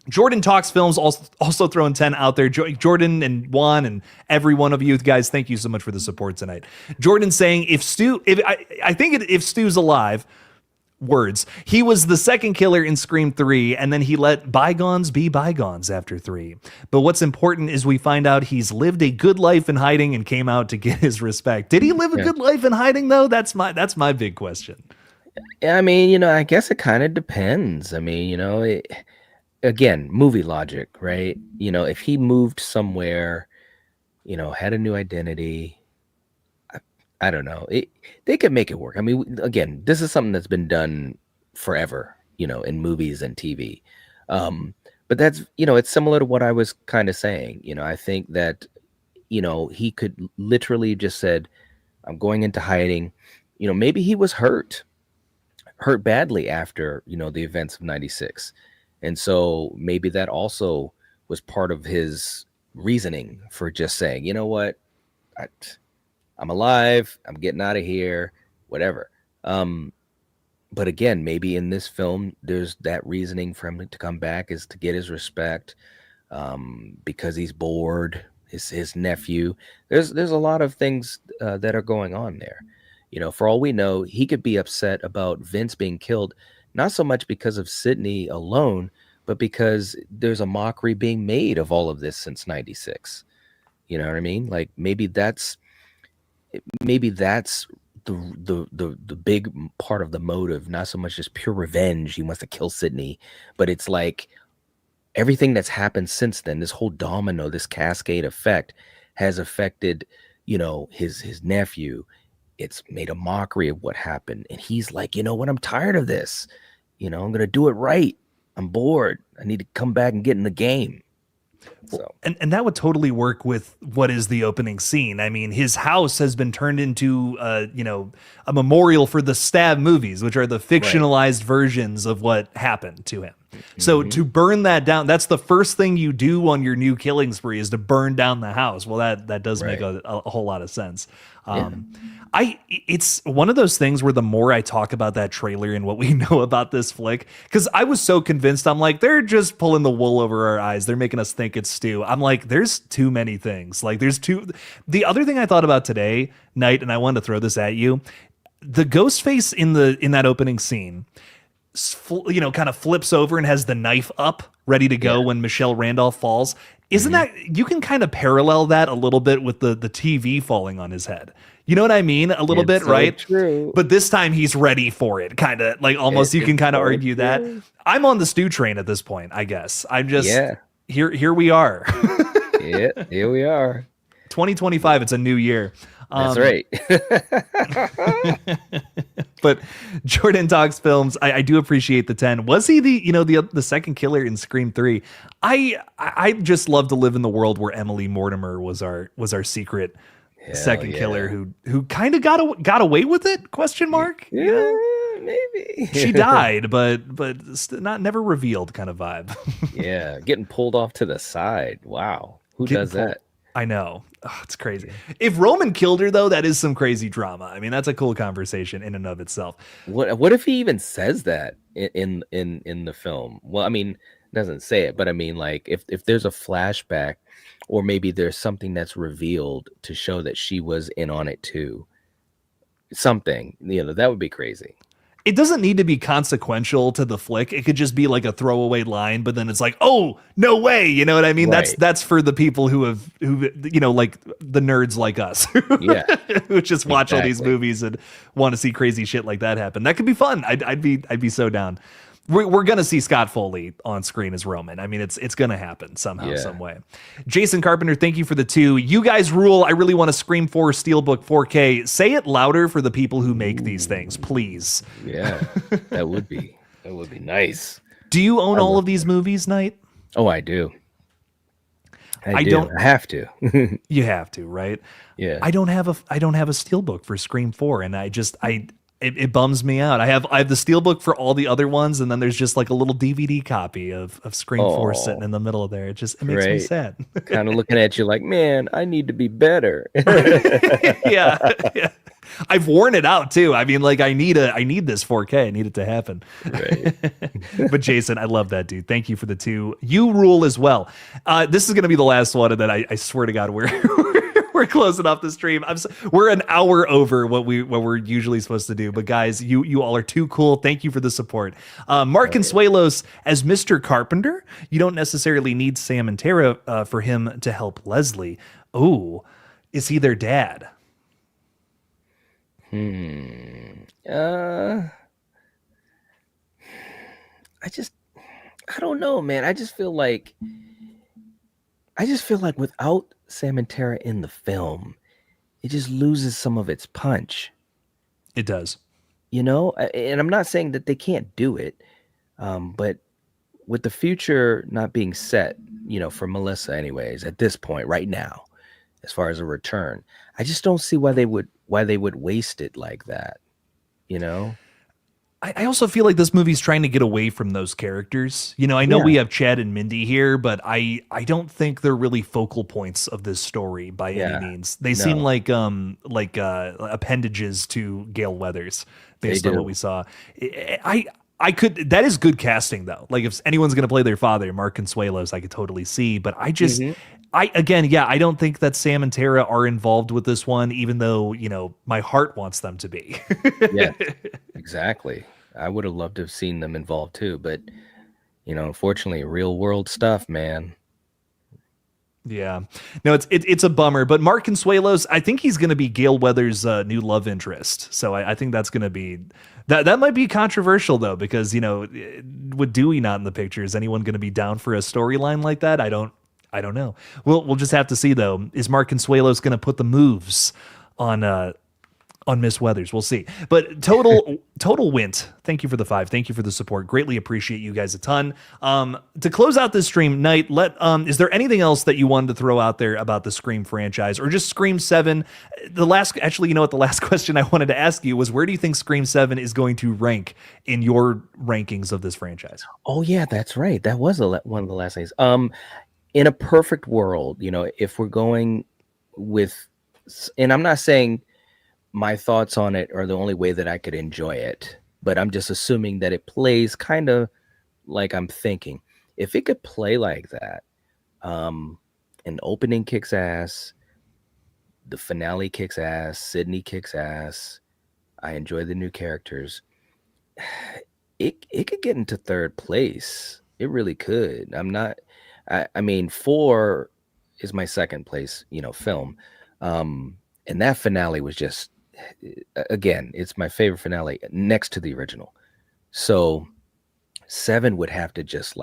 Jordan Talks Films also throwing 10 out there. Jordan and Juan and every one of you guys, thank you so much for the support tonight. Jordan saying if Stu's alive, words, he was the second killer in Scream 3, and then he let bygones be bygones after 3. But what's important is we find out he's lived a good life in hiding and came out to get his respect. Did he live a good life in hiding though? That's my big question. I mean, I guess it kind of depends. I mean, again, movie logic, right? If he moved somewhere, had a new identity, I don't know. They could make it work. I mean, again, this is something that's been done forever, in movies and TV. But that's, it's similar to what I was kind of saying. I think that, he could literally just said, I'm going into hiding. Maybe he was hurt badly after, the events of 96. And so maybe that also was part of his reasoning for just saying, you know what, I'm alive, I'm getting out of here, whatever. But again, maybe in this film, there's that reasoning for him to come back is to get his respect, because he's bored, his nephew. There's a lot of things that are going on there. For all we know, he could be upset about Vince being killed, not so much because of Sydney alone, but because there's a mockery being made of all of this since 96. You know what I mean? Like maybe that's the big part of the motive, not so much just pure revenge. He wants to kill Sydney, but it's like everything that's happened since then, this whole domino, this cascade effect has affected, his nephew. It's made a mockery of what happened. And he's like, you know what? I'm tired of this. I'm going to do it right. I'm bored. I need to come back and get in the game. So and that would totally work with what is the opening scene. I mean, his house has been turned into a memorial for the Stab movies, which are the fictionalized versions of what happened to him. So to burn that down, that's the first thing you do on your new killing spree, is to burn down the house. Well, that does make a whole lot of sense. It's one of those things where the more I talk about that trailer and what we know about this flick, because I was so convinced, I'm like, they're just pulling the wool over our eyes. They're making us think it's Stu. I'm like, there's too many things. Like the other thing I thought about today night, and I wanted to throw this at you, the Ghostface in that opening scene, kind of flips over and has the knife up ready to go when Michelle Randolph falls. Isn't that, you can kind of parallel that a little bit with the TV falling on his head. You know what I mean? A little bit, right? True. But this time he's ready for it, kind of like almost. You can kind of argue that. I'm on the Stu train at this point, I guess. I'm just here we are. Here we are. 2025, it's a new year. That's right. But Jordan Talks Films, I do appreciate the 10. Was he the second killer in Scream 3? I just love to live in the world where Emily Mortimer was our secret Hell second killer yeah. who kind of got away with it? Question mark. Yeah, maybe. She died, but not never revealed kind of vibe. Yeah, getting pulled off to the side. Wow. Who Getting does pulled. that? I know. Oh, it's crazy. If Roman killed her, though, that is some crazy drama. I mean, that's a cool conversation in and of itself. What if he even says that in the film? Well, I mean, doesn't say it, but I mean, like, if there's a flashback, or maybe there's something that's revealed to show that she was in on it too. Something, that would be crazy. It doesn't need to be consequential to the flick. It could just be like a throwaway line, but then it's like, oh, no way. You know what I mean? Right. That's for the people who like the nerds like us. Yeah. Who just watch all these Exactly. movies and want to see crazy shit like that happen. That could be fun. I'd be so down. We're gonna see Scott Foley on screen as Roman. I mean, it's gonna happen somehow, Yeah. some way. Jason Carpenter, thank you for the 2. You guys rule. I really want to Scream 4 Steelbook 4K. Say it louder for the people who make these things, please. Yeah. That would be nice. Do you own all of these movies, Knight? Oh, I do. I don't. I have to. You have to, right? Yeah. I don't have a Steelbook for Scream 4, and it bums me out. I have the Steelbook for all the other ones, and then there's just like a little DVD copy of Scream 4 sitting in the middle of there. It makes me Right. sad. Kind of looking at you like, man, I need to be better. yeah. I've worn it out too. I mean, like I need this 4K. I need it to happen. Right. But Jason, I love that dude. Thank you for the 2. You rule as well. This is going to be the last one, and then I swear to God, we're closing off the stream. We're an hour over what we're usually supposed to do. But guys, you all are too cool. Thank you for the support. Mark Consuelos as Mr. Carpenter. You don't necessarily need Sam and Tara for him to help Leslie. Oh, is he their dad? I don't know, man. I just feel like without Sam and Tara in the film, it just loses some of its punch. It does. And I'm not saying that they can't do it, but with the future not being set, for Melissa anyways, at this point right now, as far as a return, I just don't see why they would waste it like that. I also feel like this movie's trying to get away from those characters. I know we have Chad and Mindy here, but I don't think they're really focal points of this story by any means. They seem like appendages to Gale Weathers based on what we saw. That is good casting though. Like if anyone's going to play their father, Mark Consuelos, I could totally see, but I don't think that Sam and Tara are involved with this one, even though, my heart wants them to be. Yeah, exactly. I would have loved to have seen them involved too, but unfortunately, real world stuff, man. Yeah, no, it's a bummer. But Mark Consuelos, I think he's going to be Gale Weathers' new love interest. So I think that's going to be that might be controversial though, because with Dewey not in the picture, is anyone going to be down for a storyline like that? I don't know. We'll just have to see though. Is Mark Consuelos going to put the moves on Miss Weathers? We'll see. But total wint. Thank you for the 5. Thank you for the support. Greatly appreciate you guys a ton. To close out this stream, Knight, is there anything else that you wanted to throw out there about the Scream franchise or just Scream 7? The last question I wanted to ask you was, where do you think Scream 7 is going to rank in your rankings of this franchise? Oh yeah, that's right. That was one of the last things. In a perfect world, if we're going with, and I'm not saying my thoughts on it are the only way that I could enjoy it, but I'm just assuming that it plays kind of like I'm thinking. If it could play like that, an opening kicks ass, the finale kicks ass, Sydney kicks ass, I enjoy the new characters, it could get into third place. It really could. I mean, 4 is my second place, film. And that finale was just, again, it's my favorite finale next to the original. So 7 would have to just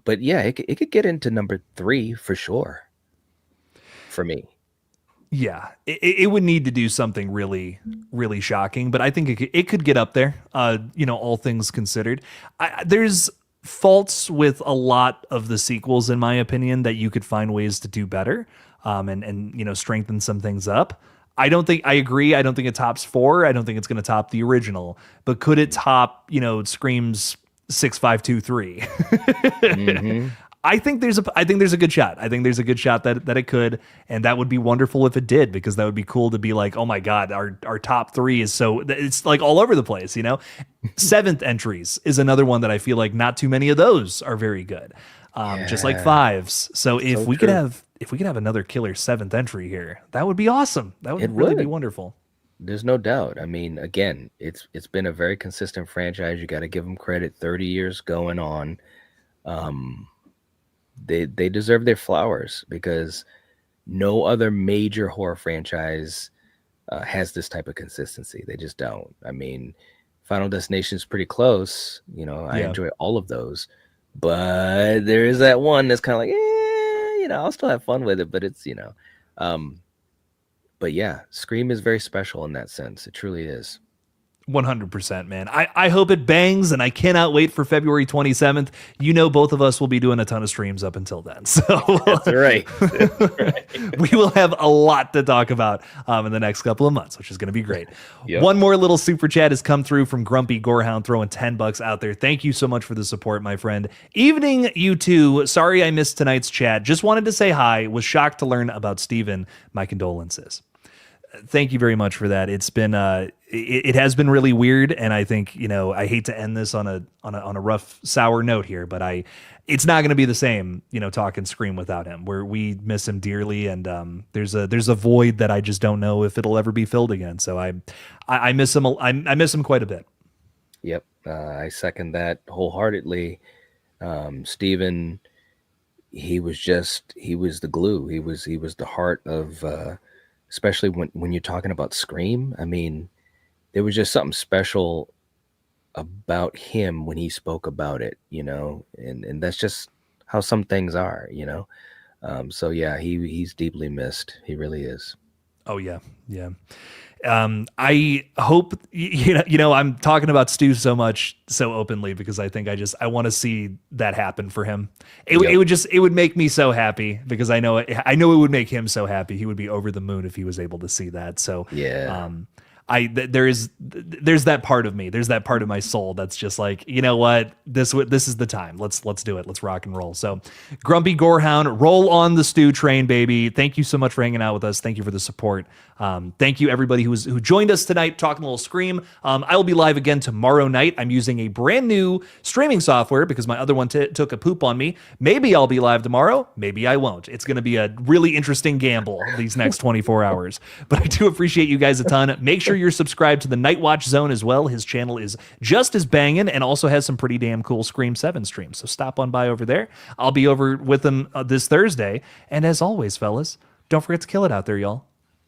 but yeah, it could get into number 3 for sure for me. Yeah, it would need to do something really, really shocking, but I think it could get up there. All things considered, there's faults with a lot of the sequels, in my opinion, that you could find ways to do better, and strengthen some things up. I agree. I don't think it tops 4. I don't think it's going to top the original, but could it top Scream's 6523? Hmm. I think there's a good shot. I think there's a good shot that it could, and that would be wonderful if it did, because that would be cool to be like, oh my god, our top 3 is so, it's like all over the place. Seventh entries is another one that I feel like not too many of those are very good, just like Yeah, fives. So if we could true. have another killer 7th entry here, that would be awesome. That It would really be would. wonderful. There's no doubt. I mean, again, it's been a very consistent franchise. You got to give them credit. 30 years going on. Um, they deserve their flowers because no other major horror franchise has this type of consistency. They just don't. I mean, Final Destination is pretty close. I Yeah. enjoy all of those, but there is that one that's kind of like, I'll still have fun with it, but um, but yeah, Scream is very special in that sense. It truly is. 100%, man. I hope it bangs, and I cannot wait for February 27th. Both of us will be doing a ton of streams up until then. So That's right. That's right. we will have a lot to talk about in the next couple of months, which is going to be great. Yep. One more little super chat has come through from Grumpy Gorehound, throwing $10 out there. Thank you so much for the support, my friend. Evening, you two. Sorry I missed tonight's chat. Just wanted to say hi. Was shocked to learn about Steven. My condolences. Thank you very much for that. It's been it has been really weird, and I think I hate to end this on a rough sour note here, but it's not going to be the same talking Scream without him. We miss him dearly, and there's a void that I just don't know if it'll ever be filled again. So I miss him. I miss him quite a bit. Yep. I second that wholeheartedly. Steven, he was the glue. He was the heart of especially when you're talking about Scream. I mean, there was just something special about him when he spoke about it, and that's just how some things are. So yeah, he's deeply missed. He really is. Oh yeah, yeah. I hope I'm talking about Stu so openly because I think I want to see that happen for him. Yep. It would make me so happy because I know it would make him so happy. He would be over the moon if he was able to see that. So Yeah. there's that part of me. There's that part of my soul that's just like, you know what? This is the time. Let's do it. Let's rock and roll. So, Grumpy Gorehound, roll on the stew train, baby. Thank you so much for hanging out with us. Thank you for the support. Thank you everybody who joined us tonight talking a little Scream. I will be live again tomorrow night. I'm using a brand new streaming software because my other one took a poop on me. Maybe I'll be live tomorrow. Maybe I won't. It's going to be a really interesting gamble these next 24 hours. But I do appreciate you guys a ton. Make sure you're subscribed to the Night Watch Zone as well. His channel is just as banging and also has some pretty damn cool Scream 7 streams. So stop on by over there. I'll be over with him this Thursday. And as always, fellas, don't forget to kill it out there, y'all.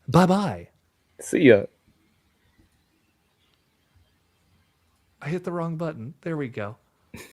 Bye-bye. See ya. I hit the wrong button. There we go.